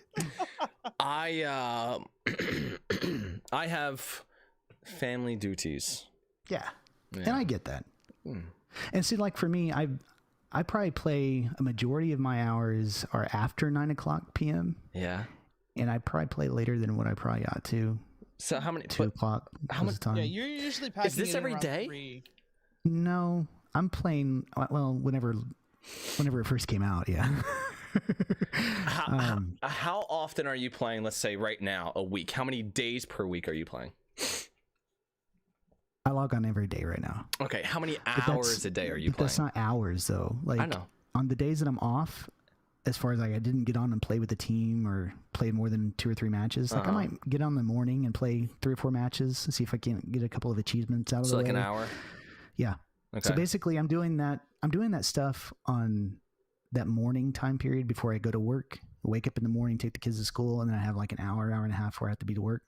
I have family duties. Yeah. And I get that. And see, like for me, I probably play a majority of my hours are after 9:00 p.m. Yeah. And I probably play later than what I probably ought to. So how many? 2:00. How much time? Yeah, you're usually packing. Is this every day? 3. No, I'm playing. Well, whenever it first came out, yeah. How often are you playing? Let's say right now, a week. How many days per week are you playing? I log on every day right now. Okay, how many hours a day are you playing? That's not hours though. Like I know. On the days that I'm off, as far as like I didn't get on and play with the team or play more than 2 or 3 matches, like I might get on in the morning and play 3 or 4 matches and see if I can get a couple of achievements out of the way. So like an hour? Yeah. Okay. So basically, I'm doing that stuff on that morning time period before I go to work. I wake up in the morning, take the kids to school, and then I have like an hour and a half where I have to be to work.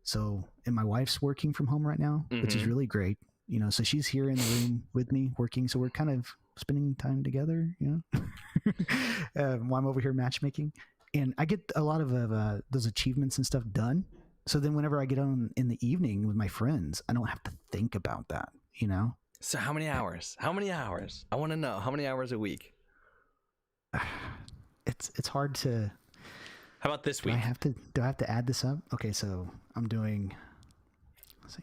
So, and my wife's working from home right now, which is really great. You know, so she's here in the room with me working. So we're kind of spending time together, you know, while I'm over here matchmaking. And I get a lot of those achievements and stuff done. So then whenever I get on in the evening with my friends, I don't have to think about that, you know? So how many hours? I want to know how many hours a week. It's hard to. How about this week? Do I have to add this up? Okay, so I'm doing. Let's see,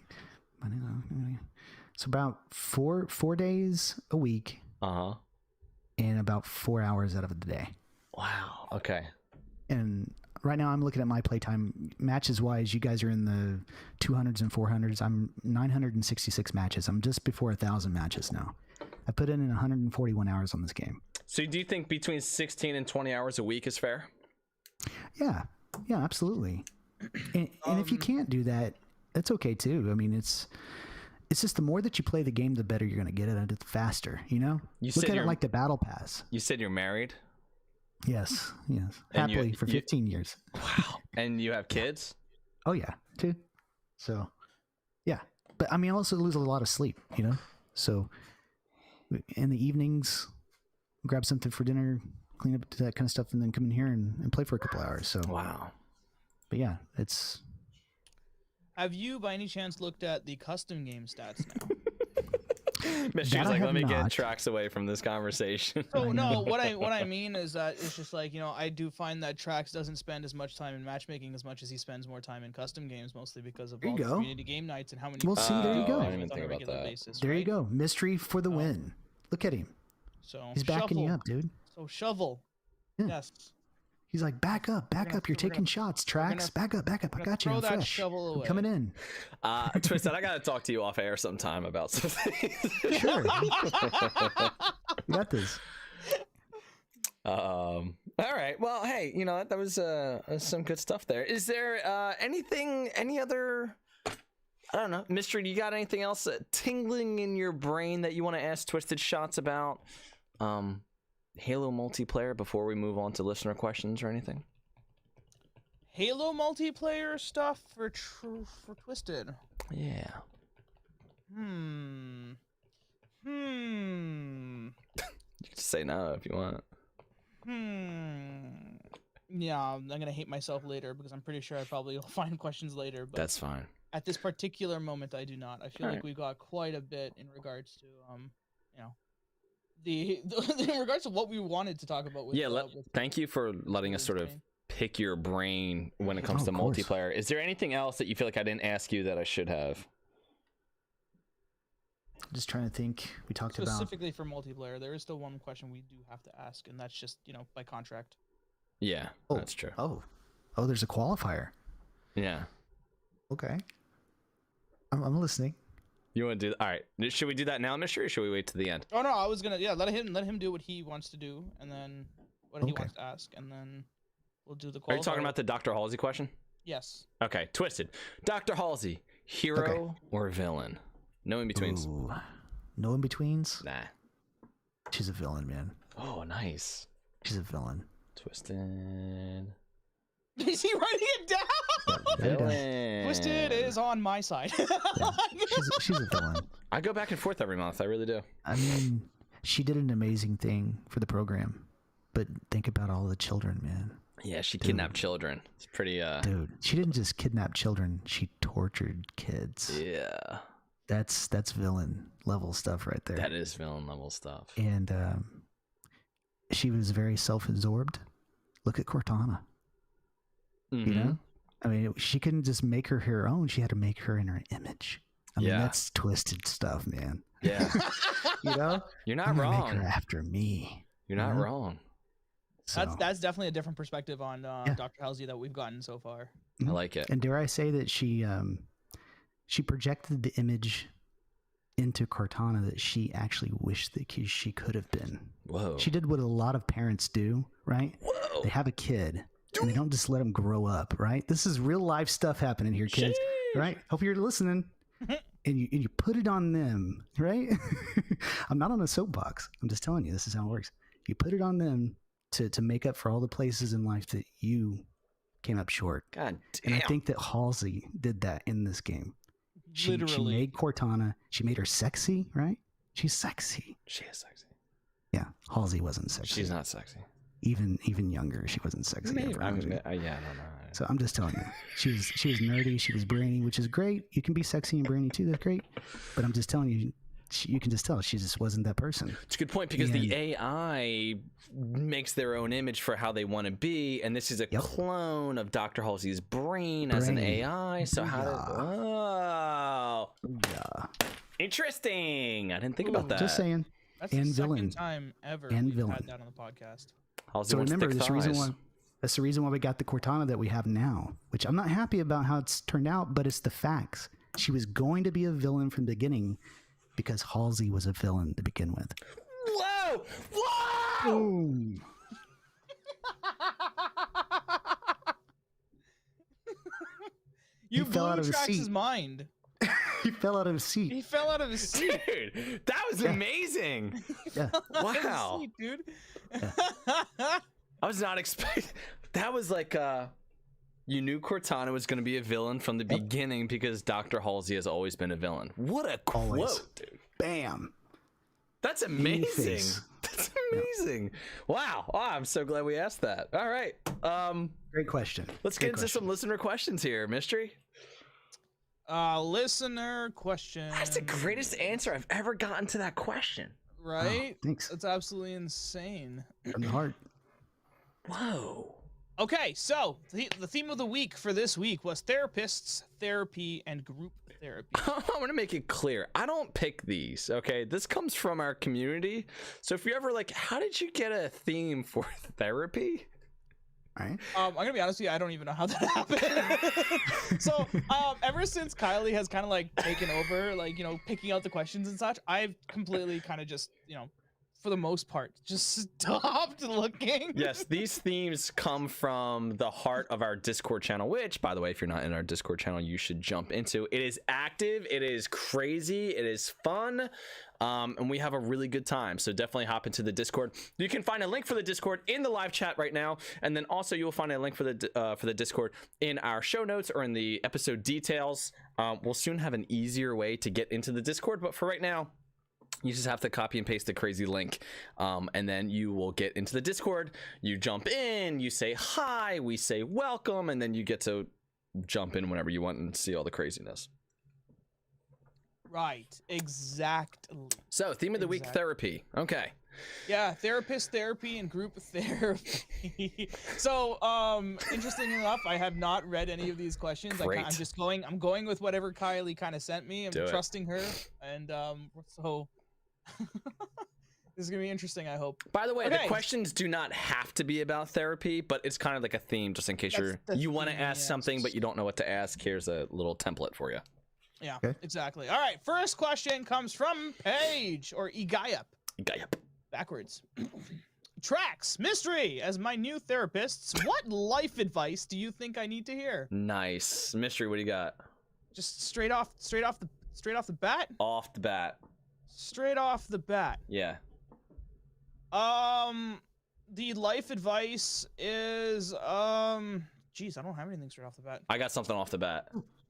so about four days a week. And about 4 hours out of the day. Wow. Okay. And right now I'm looking at my playtime matches wise. You guys are in the 200s and 400s. I'm 966 matches. I'm just before 1,000 matches now. I put in 141 hours on this game. So do you think between 16 and 20 hours a week is fair? Yeah, absolutely. And if you can't do that, that's okay too. I mean, it's just the more that you play the game, the better you're going to get at it, the faster, you know? Look at it like the battle pass. You said you're married? Yes. And happily for 15 years. Wow. And you have kids? Oh yeah, 2. So, yeah. But I mean, I also lose a lot of sleep, you know? So in the evenings, grab something for dinner, clean up that kind of stuff, and then come in here and play for a couple hours. So wow. But yeah, it's. Have you, by any chance, looked at the custom game stats now? Mystery's like, let me get Trax away from this conversation. Oh no, what I mean is that it's just like, you know, I do find that Trax doesn't spend as much time in matchmaking as much as he spends more time in custom games, mostly because of all the community game nights and how many. Well, see, there you go. I didn't even think about that. Basis, there you go, Mystery for the win. Look at him. So he's backing you up, dude. So shovel. Yeah. Yes. He's like, back up. You're taking shots, Trax. Back up. I got you. I'm fresh. Shovel away. I'm coming in. Twisted, I got to talk to you off air sometime about something. Sure. You got this. All right. Well, hey, you know, that was some good stuff there. Is there any other, I don't know, Mystery, do you got anything else tingling in your brain that you want to ask Twisted Shots about? Halo multiplayer before we move on to listener questions or anything? Halo multiplayer stuff for Twisted. Yeah. You can just say no if you want. Yeah, I'm gonna hate myself later because I'm pretty sure I probably will find questions later. But that's fine. At this particular moment, I do not. I feel like we got quite a bit in regards to you know. In regards to what we wanted to talk about with, thank you for letting us sort of pick your brain when it comes to multiplayer. Is there anything else that you feel like I didn't ask you that I should have? Just trying to think. We talked specifically for multiplayer. There is still one question we do have to ask, and that's just, you know, by contract. Yeah, that's true. Oh, there's a qualifier. Yeah. Okay. I'm listening. You want to do? All right. Should we do that now, Mystery, or should we wait to the end? Oh no, I was gonna let him do what he wants to do, and then what he wants to ask, and then we'll do the qualifier. Are you talking about the Dr. Halsey question? Yes. Okay, Twisted. Dr. Halsey, hero or villain? No in betweens. Ooh. No in betweens? Nah. She's a villain, man. Oh, nice. She's a villain. Twisted. Is he writing it down? Villain. Twisted is on my side. Yeah. She's a villain. I go back and forth every month. I really do. I mean, she did an amazing thing for the program, but think about all the children, man. Yeah, she kidnapped children. It's pretty. Dude, she didn't just kidnap children; she tortured kids. Yeah. That's villain level stuff right there. That is villain level stuff. And she was very self-absorbed. Look at Cortana. Mm-hmm. You know, I mean, she couldn't just make her own. She had to make her in her image. I mean, that's twisted stuff, man. Yeah. You know, you're not wrong. Make her after me. You're not wrong. So. That's definitely a different perspective on Dr. Halsey that we've gotten so far. I like it. And dare I say that she projected the image into Cortana that she actually wished that she could have been. Whoa. She did what a lot of parents do, right? Whoa. They have a kid and they don't just let them grow up, right? This is real life stuff happening here, kids. Right? Hope you're listening. and you put it on them, right? I'm not on a soapbox. I'm just telling you, this is how it works. You put it on them to make up for all the places in life that you came up short. God damn. And I think that Halsey did that in this game. She made Cortana. She made her sexy, right? She's sexy. She is sexy. Yeah, Halsey wasn't sexy. She's not sexy. Even younger, she wasn't sexy. Maybe. Ever, I don't know. So I'm just telling you, she was nerdy. She was brainy, which is great. You can be sexy and brainy too. That's great. But I'm just telling you, you can just tell she just wasn't that person. It's a good point because the AI makes their own image for how they want to be, and this is a clone of Dr. Halsey's brain as an AI. So interesting. I didn't think about that. Just saying. That's the second time ever we've had that on the podcast. Halsey so wants remember, thick thighs. that's the reason why we got the Cortana that we have now, which I'm not happy about how it's turned out, but it's the facts. She was going to be a villain from the beginning because Halsey was a villain to begin with. Whoa! Whoa! Boom. You blew Trax's mind. He fell out of his seat. He fell out of his seat. Dude, that was amazing. Yeah. Wow. Seat, dude. I was not expecting. That was like you knew Cortana was going to be a villain from the beginning because Dr. Halsey has always been a villain. What a quote, dude. Bam. That's amazing. That's amazing. Wow. Oh, I'm so glad we asked that. All right. Great question. Let's get into some listener questions here, Mystery. Listener question. That's the greatest answer I've ever gotten to that question. Right? Oh, thanks. That's absolutely insane. From the heart. Whoa. Okay, so the theme of the week for this week was therapists, therapy, and group therapy. I want to make it clear. I don't pick these, okay? This comes from our community. So if you're ever like, how did you get a theme for therapy? Right. I'm gonna be honest with you, I don't even know how that happened. So ever since Kylie has kind of like taken over, like, you know, picking out the questions and such, I've completely kind of just, you know, for the most part, just stopped looking. Yes, these themes come from the heart of our Discord channel, which, by the way, if you're not in our Discord channel, you should jump into. It is active, it is crazy, it is fun, and we have a really good time. So definitely hop into the Discord. You can find a link for the Discord in the live chat right now, and then also you will find a link for the Discord in our show notes or in the episode details. We'll soon have an easier way to get into the Discord, but for right now, you just have to copy and paste the crazy link, and then you will get into the Discord. You jump in, you say hi, we say welcome, and then you get to jump in whenever you want and see all the craziness. Right, exactly. So, theme of the week, therapy. Okay. Yeah, therapist, therapy, and group therapy. So, interestingly enough, I have not read any of these questions. I'm going with whatever Kylie kind of sent me. I'm trusting her, and so this is gonna be interesting, I hope. By the way, the questions do not have to be about therapy, but it's kind of like a theme, just in case you want to ask something but you don't know what to ask. Here's a little template for you. Yeah, exactly. All right, first question comes from Paige, or Igayup. Igayup. Backwards. Trax, Mystery, as my new therapists, what life advice do you think I need to hear? Nice. Mystery, what do you got? Just straight off the bat? Off the bat. Straight off the bat. Yeah. The life advice is geez, I don't have anything straight off the bat. I got something off the bat.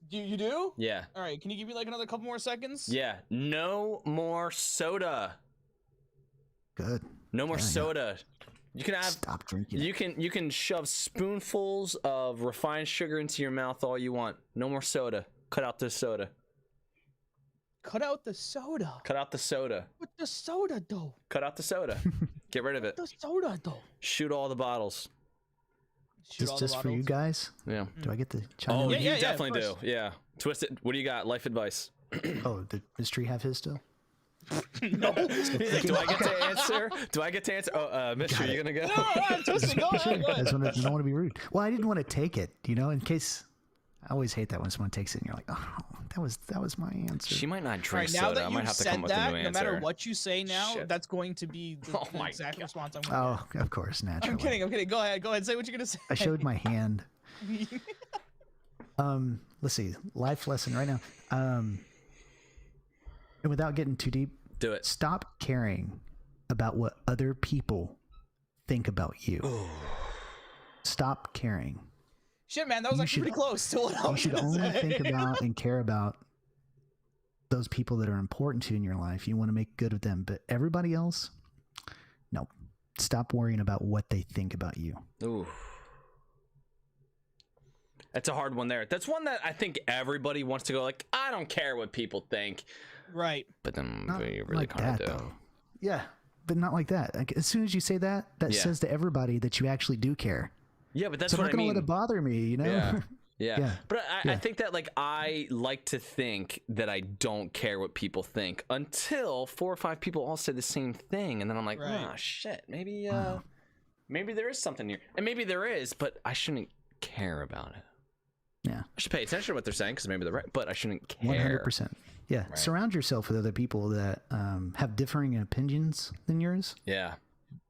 You do? Yeah. All right, can you give me like another couple more seconds? Yeah. No more soda. Good. No more soda. You can have stop drinking. You can shove spoonfuls of refined sugar into your mouth all you want. No more soda. Cut out the soda. Cut out the soda. Cut out the soda. What the soda though? Cut out the soda. Get rid of it. The soda though. Shoot all the bottles. Just for you guys? Yeah. Do I get the chime Oh, in? you definitely do. Yeah. Twisted, what do you got? Life advice. Oh, did Mystery have his still? No. He's like, do I get to answer? Do I get to answer? Oh, Mystery, you gonna go? No, Twisted, go ahead. I don't want to be rude. Well, I didn't want to take it, you know, in case. I always hate that when someone takes it and you're like, oh, that was my answer. She might not drink now soda. that I might have to come with a new answer. No matter what you say now, Shit. that's going to be the exact response I'm going to Oh, of course, naturally. I'm kidding. Go ahead. Say what you're going to say. I showed my hand. Let's see. Life lesson right now. And without getting too deep, Do it. stop caring about what other people think about you. Stop caring. Shit, man, that was You actually pretty close to what I You was should gonna only say. think about and care about those people that are important to you in your life. You want to make good of them, but everybody else, no. Stop worrying about what they think about you. Ooh. That's a hard one there. That's one that I think everybody wants to go like, I don't care what people think. Right. But then Not you really like kind that, of do. though. Yeah, but not like that. Like, as soon as you say that, that Yeah. says to everybody that you actually do care. Yeah, but that's So I'm what not I gonna mean. let it bother me, you know? Yeah. Yeah. Yeah. But I Yeah. think that like I like to think that I don't care what people think until 4 or 5 people all say the same thing, and then I'm like, Right. oh shit, maybe Wow. maybe there is something here, and maybe there is, but I shouldn't care about it. Yeah. I should pay attention to what they're saying because maybe they're right, but I shouldn't care. 100%. Yeah. Right. Surround yourself with other people that have differing opinions than yours, Yeah.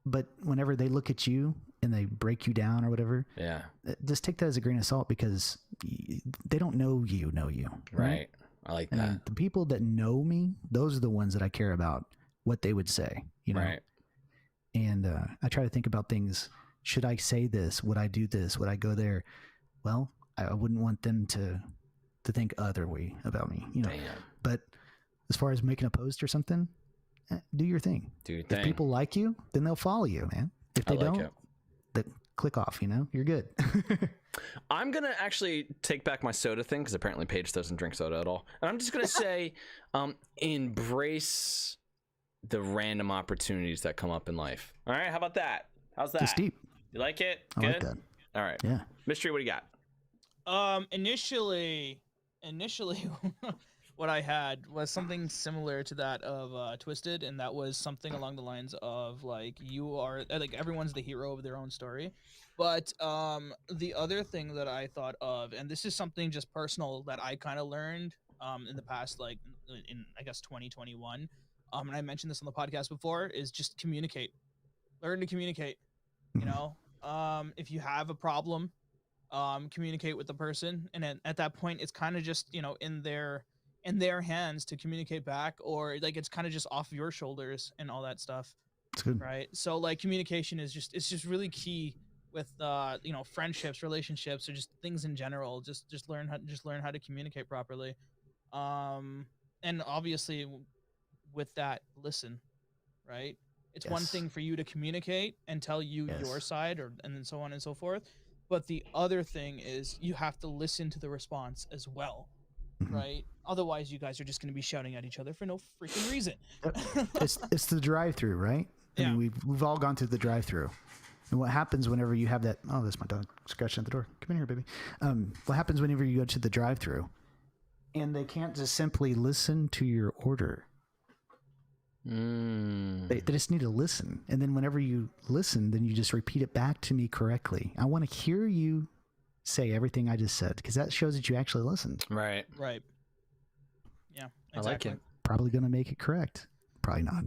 but whenever they look at you and they break you down or whatever, Yeah. just take that as a grain of salt because they don't know you, Right. I like And that. the people that know me, those are the ones that I care about what they would say, you know? Right. And I try to think about things. Should I say this? Would I do this? Would I go there? Well, I wouldn't want them to think other way about me, you know? Damn. But as far as making a post or something, do your thing. Do your If thing. people like you, then they'll follow you, man. If I they like don't, it. then click off, you know? You're good. I'm gonna actually take back my soda thing because apparently Paige doesn't drink soda at all, and I'm just gonna say, embrace the random opportunities that come up in life. All right, how about that? How's that? It's deep. You like it? I Good. like that. All right. Yeah. Mystery, what do you got? Initially, what I had was something similar to that of Twisted, and that was something along the lines of like you are like everyone's the hero of their own story. But the other thing that I thought of, and this is something just personal that I kind of learned in the past, like in I guess 2021, and I mentioned this on the podcast before, is just communicate. Learn to communicate. You know, if you have a problem, communicate with the person, and at that point it's kind of just, you know, in their hands to communicate back, or like it's kind of just off your shoulders and all that stuff, It's good. right? So like communication is just really key with you know, friendships, relationships, or just things in general. Just learn how to communicate properly, and obviously with that, listen, right? It's one Yes. thing for you to communicate and tell you Yes. your side, and then so on and so forth. But the other thing is you have to listen to the response as well, Mhm. right? Otherwise, you guys are just going to be shouting at each other for no freaking reason. It's the drive-through, right? I Yeah. mean, we've all gone through the drive-through. And what happens whenever you have that? Oh, that's my dog scratching at the door. Come in here, baby. What happens whenever you go to the drive-through, and they can't just simply listen to your order? They just need to listen, and then whenever you listen, then you just repeat it back to me correctly. I want to hear you say everything I just said because that shows that you actually listened. Right. Right. Yeah. I like Exactly. it. Probably going to make it correct. Probably not.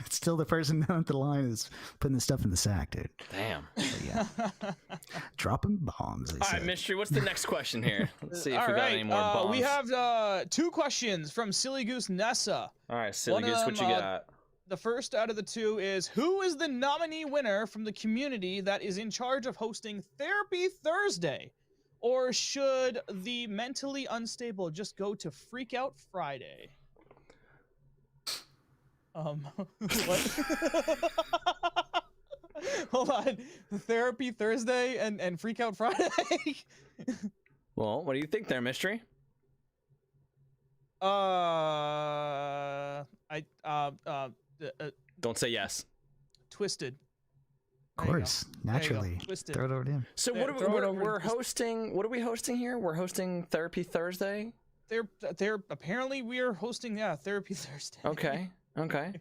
It's still the person down at the line is putting the stuff in the sack, dude. Damn. But yeah, dropping bombs. They All right, said. Mystery, what's the next question here? Let's see if All we got right. any more bombs. We have 2 questions from Silly Goose Nessa. All right, Silly one of Goose, what you them, got? The first out of the 2 is, who is the nominee winner from the community that is in charge of hosting Therapy Thursday? Or should the mentally unstable just go to Freak Out Friday? What? Hold on. Therapy Thursday and Freak Out Friday? Well, what do you think there, Mystery? Don't say yes. Twisted. Of course, naturally. Twisted. Throw it over to him. So There, what throw it are over we're and just- hosting? What are we hosting here? We're hosting Therapy Thursday. They're apparently we are hosting Therapy Thursday. Okay. Okay.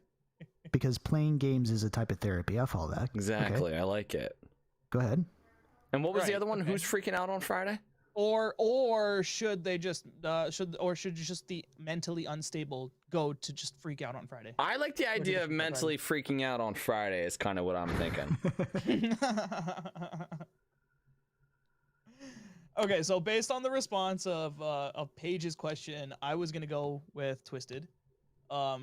Because playing games is a type of therapy. I follow that. Exactly. Okay, I like it. go ahead. And what was the Right, other one? okay. Who's freaking out on Friday? Or should they just should just the mentally unstable go to just freak out on Friday? I like the idea of freak out mentally freaking out on Friday. Is kind of what I'm thinking. Okay, so based on the response of Paige's question, I was gonna go with Twisted.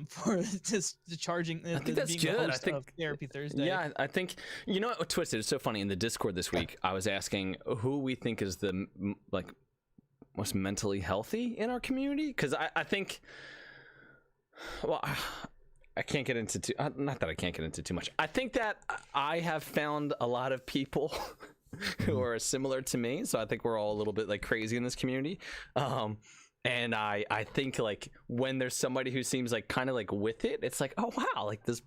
for just the charging. I think that's good. I think Therapy Thursday. Yeah, I think you know what, Twisted. It's so funny in the Discord this week. I was asking who we think is the like most mentally healthy in our community, because I think, well, I can't get into too. Not that I can't get into too much. I think that I have found a lot of people who are similar to me. So I think we're all a little bit like crazy in this community. And I think like when there's somebody who seems like kind of like with it, it's like, oh wow, like this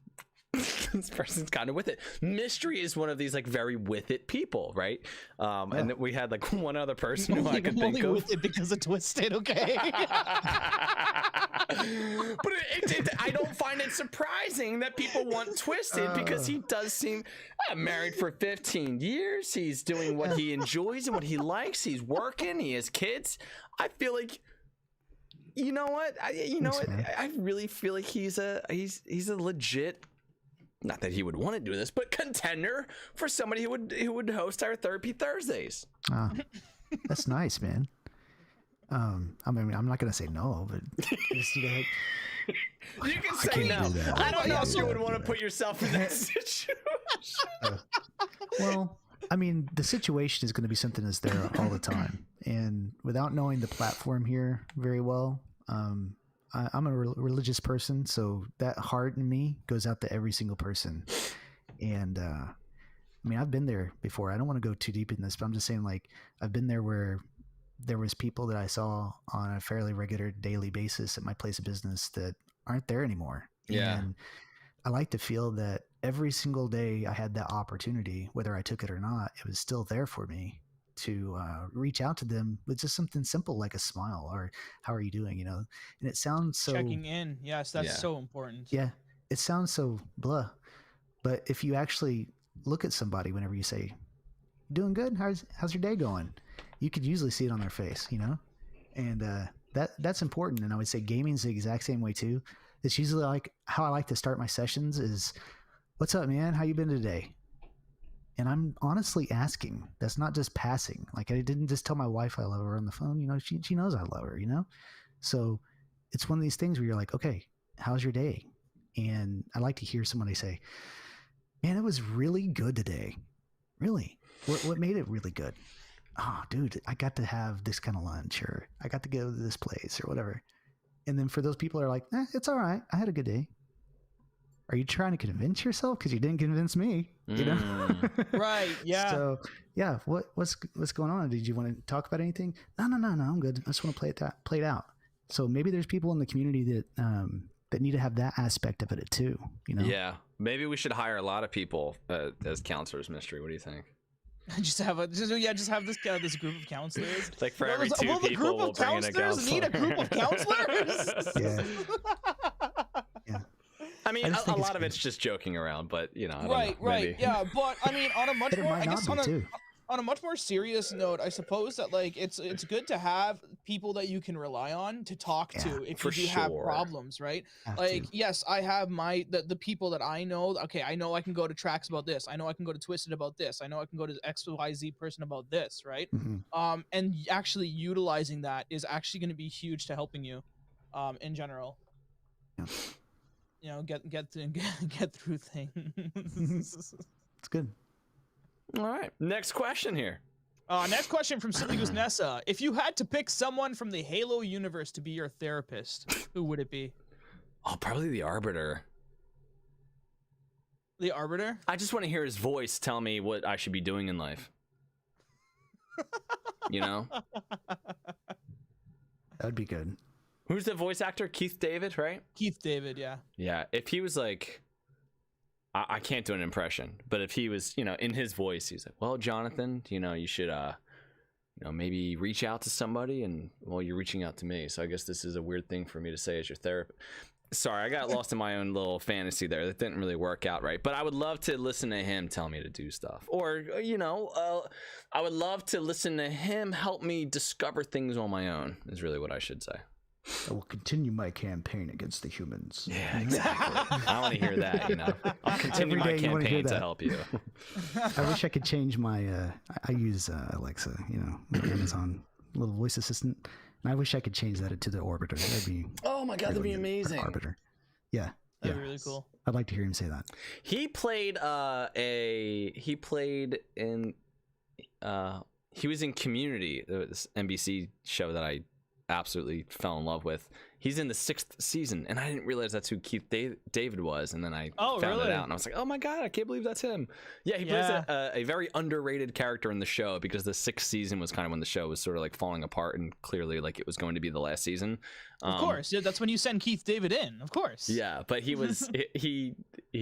person's kind of with it. Mystery is one of these like very with it people, right? And then we had like one other person who I could think of. With it because of Twisted, okay? But I don't find it surprising that people want Twisted, because he does seem married for 15 years. He's doing what he enjoys and what he likes. He's working. He has kids. I feel like, you know what? I really feel like he's a legit, not that he would want to do this, but contender for somebody who would host our Therapy Thursdays. That's nice, man. I mean, I'm not gonna say no, but just, you can say no. I don't know if you would want to put yourself in that situation. Well, I mean, the situation is going to be something that's there all the time, and without knowing the platform here very well, I'm a religious person, so that heart in me goes out to every single person. And I mean, I've been there before. I don't want to go too deep in this, but I'm just saying, like, I've been there where there was people that I saw on a fairly regular daily basis at my place of business that aren't there anymore. Yeah. And I like to feel that every single day I had that opportunity, whether I took it or not, it was still there for me to reach out to them with just something simple like a smile or how are you doing, you know? And it sounds so checking in. Yes, that's so important. Yeah. It sounds so blah, but if you actually look at somebody whenever you say, doing good, how's your day going? You could usually see it on their face, you know? And that's important. And I would say gaming's the exact same way too. It's usually like how I like to start my sessions is, what's up, man? How you been today? And I'm honestly asking. That's not just passing. Like, I didn't just tell my wife I love her on the phone. You know, she knows I love her, you know? So it's one of these things where you're like, okay, how's your day? And I like to hear somebody say, man, it was really good today. Really? What made it really good? Oh, dude, I got to have this kind of lunch, or I got to go to this place, or whatever. And then for those people that are like, it's all right, I had a good day. Are you trying to convince yourself? Because you didn't convince me, you know? Right, yeah. So, yeah, what's going on? Did you want to talk about anything? No, I'm good. I just want to play it out. So maybe there's people in the community that need to have that aspect of it too, you know? Yeah, maybe we should hire a lot of people as counselors, Mystery. What do you think? Just have this group of counselors. Like for every two people, we'll bring in a counselor. Need a group of counselors? Yeah. Yeah. I mean, a lot of it's just joking around, but you know, I don't know, right, yeah. But I mean, on a much more, I guess on a much more serious note, I suppose that like it's good to have people that you can rely on to talk to if you do have problems, right? Yes, I have the people that I know. Okay, I know I can go to Trax about this. I know I can go to Twisted about this. I know I can go to XYZ person about this, right? Mm-hmm. And actually utilizing that is actually going to be huge to helping you, in general. Yeah. You know, get through things. It's good. All right. Next question here. Next question from Silly Goose Nessa. If you had to pick someone from the Halo universe to be your therapist, who would it be? Oh, probably the Arbiter. The Arbiter? I just want to hear his voice tell me what I should be doing in life. You know? That would be good. Who's the voice actor? Keith David, right? Keith David, yeah. Yeah. If he was like, I can't do an impression, but if he was, you know, in his voice, he's like, well, Jonathan, you know, you should, you know, maybe reach out to somebody, and well, you're reaching out to me. So I guess this is a weird thing for me to say as your therapist. Sorry, I got lost in my own little fantasy there. That didn't really work out right. But I would love to listen to him tell me to do stuff. Or, you know, I would love to listen to him help me discover things on my own, is really what I should say. I will continue my campaign against the humans. Yeah, exactly. I want to hear that, you know. I'll continue my campaign to help you. I wish I could change my, I use Alexa, you know, my Amazon little voice assistant. And I wish I could change that to the Orbiter. That'd be oh my God, that'd be amazing. Arbiter. Yeah. That'd be really cool. I'd like to hear him say that. He played he was in Community, this NBC show that I absolutely fell in love with. He's in the 6th season, and I didn't realize that's who Keith David was, and then I found it out, and I was like, oh my god, I can't believe that's him. Yeah, he plays a very underrated character in the show, because the 6th season was kind of when the show was sort of like falling apart, and clearly like it was going to be the last season. Of course, yeah, that's when you send Keith David in, of course. Yeah, but he was he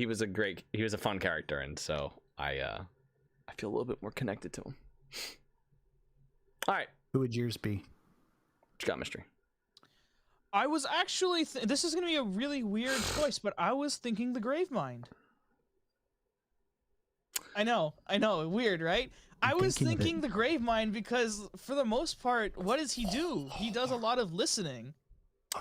was a fun character, and so I feel a little bit more connected to him. All right, Who would yours be? what you got, Mystery? I was actually this is gonna be a really weird choice, but I was thinking the Gravemind. I know, weird, right? I was thinking the Gravemind because, for the most part, what does he do? He does a lot of listening,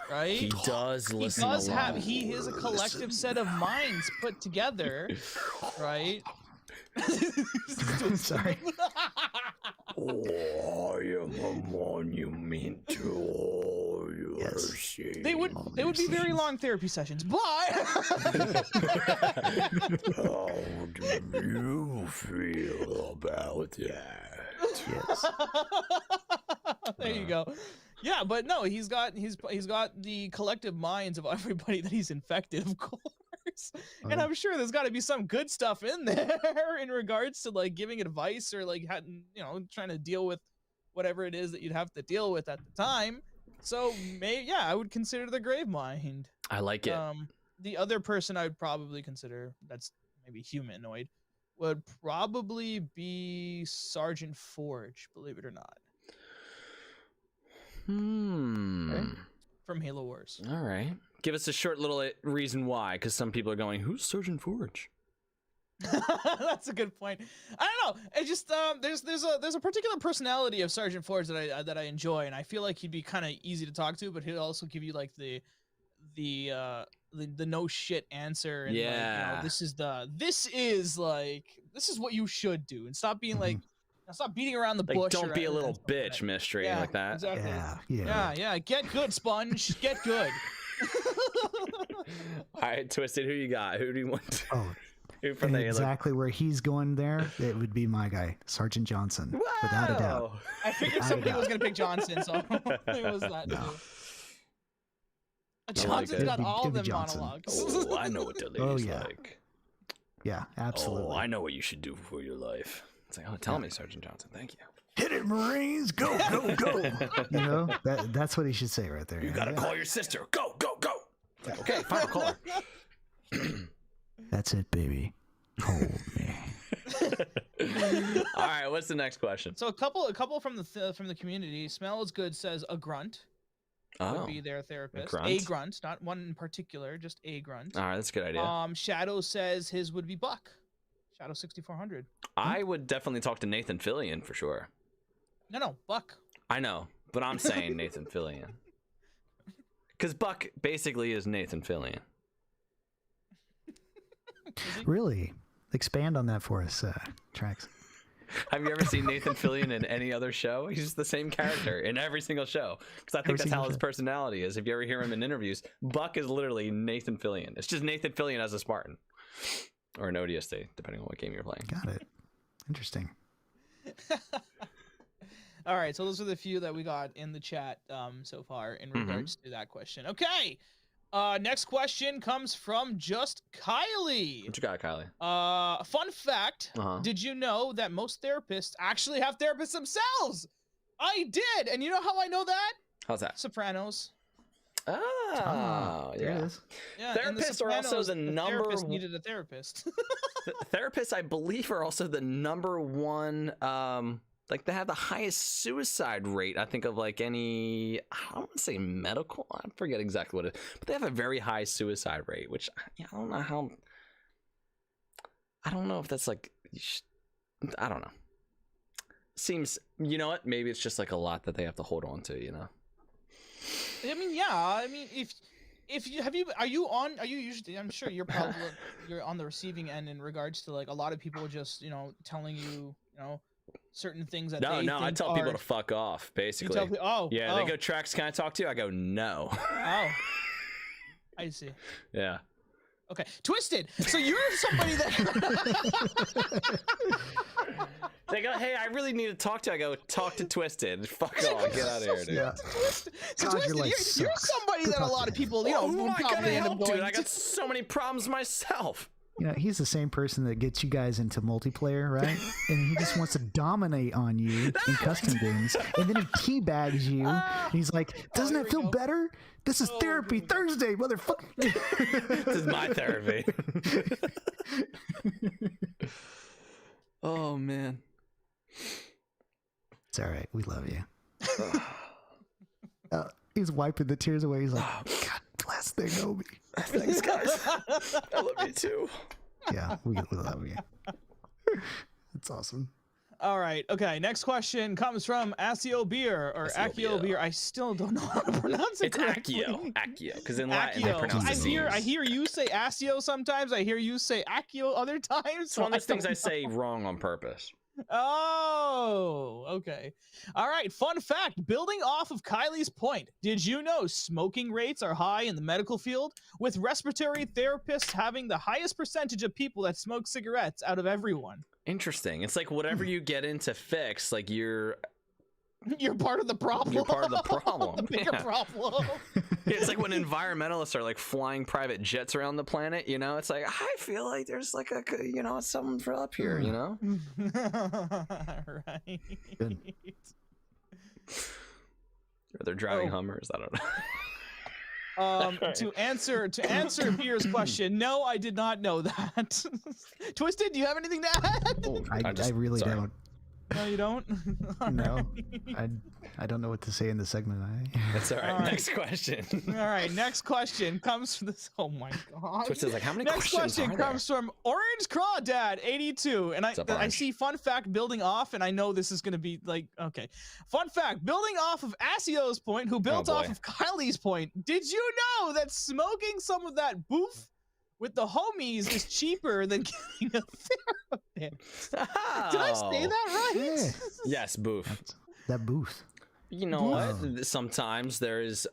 right? He does listen. He does have. He is a collective set of minds put together, right? Sorry. Oh, I am a monument to all your sins. They would be very long therapy sessions, but how do you feel about that? Yes. there you go. Yeah, but no, he's got the collective minds of everybody that he's infected, of course. And I'm sure there's got to be some good stuff in there in regards to like giving advice or like trying to deal with whatever it is that you'd have to deal with at the time. So maybe I would consider the Gravemind. I like it. The other person I would probably consider that's maybe humanoid would probably be Sergeant Forge, believe it or not. Okay. From Halo Wars. All right. Give us a short little reason why, because some people are going, who's Sergeant Forge? That's a good point. I don't know. It just there's a particular personality of Sergeant Forge that I enjoy, and I feel like he'd be kind of easy to talk to, but he'd also give you like the no shit answer. And like, this is what you should do, and stop being like. Stop beating around the bush. Don't be a little bitch, Mystery, like that. Exactly. Yeah. Get good, Sponge. Get good. All right, Twisted, who you got? Who do you want to? Oh, who from the exactly where he's going there, it would be my guy, Sergeant Johnson. Wow. Without a doubt. I figured somebody was going to pick Johnson, so it was that. No. Johnson's got all Give me them Johnson. monologues. Oh, I know what the lady's like. Yeah, absolutely. Oh, I know what you should do for your life. It's like, tell me, Sergeant Johnson. Thank you. Hit it, Marines! Go, go, go! That's what he should say right there. You gotta call your sister. Go, go, go! It's like, okay, fine, I'll call her. That's it, baby. Hold me. All right, what's the next question? So a couple from the community. Smell is good says a grunt would be their therapist. A grunt, not one in particular, just a grunt. All right, that's a good idea. Shadow says his would be Buck. Shadow 6400. I would definitely talk to Nathan Fillion for sure. No, Buck. I know, but I'm saying Nathan Fillion. Because Buck basically is Nathan Fillion. Really? Expand on that for us, Trax. Have you ever seen Nathan Fillion in any other show? He's just the same character in every single show. Because I think that's how his personality is. If you ever hear him in interviews, Buck is literally Nathan Fillion. It's just Nathan Fillion as a Spartan. Or an ODST, depending on what game you're playing. Got it. Interesting. All right, so those are the few that we got in the chat so far in regards to that question. Okay, next question comes from Just Kylie. What you got, Kylie? Fun fact, did you know that most therapists actually have therapists themselves? I did, and you know how I know that? How's that? Sopranos. Oh, there it is. Yeah, therapists are also the number therapist needed a therapist. Therapists, I believe, are also the number one. Like they have the highest suicide rate, I think, of like any. I don't want to say medical. I forget exactly what it is, but they have a very high suicide rate, which I don't know how. I don't know if that's like. I don't know. Seems, you know what? Maybe it's just like a lot that they have to hold on to, you know. I mean, yeah. I mean, are you usually? I'm sure you're probably you're on the receiving end in regards to like a lot of people just telling you certain things that they think I tell people to fuck off basically. They go, Trax, can I talk to you? I go no. Oh. I see. Yeah. Okay, Twisted. So you're somebody that. They go, hey, I really need to talk to you. I go, talk to Twisted. Fuck off. Get out of here, dude. Yeah. So God, Twisted, your life you're sucks. somebody Go that a talk lot to of him. people, Who am would I probably gonna end up help, dude? going I got to. so many problems myself. You know, he's the same person that gets you guys into multiplayer, right? And he just wants to dominate on you in custom games, and then he teabags you. And he's like, "Doesn't here it we feel go. better? This is therapy Thursday, motherfucker." This is my therapy. Oh man. It's all right. We love you. He's wiping the tears away. He's like, "God bless their Gobi." Thanks, guys. I love you too. Yeah, we love you. It's awesome. All right. Okay. Next question comes from Asio Beer or Asio Akio Beer. I still don't know how to pronounce it It's correctly. Akio, because in Latin they Akio. pronounce I it hear you say Asio sometimes. I hear you say Akio other times. It's one of those things I say wrong on purpose. Oh, okay. All right. Fun fact, building off of Kylie's point, did you know smoking rates are high in the medical field, with respiratory therapists having the highest percentage of people that smoke cigarettes out of everyone? Interesting. It's like whatever you get into fix, like you're part of the problem. You're part of the problem. The bigger Yeah. problem. It's like when environmentalists are like flying private jets around the planet, you know, it's like, I feel like there's like a, you know, something for up here, you know? Right. Good. Or they're driving Hummers. I don't know. To answer Beer's question, no, I did not know that. Twisted, do you have anything to add? Oh, I really sorry. don't. No, you don't. All No, right. I don't know what to say in this segment. That's all right. All right. Next question. All right, next question comes from this. Oh my god. Twisted's like, how many Next questions question are there? comes from Orange Crawdad 82, and What's up, I Orange? see fun fact building off, and I know this is gonna be like okay. Fun fact building off of Asio's point, who built Oh, off boy. of Kylie's point. Did you know that smoking some of that boof with the homies is cheaper than getting a therapist? Did I say that right? Yeah. Yes, boof. That booth. You know what? Sometimes there is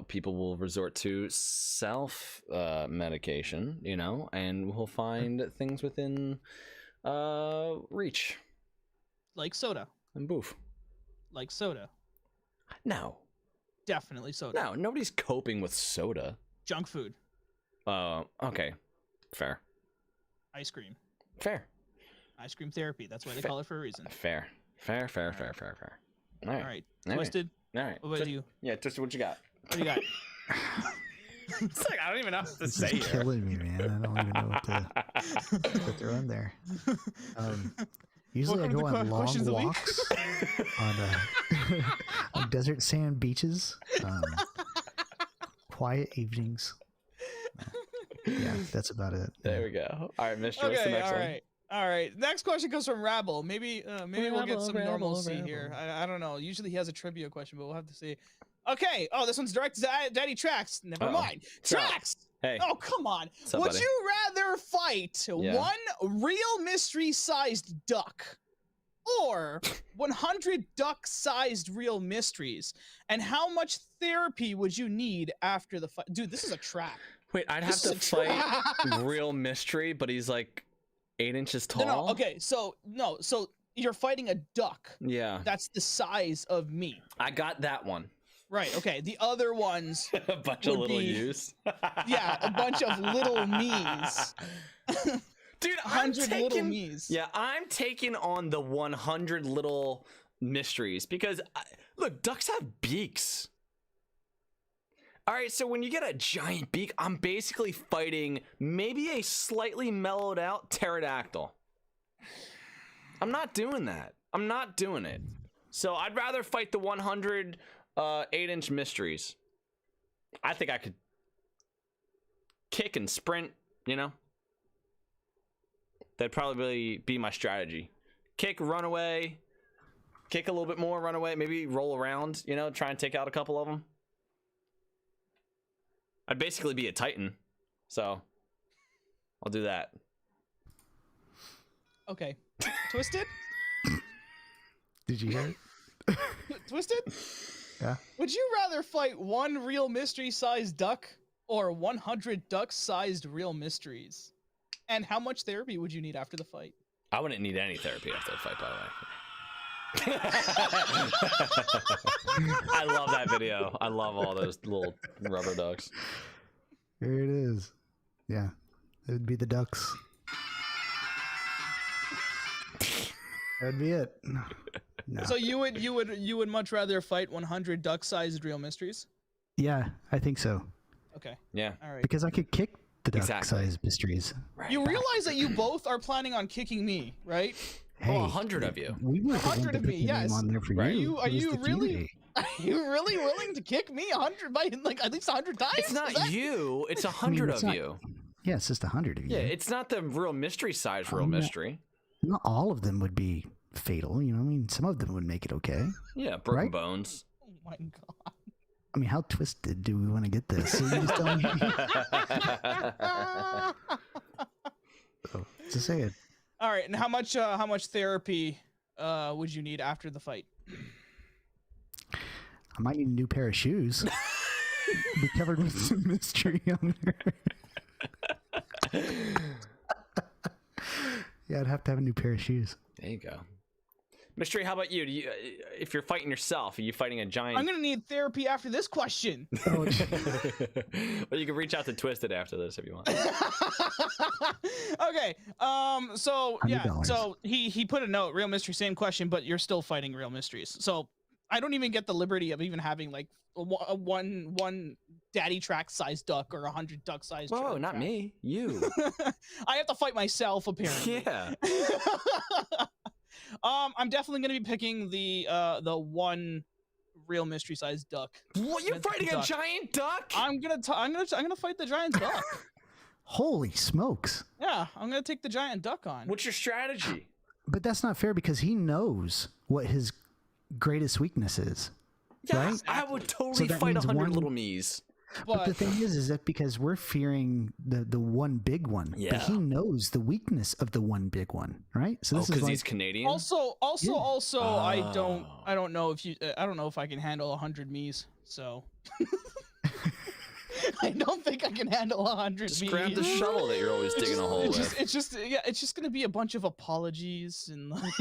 people will resort to self medication, you know, and we'll find things within reach Like soda. and boof. Like soda. No, Definitely soda. no, nobody's coping with soda. Junk food. Okay, fair, Ice cream. fair, Ice cream therapy. That's why they Fa- call it for a reason. fair. All right, All right. All right. Twisted. All right. What about you? Yeah, Twisted, what you got? What do you got? It's like I don't even know what to This say is here. killing me, man. I don't even know what to throw in there. Usually Welcome I to go the on long questions of the week. walks on desert sand beaches, quiet evenings. Yeah, that's about it. There we go. All right, Mr. What's the Okay, next all one? right. All right. Next question comes from Rabble. Maybe we'll get some normalcy here. I don't know. Usually he has a trivia question, but we'll have to see. Okay. Oh, this one's directed to DaddyTrax. Never mind. What's up? Trax. Hey. Oh, come on. What's up, Would buddy? you rather fight Yeah. one real mystery-sized duck or 100 duck-sized real mysteries? And how much therapy would you need after the fight? Dude, this is a trap. Wait, I'd have This to is a fight trap. real mystery, but he's like 8 inches tall. No, okay, so you're fighting a duck. Yeah, That's the size of me. I got that one. Right, okay. The other ones, A bunch of Would little be- U's. yeah, a bunch of little me's. Dude, I'm 100 little taking. me's. Yeah, I'm taking on the 100 little mysteries because look, ducks have beaks. All right, so when you get a giant beak, I'm basically fighting maybe a slightly mellowed out pterodactyl. I'm not doing that. I'm not doing it. So I'd rather fight the 100 8-inch mysteries. I think I could kick and sprint, you know? That'd probably be my strategy. Kick, run away, kick a little bit more, run away, maybe roll around, you know, try and take out a couple of them. I'd basically be a Titan, so I'll do that. Okay. Twisted? Did you hear it? Twisted? Yeah. Would you rather fight one real mystery-sized duck or 100 duck-sized real mysteries? And how much therapy would you need after the fight? I wouldn't need any therapy after the fight, by the way. I love that video. I love all those little rubber ducks. Here it is. Yeah, it would be the ducks. That'd be it. No. So you would much rather fight 100 duck-sized real mysteries? Yeah, I think so. Okay. Yeah. All right. Because I could kick the Exactly. duck-sized mysteries. Right. You realize that you both are planning on kicking me, right? Hey, 100 of you. We were 100 of me, yes. On there for Right? you. Are It was you the really? community. Are you really willing to kick me 100 by like at least 100 times? It's not you. It's 100 it's of not- you. Yeah, it's just 100 of you. Yeah, it's not the real mystery side for real Yeah. mystery. Not all of them would be fatal. You know, I mean, some of them would make it okay. Yeah, broken Right? bones. Oh my god. I mean, how twisted do we want to get this? So you just tell me. So, just say it. All right, and how much therapy would you need after the fight? I might need a new pair of shoes. Be covered with some mystery on there. Yeah, I'd have to have a new pair of shoes. There you go. Mystery, how about you? Do you if you're fighting yourself, are you fighting a giant? I'm gonna need therapy after this question. Well, you can reach out to Twisted after this if you want. Okay. So yeah. $100. So he put a note. Real mystery, same question, but you're still fighting real mysteries. So I don't even get the liberty of even having like a one DaddyTrax sized duck or 100 duck sized. Whoa, not me. You. I have to fight myself apparently. Yeah. I'm definitely gonna be picking the one real mystery sized duck. What? You're fighting a Duck. giant duck? I'm gonna fight the giant duck. Holy smokes. Yeah, I'm gonna take the giant duck on. What's your strategy? But that's not fair because he knows what his greatest weakness is. Yeah, Right? I would totally that fight means 100 one- little me's. But the thing is that because we're fearing the one big one, Yeah. but he knows the weakness of the one big one, right? So Oh, this is because like, he's Canadian? Also, Yeah. I Oh. don't know if you, I don't know if I can handle 100 me's. So I don't think I can handle 100 Just me's. grab the shovel that you're always digging a hole with. It's just gonna be a bunch of apologies and like,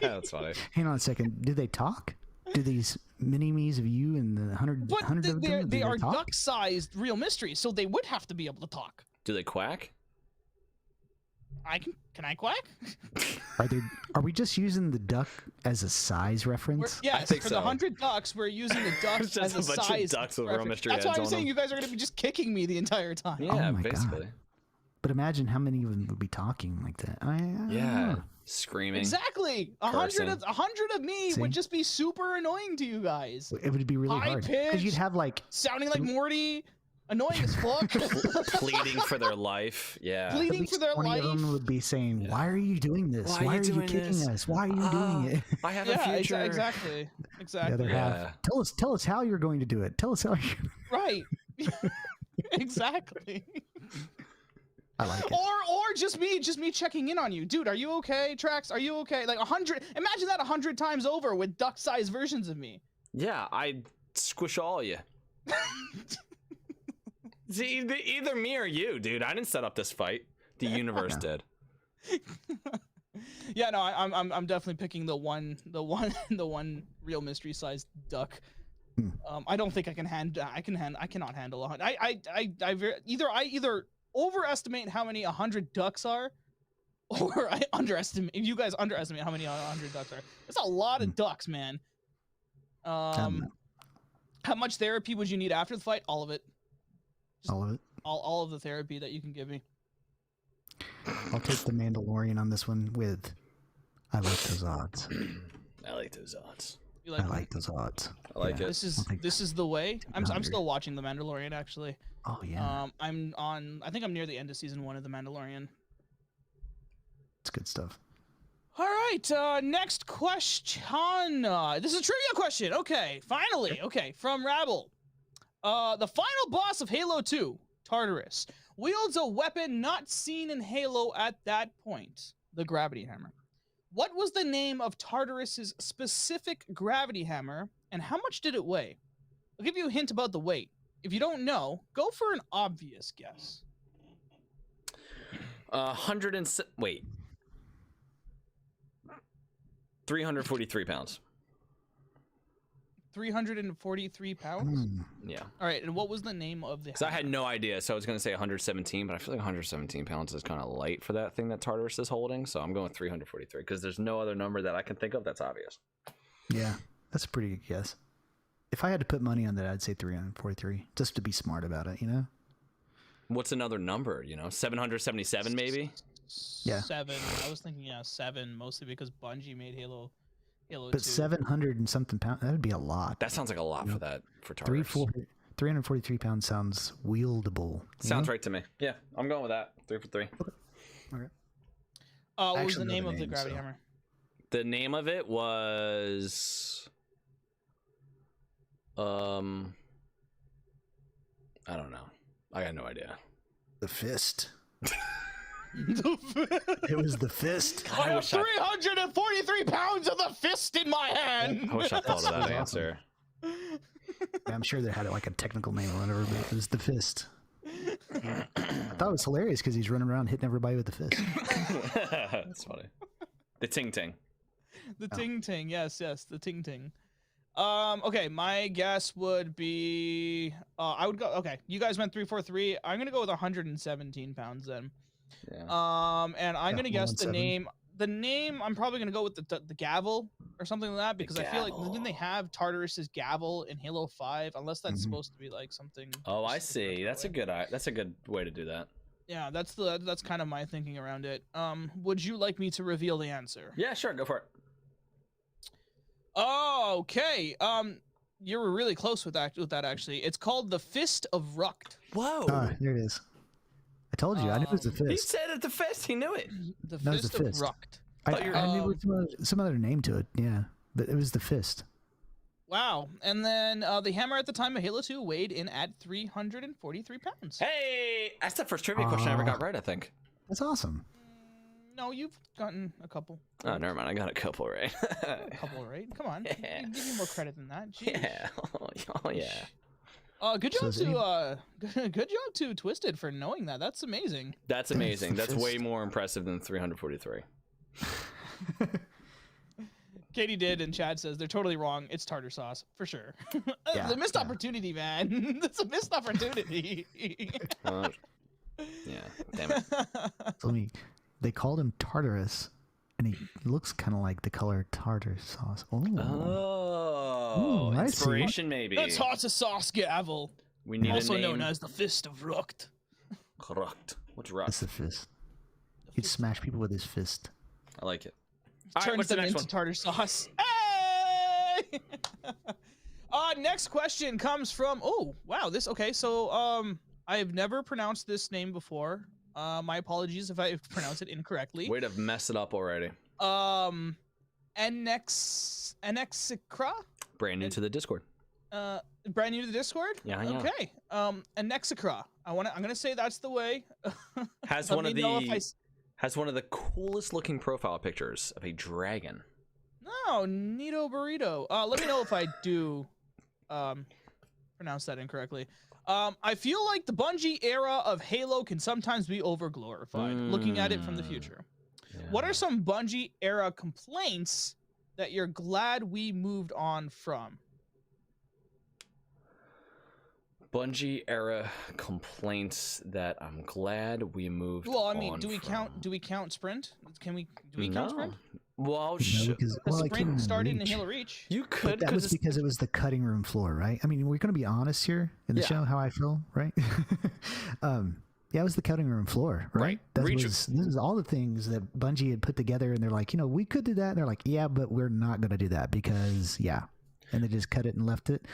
That's funny. hang on a second. Do they talk? Do these mini me's of you and the hundred but of them? do they are talk? duck-sized real mysteries, so they would have to be able to talk. Do they quack? Can I quack? Are we just using the duck as a size reference? Yes, think for so. the 100 ducks, we're using the ducks It's just as a a bunch of size. ducks with real reference. mystery That's why heads I'm on saying them. you guys are gonna be just kicking me the entire time. Yeah, my God. basically. But imagine how many of them would be talking like that. I don't Yeah. know. Screaming. Exactly. Cursing. 100 of me See? would just be super annoying to you guys. It would be really High hard because you'd pitched. have like Sounding like Morty, annoying as fuck. Pleading for their life. Yeah. Pleading at least for their 20 life. of them would be saying, "Why are you doing this? Why are Why you are you doing kicking this? us? Why are you Ah, doing it?" I have a Yeah, future. exactly. The Exactly. other Yeah. half. Tell us how you're going to do it. Tell us how you. Right. Exactly. I like it. Or just me checking in on you. Dude, are you okay? Trax, are you okay? Like 100, imagine that 100 times over with duck-sized versions of me. Yeah, I'd squish all of you. See, either me or you, dude. I didn't set up this fight. The universe did. Yeah, no, I'm definitely picking the one real mystery sized duck. I don't think I cannot handle 100. I either overestimate how many 100 ducks are, or I underestimate. You guys underestimate how many 100 ducks are. It's a lot of ducks, man. How much therapy would you need after the fight? All of it. All of it. All of the therapy that you can give me. I'll take the Mandalorian on this one with. I like those odds. I like those odds. You I like those odds. I like Yeah. it. This is the way. I'm 100. still watching The Mandalorian actually. Oh yeah, I think I'm near the end of season 1 of The Mandalorian. it's good stuff. All right, next question. This is a trivia question. Okay, finally. Okay, from Rabble. The final boss of Halo 2, Tartarus, wields a weapon not seen in Halo at that point, the gravity hammer. What was the name of Tartarus's specific gravity hammer, and how much did it weigh? I'll give you a hint about the weight. if you don't know, go for an obvious guess. 343 pounds. 343 pounds? Yeah. All right, and what was the name of the So I had no idea, so I was going to say 117, but I feel like 117 pounds is kind of light for that thing that Tartarus is holding, so I'm going with 343, because there's no other number that I can think of that's obvious. Yeah, that's a pretty good guess. If I had to put money on that, I'd say 343, just to be smart about it, you know? What's another number, 777 maybe? Yeah. 7. I was thinking, 7, mostly because Bungie made Halo 2. But 700 and something pounds, that would be a lot. That sounds like a lot for Tartarus. 343 pounds sounds wieldable. Sounds right to me. Yeah, I'm going with that. 3 for 3. Okay. What was the name of the gravity hammer? The name of it was... I don't know. I got no idea. The fist. It was the fist. I have 343 pounds of the fist in my hand. I wish I thought of that answer. Yeah, I'm sure they had like a technical name or whatever, but it was the fist. I thought it was hilarious because he's running around hitting everybody with the fist. That's funny. The ting ting. The ting ting, yes, the ting ting. Okay, my guess would be I would go. Okay, you guys went 343. I'm gonna go with 117 pounds then. Yeah. And I'm gonna guess the name. The name, I'm probably gonna go with the gavel or something like that, because I feel like didn't they have Tartarus's gavel in Halo 5? Unless that's supposed to be like something. Oh, I see. That's a good way to do that. Yeah, that's kind of my thinking around it. Would you like me to reveal the answer? Yeah, sure, go for it. Oh, okay. You were really close with that actually. It's called the Fist of Rucht. Whoa. There it is. I told you, I knew it was the fist. He said it the fist. He knew it. The That was Fist the of fist. Rucht. I knew it was some other name to it, yeah. But it was the fist. Wow. And then the hammer at the time of Halo 2 weighed in at 343 pounds. Hey, that's the first trivia question I ever got right, I think. That's awesome. No, you've gotten a couple. Oh, never mind. I got a couple right. A couple, right? Come on. Yeah. Give me more credit than that. Jeez. Yeah. Oh, yeah. Good job good job to Twisted for knowing that. That's amazing. That's amazing. That's way more impressive than 343. Katie did, and Chad says they're totally wrong. It's tartar sauce for sure. Yeah, It's a missed opportunity, man. It's a missed opportunity. Yeah. Damn it. So they called him Tartarus, and he looks kind of like the color tartar sauce. Oh, inspiration maybe. That's tartar sauce gavel. We need Also a name. known as the Fist of Rucht. Rucht. What's That's Rucht? the fist. He'd smash people with his fist. I like it. All right, Turns what's the them next into one? tartar sauce. Hey! Next question comes from. Oh wow, this okay. So I have never pronounced this name before. My apologies if I pronounce it incorrectly. Way to mess it up already. Anexicra? Brand new to the Discord. Brand new to the Discord? Yeah, yeah. Okay. Anexicra. I'm gonna say that's the way. Has Let one me of know if the has one of the coolest looking profile pictures of a dragon. No, Nito Burrito. Let me know if I do pronounce that incorrectly. I feel like the Bungie era of Halo can sometimes be overglorified, looking at it from the future. Yeah. What are some Bungie era complaints that you're glad we moved on from? Bungie era complaints that I'm glad we moved on. Well, I mean, do we from. count Sprint? Do we count Sprint? Well, Because Sprint started in Halo Reach. you could. But that was because it was the cutting room floor, right? I mean, we're going to be honest here in the show, how I feel, right? Yeah, it was the cutting room floor, right? This is all the things that Bungie had put together, and they're like, we could do that. And they're like, yeah, but we're not going to do that because, and they just cut it and left it.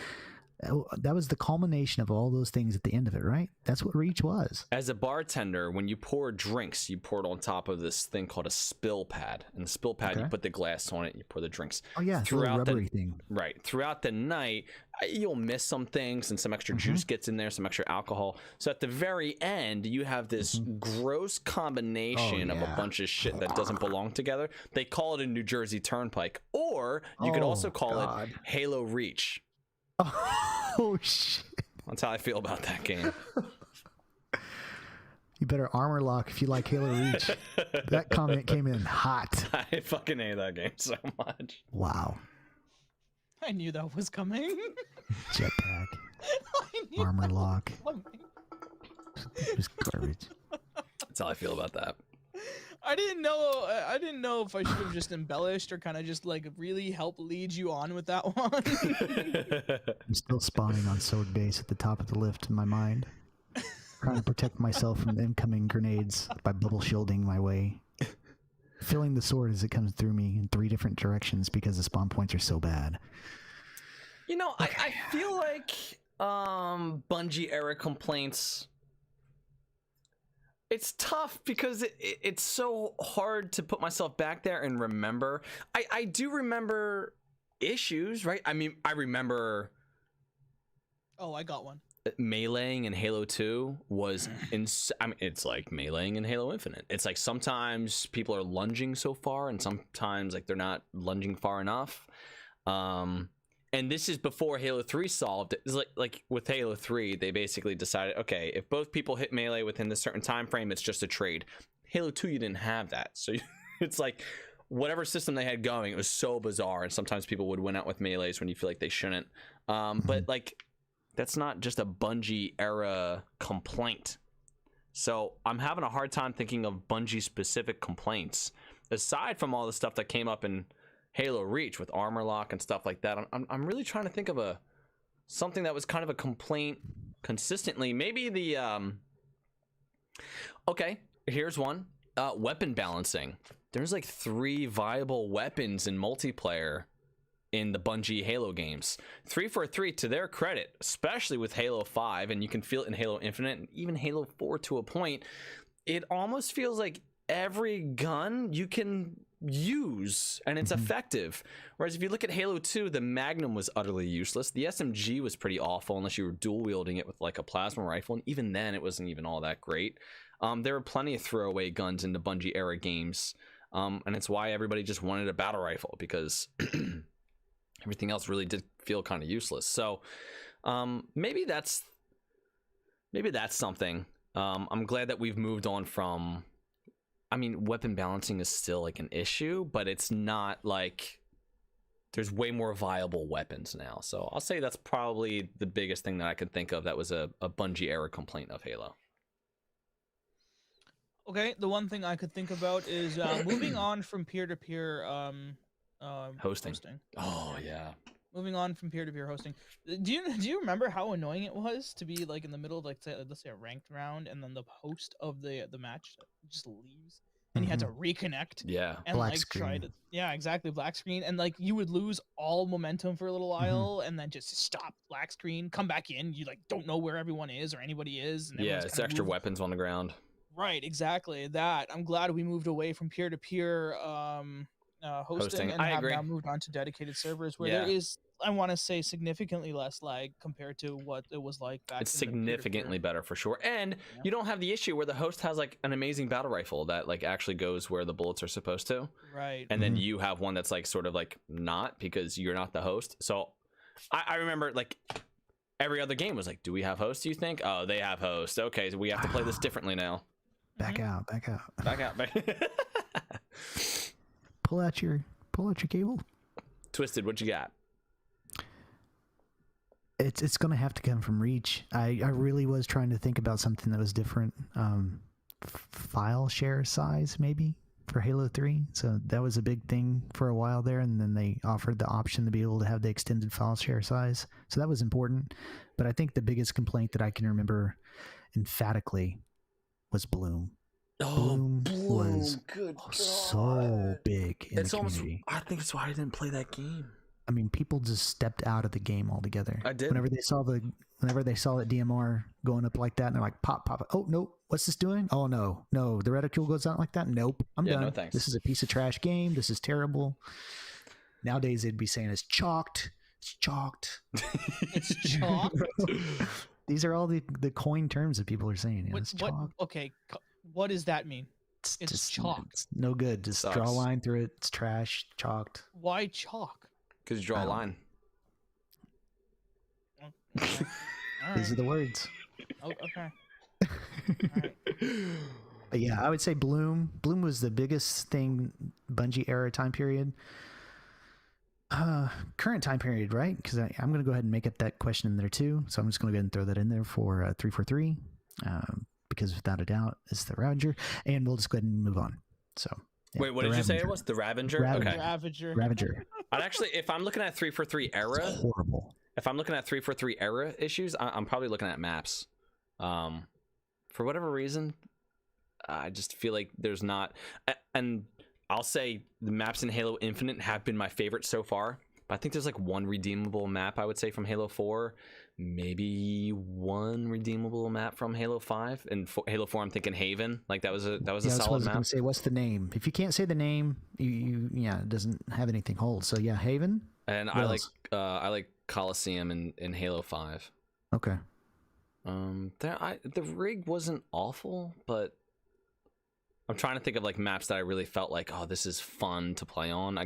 That was the culmination of all those things at the end of it, right? That's what Reach was. As a bartender, when you pour drinks, you pour it on top of this thing called a spill pad. And the spill pad, you put the glass on it, you pour the drinks. Oh, yeah, throughout the rubbery thing. Right. Throughout the night, you'll miss some things and some extra juice gets in there, some extra alcohol. So at the very end, you have this gross combination of a bunch of shit that doesn't belong together. They call it a New Jersey Turnpike. Or you could also call it Halo Reach. Oh, shit. That's how I feel about that game. You better armor lock if you like Halo Reach. That comment came in hot. I fucking hate that game so much. Wow. I knew that was coming. Jetpack. I knew Armor that was lock. coming. Just garbage. That's how I feel about that. I didn't know if I should have just embellished or kind of just like really help lead you on with that one. I'm still spawning on sword base at the top of the lift in my mind. Trying to protect myself from incoming grenades by bubble shielding my way. Filling the sword as it comes through me in 3 different directions because the spawn points are so bad. You know, I feel like Bungie era complaints, it's tough because it's so hard to put myself back there and remember. I do remember issues, right? I mean, I remember... Oh, I got one. Meleeing in Halo 2 was I mean, it's like meleeing in Halo Infinite. It's like sometimes people are lunging so far and sometimes like they're not lunging far enough. And this is before Halo 3 solved it. It's like with Halo 3, they basically decided, okay, if both people hit melee within a certain time frame, it's just a trade. Halo 2, you didn't have that. So it's like whatever system they had going, it was so bizarre, and sometimes people would win out with melees when you feel like they shouldn't. But like, that's not just a Bungie era complaint. So I'm having a hard time thinking of Bungie specific complaints aside from all the stuff that came up in Halo Reach with armor lock and stuff like that. I'm really trying to think of something that was kind of a complaint consistently. Maybe the okay, here's one. Weapon balancing. There's like 3 viable weapons in multiplayer in the Bungie Halo games. 343, to their credit, especially with Halo 5, and you can feel it in Halo Infinite and even Halo 4 to a point, it almost feels like every gun you can use and it's effective. Whereas if you look at Halo 2, the Magnum was utterly useless. The SMG was pretty awful unless you were dual wielding it with like a plasma rifle, and even then it wasn't even all that great. There were plenty of throwaway guns in the Bungie era games, and it's why everybody just wanted a battle rifle, because everything else really did feel kind of useless. So maybe that's something. I'm glad that we've moved on from, I mean, weapon balancing is still like an issue, but it's not like there's way more viable weapons now. So I'll say that's probably the biggest thing that I could think of that was a Bungie era complaint of Halo. Okay, the one thing I could think about is moving on from peer-to-peer Hosting. Oh yeah. Moving on from peer-to-peer hosting. Do you remember how annoying it was to be like in the middle of like let's say a ranked round, and then the host of the match just leaves and you had to reconnect? Yeah. And Black like screen. try to, yeah, exactly, black screen, and like you would lose all momentum for a little while and then just stop, black screen, come back in, you like don't know where everyone is or anybody is, and Yeah, everyone's it's kinda extra moved. weapons on the ground. Right, exactly that. I'm glad we moved away from peer-to-peer hosting and I have agree. now moved on to dedicated servers where Yeah. there is, I want to say, significantly less lag compared to what it was like back. It's in the peer-to-peer. significantly better for sure, and Yeah. you don't have the issue where the host has like an amazing battle rifle that like actually goes where the bullets are supposed to, Right. and then you have one that's like sort of like not, because you're not the host. So I remember like every other game was like, do we have hosts, do you think? Oh, they have hosts. Okay, so we have to play this differently now. Back out. Back out. Pull out your cable. Twisted, what you got? It's gonna have to come from Reach. I really was trying to think about something that was different. File share size maybe for Halo 3. So that was a big thing for a while there, and then they offered the option to be able to have the extended file share size. So that was important. But I think the biggest complaint that I can remember emphatically was Bloom. Bloom was good so big in It's the almost, community. I think it's why I didn't play that game. I mean, people just stepped out of the game altogether. I did. Whenever they saw that DMR going up like that, and they're like, pop. Oh, no. What's this doing? Oh, no. The reticule goes out like that? Nope. I'm Yeah, done. no thanks. This is a piece of trash game. This is terrible. Nowadays, they'd be saying it's chalked. It's chalked. It's chalked. These are all the coin terms that people are saying. It's What? chalked. Okay. What does that mean? It's just chalked. It's no good. Just Sucks. draw a line through it. It's trash. Chalked. Why chalk? Because you draw a line. Okay. These are the words. Oh, okay. All right. But yeah, I would say Bloom. Bloom was the biggest thing, Bungie era time period. Current time period, right? Because I'm going to go ahead and make up that question in there too. So I'm just going to go ahead and throw that in there for 343, because without a doubt, it's the Ravager, and we'll just go ahead and move on. So yeah, Wait, what did you say it was? The Ravager? Ravager. Okay. Ravager. I'd actually, if I'm looking at 343 era, It's horrible. if I'm looking at 343 era issues, I'm probably looking at maps. For whatever reason, I just feel like there's not, and I'll say the maps in Halo Infinite have been my favorite so far, but I think there's like one redeemable map I would say from Halo 4, maybe one redeemable map from Halo 5, and Halo 4 I'm thinking Haven. Like that was a That's solid what I was map. going to say. What's the name? If you can't say the name, it doesn't have anything hold. So yeah, Haven. And What I like Coliseum in Halo 5. Okay. The rig wasn't awful, but I'm trying to think of like maps that I really felt like, oh, this is fun to play on.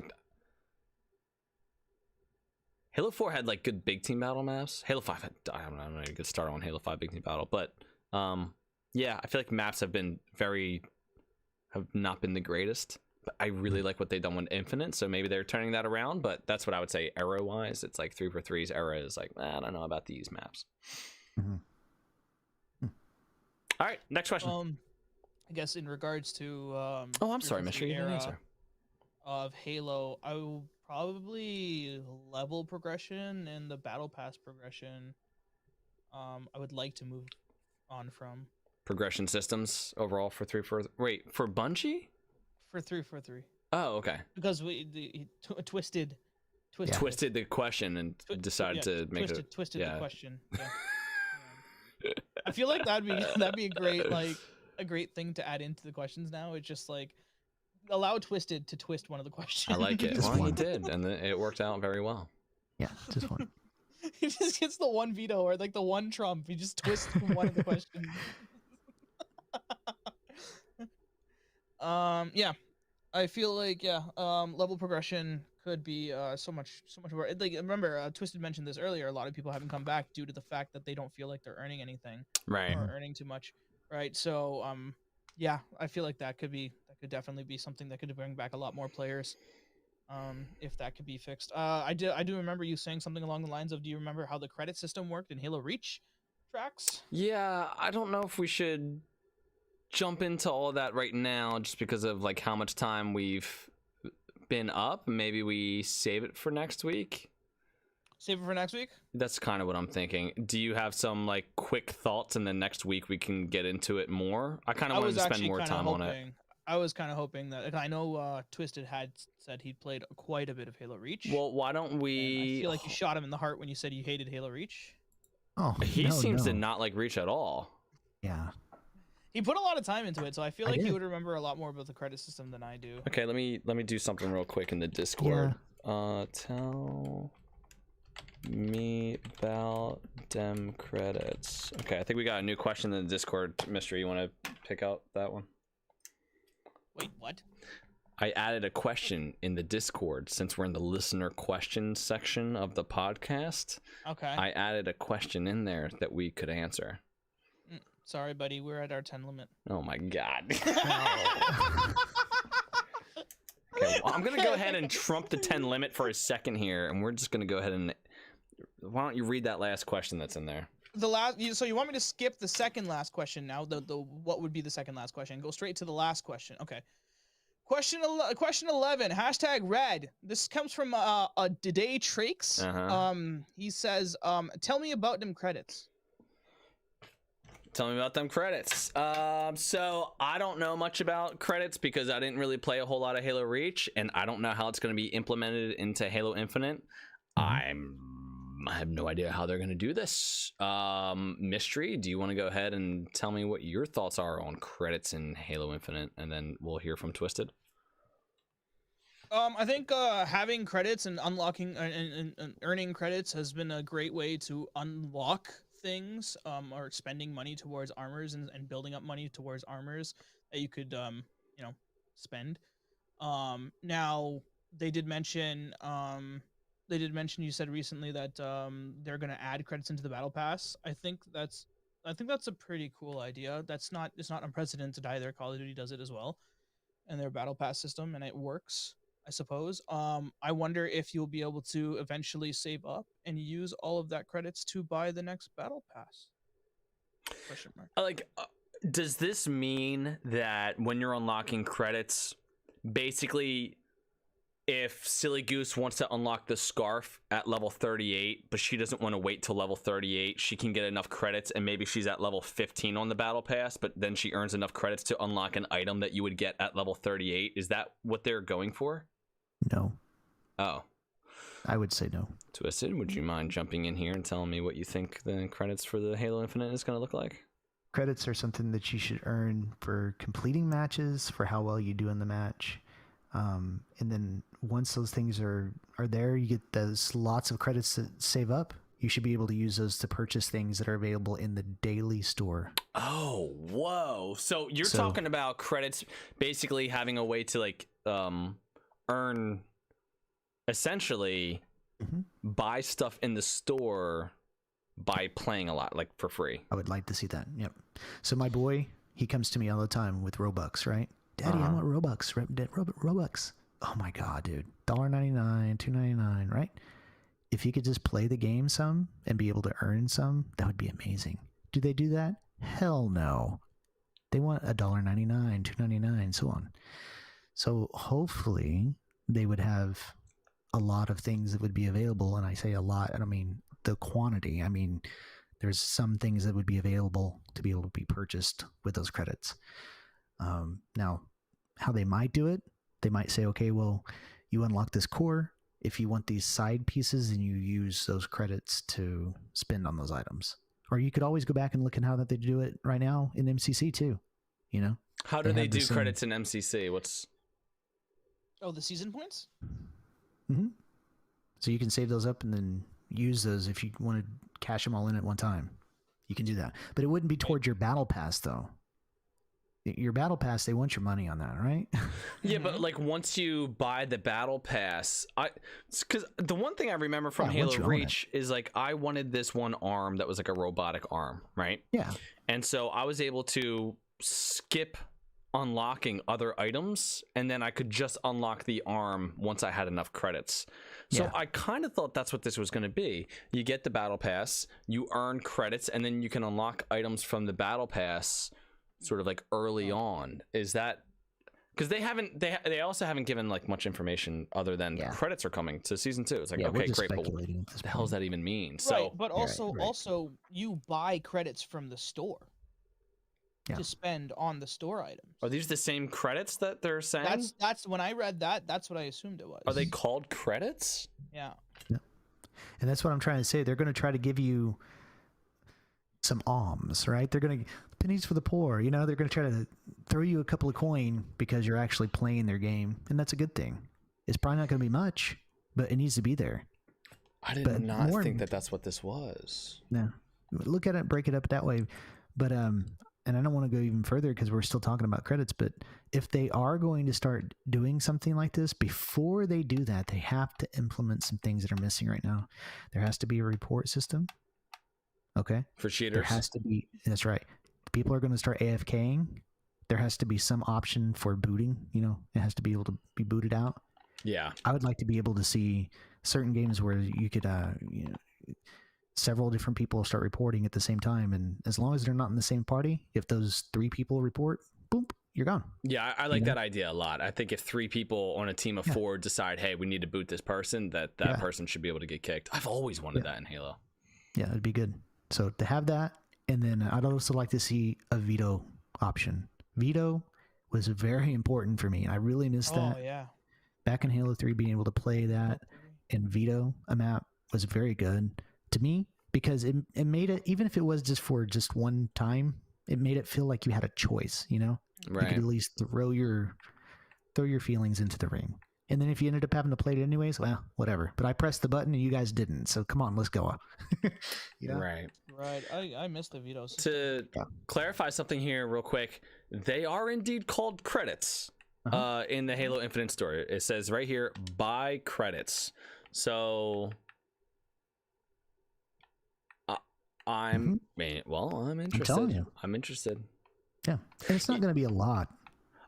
Halo 4 had like good big team battle maps. Halo 5 had, I don't know, a good start on Halo 5 big team battle, but yeah, I feel like maps have not been the greatest, but I really like what they've done with Infinite, so maybe they're turning that around. But that's what I would say era wise. It's like 343's era is like, I don't know about these maps. Mm-hmm. All right, next question. I guess in regards to Oh, I'm sorry, Mystery. You didn't answer. Of Halo, I will probably level progression and the battle pass progression. I would like to move on from Progression systems overall for for Bungie? for 343. Oh, okay. Because Twisted Twisted the question and decided to make twisted yeah. the question. Yeah. I feel like that'd be a great thing to add into the questions now. It's just like allow Twisted to twist one of the questions. I like it. Just Well, he one. did, and it worked out very well. Yeah, just one. He just gets the one veto or like the one trump. He just twists one of the questions. Yeah. I feel like level progression could be so much more. Like remember, Twisted mentioned this earlier. A lot of people haven't come back due to the fact that they don't feel like they're earning anything, Right. or earning too much, right? So yeah, I feel like that could definitely be something that could bring back a lot more players, if that could be fixed. I do remember you saying something along the lines of, do you remember how the credit system worked in Halo Reach tracks? Yeah, I don't know if we should jump into all of that right now, just because of like how much time we've been up. Maybe we save it for next week. Save it for next week? That's kind of what I'm thinking. Do you have some like quick thoughts, and then next week we can get into it more? I kind of wanted to spend more time on it. I was kind of hoping that, I know Twisted had said he'd played quite a bit of Halo Reach. Well, why don't we? And I feel like you shot him in the heart when you said you hated Halo Reach. Oh, He seems to not like Reach at all. Yeah. He put a lot of time into it, so I feel I like he did. would remember a lot more about the credit system than I do. Okay, let me do something real quick in the Discord. Tell me about them credits. Okay, I think we got a new question in the Discord. Mystery, you want to pick out that one? Wait, what? I added a question in the Discord since we're in the listener questions section of the podcast. Okay. I added a question in there that we could answer. Sorry, buddy. We're at our 10 limit. Oh my god. Okay, well, I'm gonna go ahead and trump the 10 limit for a second here, and we're just gonna go ahead and. Why don't you read that last question that's in there? So you want me to skip the second last question now? The what would be the second last question? Go straight to the last question. Okay. Question 11. #red. This comes from DaddyTrax. He says, tell me about them credits. Tell me about them credits. So I don't know much about credits because I didn't really play a whole lot of Halo Reach, and I don't know how it's going to be implemented into Halo Infinite. I have no idea how they're going to do this. Mystery, do you want to go ahead and tell me what your thoughts are on credits in Halo Infinite, and then we'll hear from Twisted? I think having credits and unlocking and earning credits has been a great way to unlock things, or spending money towards armors and building up money towards armors that you could spend. Now they did mention they did mention, you said recently that they're going to add credits into the battle pass. I think that's a pretty cool idea. It's not unprecedented either. Call of Duty does it as well in their battle pass system, and it works, I suppose. I wonder if you'll be able to eventually save up and use all of that credits to buy the next battle pass. Question mark. Like, does this mean that when you're unlocking credits, basically, if Silly Goose wants to unlock the scarf at level 38, but she doesn't want to wait till level 38, she can get enough credits, and maybe she's at level 15 on the battle pass, but then she earns enough credits to unlock an item that you would get at level 38? Is that what they're going for? No. Oh. I would say no. Twisted, would you mind jumping in here and telling me what you think the credits for the Halo Infinite is going to look like? Credits are something that you should earn for completing matches, for how well you do in the match. And then once those things are there, you get those lots of credits to save up. You should be able to use those to purchase things that are available in the daily store. Oh, whoa. So you're talking about credits basically having a way to like earn, essentially buy stuff in the store by playing a lot, like for free. I would like to see that. Yep. So my boy, he comes to me all the time with Robux, right? Daddy, I want Robux. Robux. Oh my God, dude. $1.99, $2.99, right? If you could just play the game some and be able to earn some, that would be amazing. Do they do that? Hell no. They want $1.99, $2.99, so on. So hopefully they would have a lot of things that would be available. And I say a lot, I don't mean the quantity. I mean, there's some things that would be available to be able to be purchased with those credits. Now, how they might do it, they might say, okay, well, you unlock this core. If you want these side pieces, and you use those credits to spend on those items. Or you could always go back and look at how that they do it right now in MCC too. You know, how do they do credits in MCC? The season points? So you can save those up and then use those if you want to cash them all in at one time. You can do that, but it wouldn't be towards your battle pass though. Your battle pass, they want your money on that, right? Yeah, but like once you buy the battle pass, because the one thing I remember from Halo Reach is like I wanted this one arm that was like a robotic arm, right? Yeah. And so I was able to skip unlocking other items, and then I could just unlock the arm once I had enough credits. So I kind of thought that's what this was going to be. You get the battle pass, you earn credits, and then you can unlock items from the battle pass sort of like early on. Is that because they also haven't given like much information other than credits are coming to season 2. It's like, okay, great, but what the hell does that even mean? Right, so but also you buy credits from the store to spend on the store items. Are these the same credits that they're saying? That's when I read that, that's what I assumed it was. Are they called credits? Yeah. And that's what I'm trying to say. They're going to try to give you some alms, right? They're going to pennies for the poor, you know, they're going to try to throw you a couple of coin because you're actually playing their game, and that's a good thing. It's probably not going to be much, but it needs to be there. I did not think that that's what this was. No, look at it, break it up that way. But and I don't want to go even further because we're still talking about credits, but if they are going to start doing something like this, before they do that, they have to implement some things that are missing right now. There has to be a report system. Okay. For cheaters. There has to be, that's right. People are going to start AFKing. There has to be some option for booting, you know, it has to be able to be booted out. Yeah. I would like to be able to see certain games where you could, several different people start reporting at the same time. And as long as they're not in the same party, if those 3 people report, boom, you're gone. Yeah, I like that idea a lot. I think if 3 people on a team of 4 decide, hey, we need to boot this person, that person should be able to get kicked. I've always wanted that in Halo. Yeah, it'd be good. So to have that, and then I'd also like to see a veto option. Veto was very important for me. I really missed that. Oh, yeah. Back in Halo 3, being able to play that and veto a map was very good to me because it made it, even if it was just for just one time, it made it feel like you had a choice, you know? Right. You could at least throw your feelings into the ring. And then if you ended up having to play it anyways, well, whatever. But I pressed the button and you guys didn't. So come on, let's go. You know? Right. Right. I missed the veto system. To clarify something here real quick, they are indeed called credits in the Halo Infinite story. It says right here, buy credits. So I'm interested. telling you. I'm interested. Yeah, and it's not going to be a lot.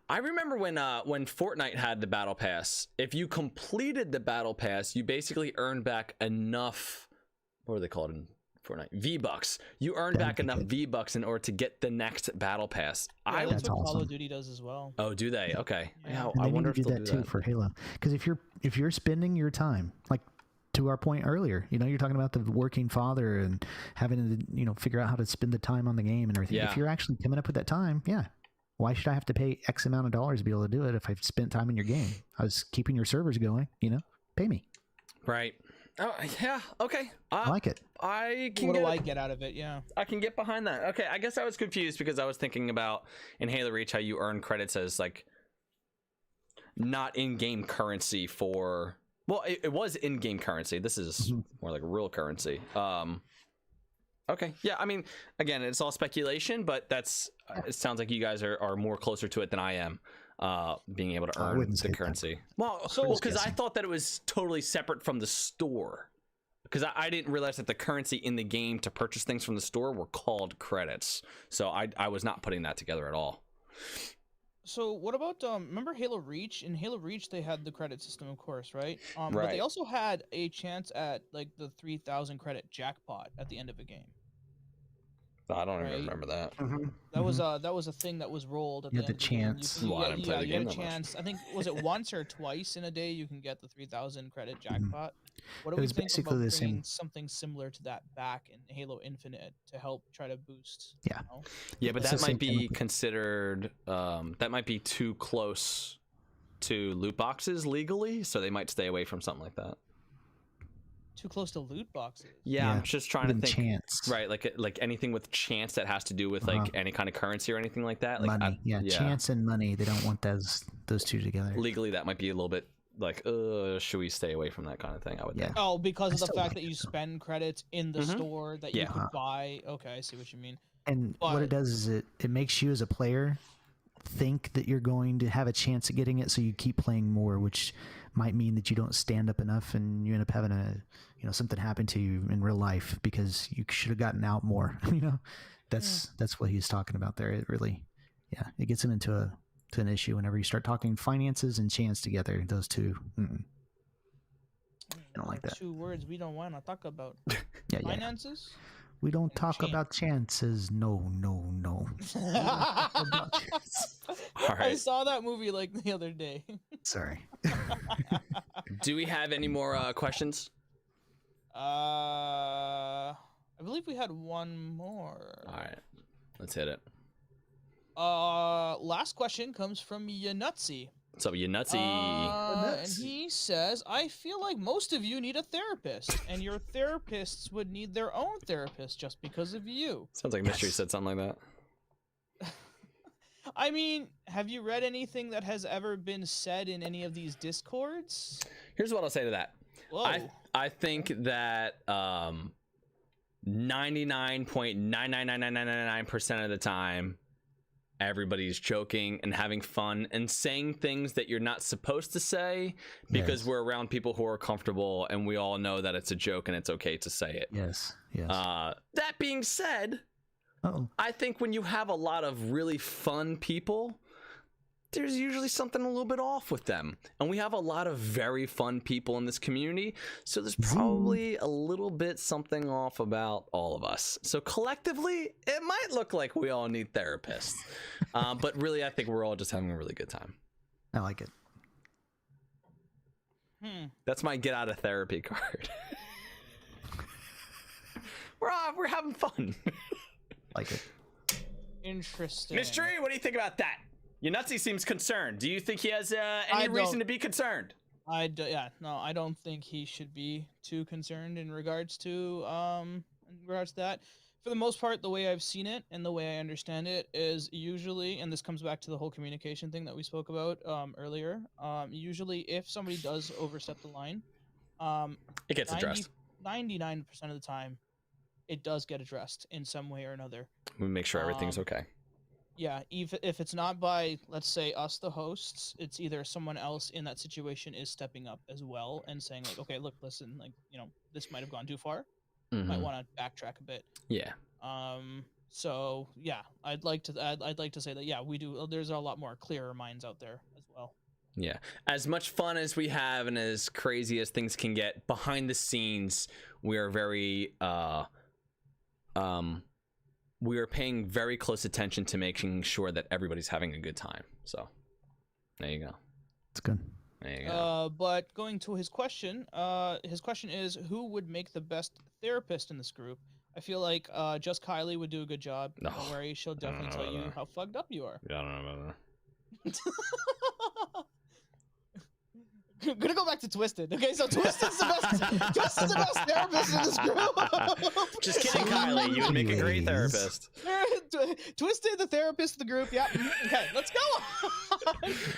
I remember when Fortnite had the battle pass. If you completed the battle pass, you basically earned back enough. What are they called in Fortnite? V-Bucks. You earn back enough V-Bucks in order to get the next battle pass. Yeah, that's what Call awesome. of Duty does as well. Oh, do they? Okay. Yeah, And I they wonder need to if do they'll that do too that. for Halo. Because if you're spending your time, like to our point earlier, you're talking about the working father and having to figure out how to spend the time on the game and everything. Yeah. If you're actually coming up with that time, why should I have to pay X amount of dollars to be able to do it if I've spent time in your game? I was keeping your servers going. Pay me. Right. Oh yeah. Okay. I like it. What do I get out of it? Yeah. I can get behind that. Okay, I guess I was confused because I was thinking about in Halo Reach how you earn credits as like not in-game currency for. Well, it was in-game currency. This is more like real currency. Okay, yeah. I mean, again, it's all speculation, but that's. It sounds like you guys are more closer to it than I am. Being able to earn the currency. Well, because I thought that it was totally separate from the store. Because I didn't realize that the currency in the game to purchase things from the store were called credits. So I was not putting that together at all. So what about remember Halo Reach? In Halo Reach they had the credit system, of course, right? But Right. they also had a chance at like the 3,000 credit jackpot at the end of a game. I don't even Right. remember that. That was a thing that was rolled at You the had end the of the game. chance. Well, I didn't play the You game had a that much. chance. I think was it once or twice in a day you can get the 3,000 credit jackpot. What do It we was think basically about the same- bringing something similar to that back in Halo Infinite to help try to boost? Yeah. Yeah, but It's that the same might thing be with- considered. That might be too close to loot boxes legally, so they might stay away from something like that. Too close to loot boxes. Yeah, I'm just trying to Even think. chance. Right, like anything with chance that has to do with like any kind of currency or anything like that. Like Money. Chance and money. They don't want those two together. legally, that might be a little bit like, should we stay away from that kind of thing? I would think. Oh, because I of the still fact like that you it, though. spend credits in the Mhm. store that you Yeah. could buy. Okay, I see what you mean. And what But- it does is it makes you as a player think that you're going to have a chance at getting it, so you keep playing more, which might mean that you don't stand up enough and you end up having something happen to you in real life because you should have gotten out more. That's what he's talking about there. It really, it gets him into an issue whenever you start talking finances and chance together. Those two, I don't like that. 2 words we don't want to talk about. Yeah. Finances? We don't and talk chance. about chances. No. All I right. saw that movie like the other day. Sorry. Do we have any more questions? I believe we had one more. All right, let's hit it. Last question comes from Yanutzi. What's up, you nutsy? And he says, I feel like most of you need a therapist, and your therapists would need their own therapist just because of you. Sounds like Mystery said something like that. I mean, have you read anything that has ever been said in any of these discords? Here's what I'll say to that. Whoa. I think that 99.99999% of the time, everybody's joking and having fun and saying things that you're not supposed to say because Yes. we're around people who are comfortable and we all know that it's a joke and it's okay to say it. Yes. That being said, Uh-oh. I think when you have a lot of really fun people, there's usually something a little bit off with them. And we have a lot of very fun people in this community, so there's probably a little bit something off about all of us. So collectively, it might look like we all need therapists. But really, I think we're all just having a really good time. I like it. That's my get out of therapy card. We're having fun. Like it. Interesting. Mystery, what do you think about that? Yunutsy seems concerned. Do you think he has I any don't. reason to be concerned? I don't think he should be too concerned in regards to that. For the most part, the way I've seen it and the way I understand it is usually, and this comes back to the whole communication thing that we spoke about earlier. Usually, if somebody does overstep the line, It gets addressed. 99% of the time, it does get addressed in some way or another. We make sure everything's okay. if it's not by, let's say, us, the hosts, it's either someone else in that situation is stepping up as well and saying like, okay, look, listen, like, this might have gone too far. Might want to backtrack a bit. Yeah. So yeah, I'd like to say that, yeah, we do. There's a lot more clearer minds out there as well. Yeah. As much fun as we have and as crazy as things can get behind the scenes, we are very we are paying very close attention to making sure that everybody's having a good time. So there you go. It's good. There you go. But going to his question is, who would make the best therapist in this group? I feel like just Kylie would do a good job. Don't worry, she'll definitely tell you how fucked up you are. I don't know about that. Gonna go back to Twisted. Okay, so Twisted's the best therapist in this group. Just kidding, Kylie. You would make a great therapist. Twisted, the therapist of the group. Yeah. Okay, let's go.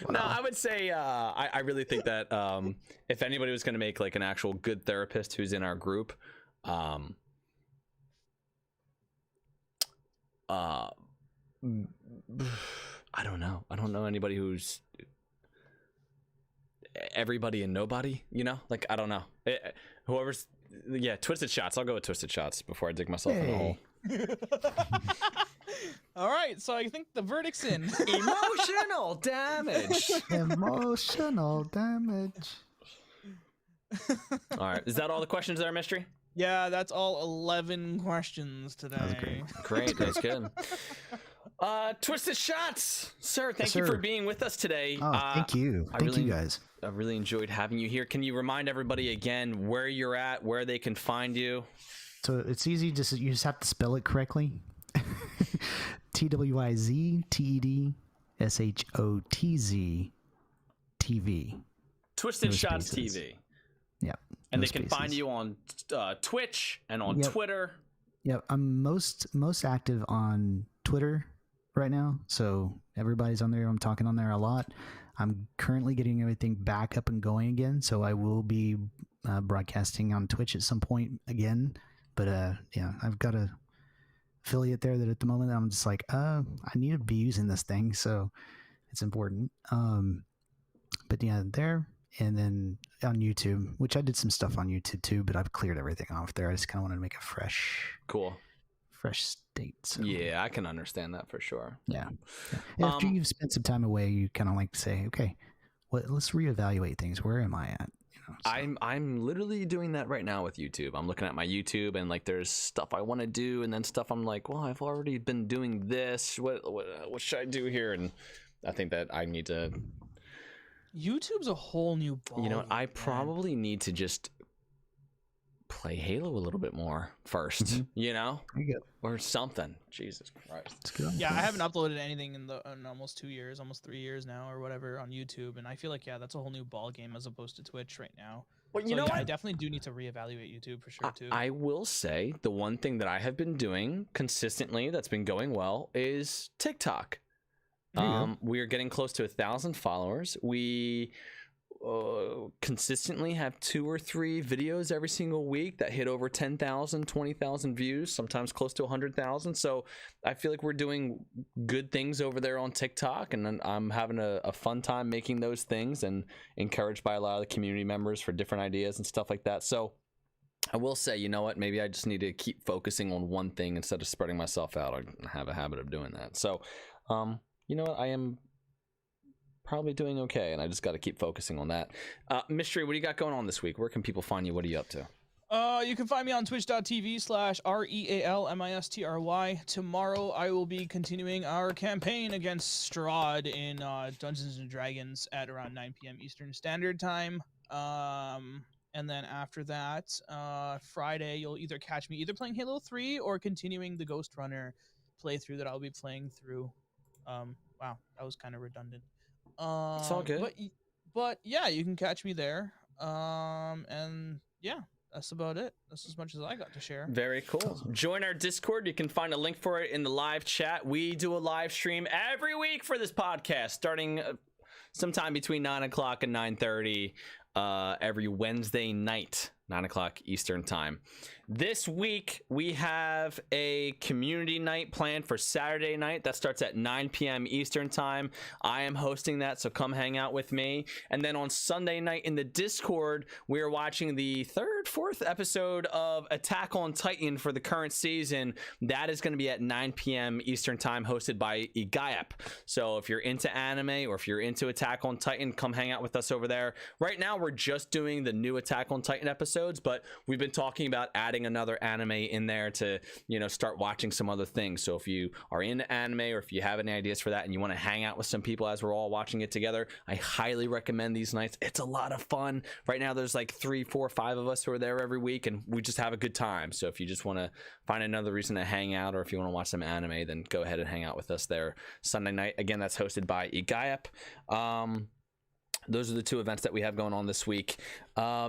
No, I would say I really think that if anybody was going to make like an actual good therapist who's in our group, I don't know. I don't know anybody who's everybody and nobody, like, I don't know. Whoever's, Twisted Shots. I'll go with Twisted Shots before I dig myself in a hole. All right, so I think the verdict's in. Emotional damage. Emotional damage. All right, is that all the questions there, Mystery? Yeah, that's all 11 questions today. That was great. Great, that's good. Twisted Shots, sir, thank you for being with us today. Oh, thank you. Thank you guys. I really enjoyed having you here. Can you remind everybody again where you're at, where they can find you? So it's easy. You just have to spell it correctly. TwiztedshotzTV TV. Twisted Shots TV. Yep. And they can find you on Twitch and on Twitter. Yep. I'm most active on Twitter right now, so everybody's on there. I'm talking on there a lot. I'm currently getting everything back up and going again, so I will be broadcasting on Twitch at some point again. But I've got a affiliate there that at the moment I'm just like, I need to be using this thing, so it's important. But yeah, there, and then on YouTube, which I did some stuff on YouTube too, but I've cleared everything off there. I just kind of wanted to make a fresh state. So. Yeah, I can understand that for sure. Yeah. After you've spent some time away, you kind of like to say, okay, let's reevaluate things. Where am I at? So. I'm literally doing that right now with YouTube. I'm looking at my YouTube and like there's stuff I want to do, and then stuff I'm like, well, I've already been doing this. What should I do here? And I think that I need to. YouTube's a whole new ball. You know what? I probably need to just play Halo a little bit more first, or something. Jesus Christ. Yeah, I haven't uploaded anything in almost 2 years, almost 3 years now, or whatever, on YouTube, and I feel like that's a whole new ball game as opposed to Twitch right now. Well, you know what? I definitely do need to reevaluate YouTube for sure too. I will say the one thing that I have been doing consistently that's been going well is TikTok. We are getting close to 1,000 followers. We consistently have 2 or 3 videos every single week that hit over 10,000, 20,000 views, sometimes close to 100,000. So I feel like we're doing good things over there on TikTok, and I'm having a fun time making those things, and encouraged by a lot of the community members for different ideas and stuff like that. So I will say, you know what, maybe I just need to keep focusing on one thing instead of spreading myself out. I have a habit of doing that. So you know what, I am probably doing okay, and I just got to keep focusing on that. Mystery, what do you got going on this week? Where can people find you? What are you up to? You can find me on twitch.tv/RealMistry. Tomorrow I will be continuing our campaign against Strahd in Dungeons & Dragons at around 9 p.m. Eastern Standard Time. And then after that, Friday, you'll either catch me either playing Halo 3 or continuing the Ghost Runner playthrough that I'll be playing through. Wow, that was kind of redundant. It's all good. But yeah, you can catch me there. And yeah, that's about it. That's as much as I got to share. Very cool. Join our Discord. You can find a link for it in the live chat. We do a live stream every week for this podcast, starting sometime between 9 o'clock and 9:30 every Wednesday night, 9 o'clock Eastern time. This week, we have a community night planned for Saturday night. That starts at 9 p.m. Eastern time. I am hosting that, so come hang out with me. And then on Sunday night in the Discord, we are watching the fourth episode of Attack on Titan for the current season. That is going to be at 9 p.m. Eastern time, hosted by Igayap. So if you're into anime or if you're into Attack on Titan, come hang out with us over there. Right now, we're just doing the new Attack on Titan episodes, but we've been talking about adding another anime in there to, you know, start watching some other things. So if you are into anime or if you have any ideas for that and you want to hang out with some people as we're all watching it together, I highly recommend these nights. It's a lot of fun. Right now there's like 3, 4, 5 of us who are there every week, and we just have a good time. So if you just want to find another reason to hang out, or if you want to watch some anime, then go ahead and hang out with us there Sunday night. Again, that's hosted by Igayap. Those are the 2 events that we have going on this week.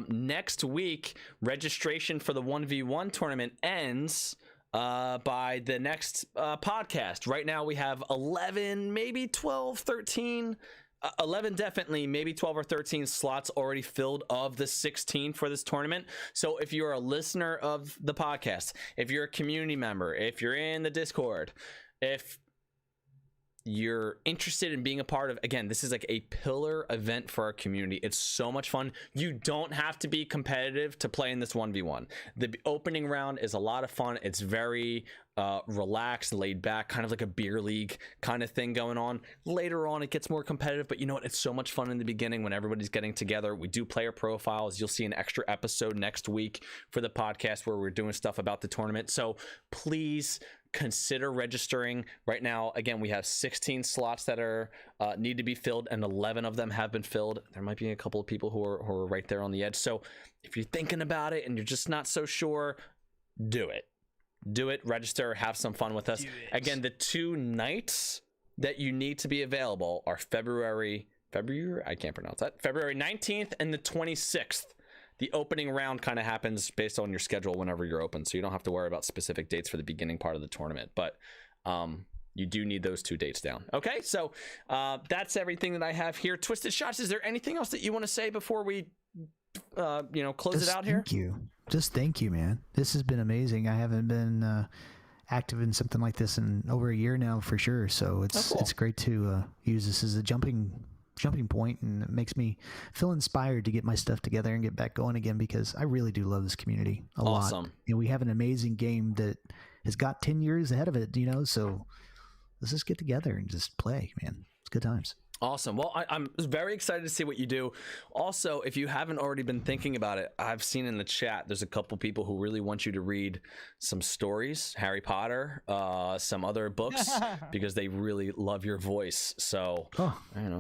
Next week, registration for the 1v1 tournament ends by the next podcast. Right now we have 11, maybe 12, 13, 11 definitely, maybe 12 or 13 slots already filled of the 16 for this tournament. So if you're a listener of the podcast, if you're a community member, if you're in the Discord, if you're interested in being a part of, again, this is like a pillar event for our community. It's so much fun. You don't have to be competitive to play in this 1v1. The opening round is a lot of fun. It's very relaxed, laid back, kind of like a beer league kind of thing going on. Later on, it gets more competitive, but you know what? It's so much fun in the beginning when everybody's getting together. We do player profiles. You'll see an extra episode next week for the podcast where we're doing stuff about the tournament. So please consider registering. Right now, again, we have 16 slots that are need to be filled, and 11 of them have been filled. There might be a couple of people who are right there on the edge. So if you're thinking about it and you're just not so sure, do it. Do it, register, have some fun with us. Again, the 2 nights that you need to be available are February, I can't pronounce that, February 19th and the 26th. The opening round kind of happens based on your schedule whenever you're open, so you don't have to worry about specific dates for the beginning part of the tournament, but you do need those 2 dates down. Okay, so that's everything that I have here. Twisted Shots, is there anything else that you want to say before we close it out here? Thank you, man. This has been amazing. I haven't been active in something like this in over a year now for sure, so it's great to use this as a jumping point, and it makes me feel inspired to get my stuff together and get back going again, because I really do love this community a lot. And we have an amazing game that has got 10 years ahead of it, so let's just get together and just play, man. It's good times. Awesome. Well, I'm very excited to see what you do. Also, if you haven't already been thinking about it, I've seen in the chat there's a couple people who really want you to read some stories, Harry Potter, some other books, because they really love your voice. So,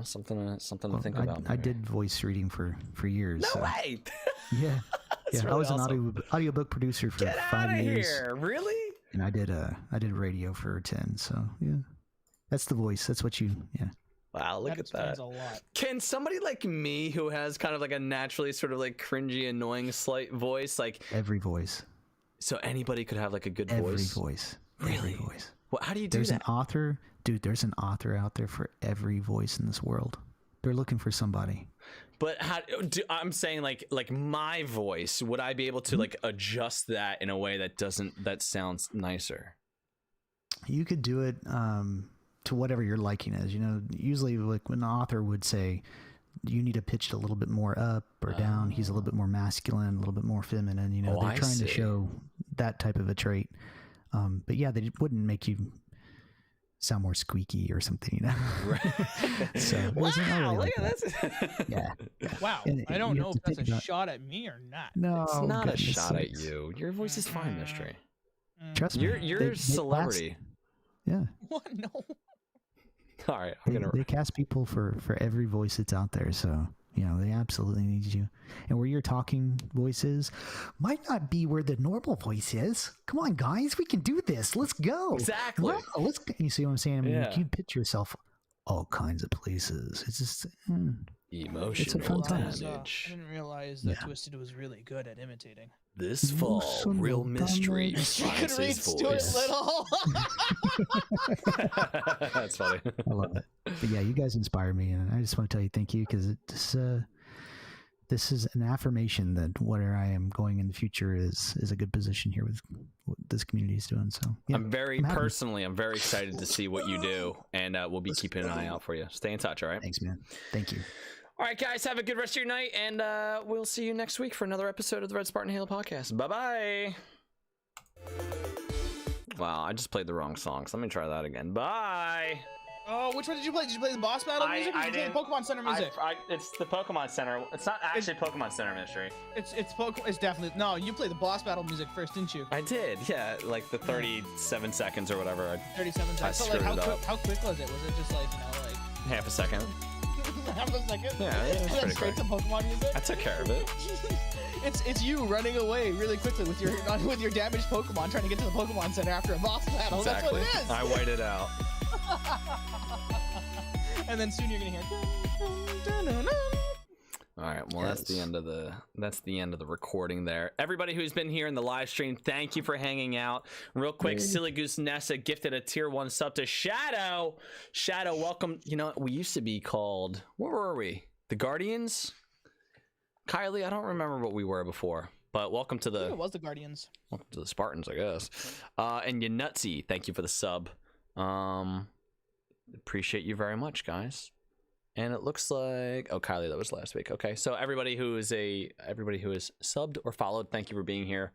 something to think about. I did voice reading for years. No way. Yeah. Really I was awesome. an audiobook producer for 5 years. Here. Really? And I did radio for 10. So yeah, that's the voice. That's what Wow, look at that. A lot. Can somebody like me, who has kind of like a naturally sort of like cringy, annoying, slight voice, like every voice? So anybody could have like a good every voice. voice. Really? Every voice. Well, how do you do There's that? an author, dude. There's an author out there for every voice in this world. They're looking for somebody. But I'm saying like my voice, would I be able to like adjust that in a way that sounds nicer? You could do it to whatever your liking is. Usually like when an author would say you need to pitch it a little bit more up or down, he's a little bit more masculine, a little bit more feminine, they're trying to show that type of a trait. But yeah, they wouldn't make you sound more squeaky or something, Right. So wow, really look at this. Yeah. Wow. And I don't know if that's a about, shot at me or not. No, it's not a shot at sakes. you. Your voice is fine, Mystery. Trust me. You're a celebrity. Yeah. What? No. All right, they cast people for every voice that's out there, so they absolutely need you. And where your talking voice is might not be where the normal voice is. Come on, guys, we can do this. Let's go. Exactly. Wow, you see what I'm saying? You can picture yourself all kinds of places. It's just emotional damage. I didn't realize that Twisted was really good at imitating. This fall, Real Mystery finds his voice. Little. That's funny. I love it. But yeah, you guys inspire me, and I just want to tell you thank you, because it just this is an affirmation that where I am going in the future is a good position here with what this community is doing. So yeah, I'm very excited to see what you do, and we'll be keeping an eye out for you. Stay in touch, all right? Thanks, man. Thank you. All right, guys, have a good rest of your night, and we'll see you next week for another episode of the Red Spartan Halo podcast. Bye-bye. Wow, I just played the wrong song, so let me try that again. Bye. Oh, which one did you play? Did you play the boss battle music or did you play the Pokemon Center music? It's the Pokemon Center. It's not actually Pokemon Center Mystery. It's definitely... No, you played the boss battle music first, didn't you? I did, yeah. Like the 37 seconds or whatever. 37 seconds. So, like, how quick was it? Was it just like, you know, like... half a second. Half a second? Yeah, it was pretty straight quick. to Pokemon music? I took care of it. It's you running away really quickly with your damaged Pokemon trying to get to the Pokemon Center after a boss battle. Exactly. That's what it is. I waited out. And then soon you're gonna hear. All right, well, that's the end of the recording there. Everybody who's been here in the live stream, thank you for hanging out. Real quick, Silly Goose Nessa gifted a tier 1 sub to Shadow. Shadow, welcome. You know, we used to be called, what were we? The Guardians? Kylie, I don't remember what we were before, but welcome to I think it was the Guardians. Welcome to the Spartans, I guess. And Yanutsy, thank you for the sub. Appreciate you very much, guys. And it looks like, oh, Kylie, that was last week. Okay, so everybody who is subbed or followed, thank you for being here.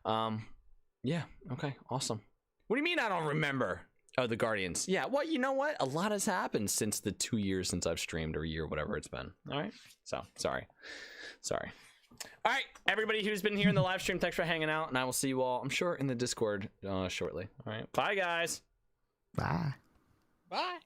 Yeah, okay, awesome. What do you mean I don't remember? Oh, the Guardians. Yeah, well, you know what? A lot has happened since the 2 years since I've streamed, or a year, whatever it's been. All right, so sorry. All right, everybody who's been here in the live stream, thanks for hanging out, and I will see you all, I'm sure, in the Discord shortly. All right, bye, guys. Bye. Bye.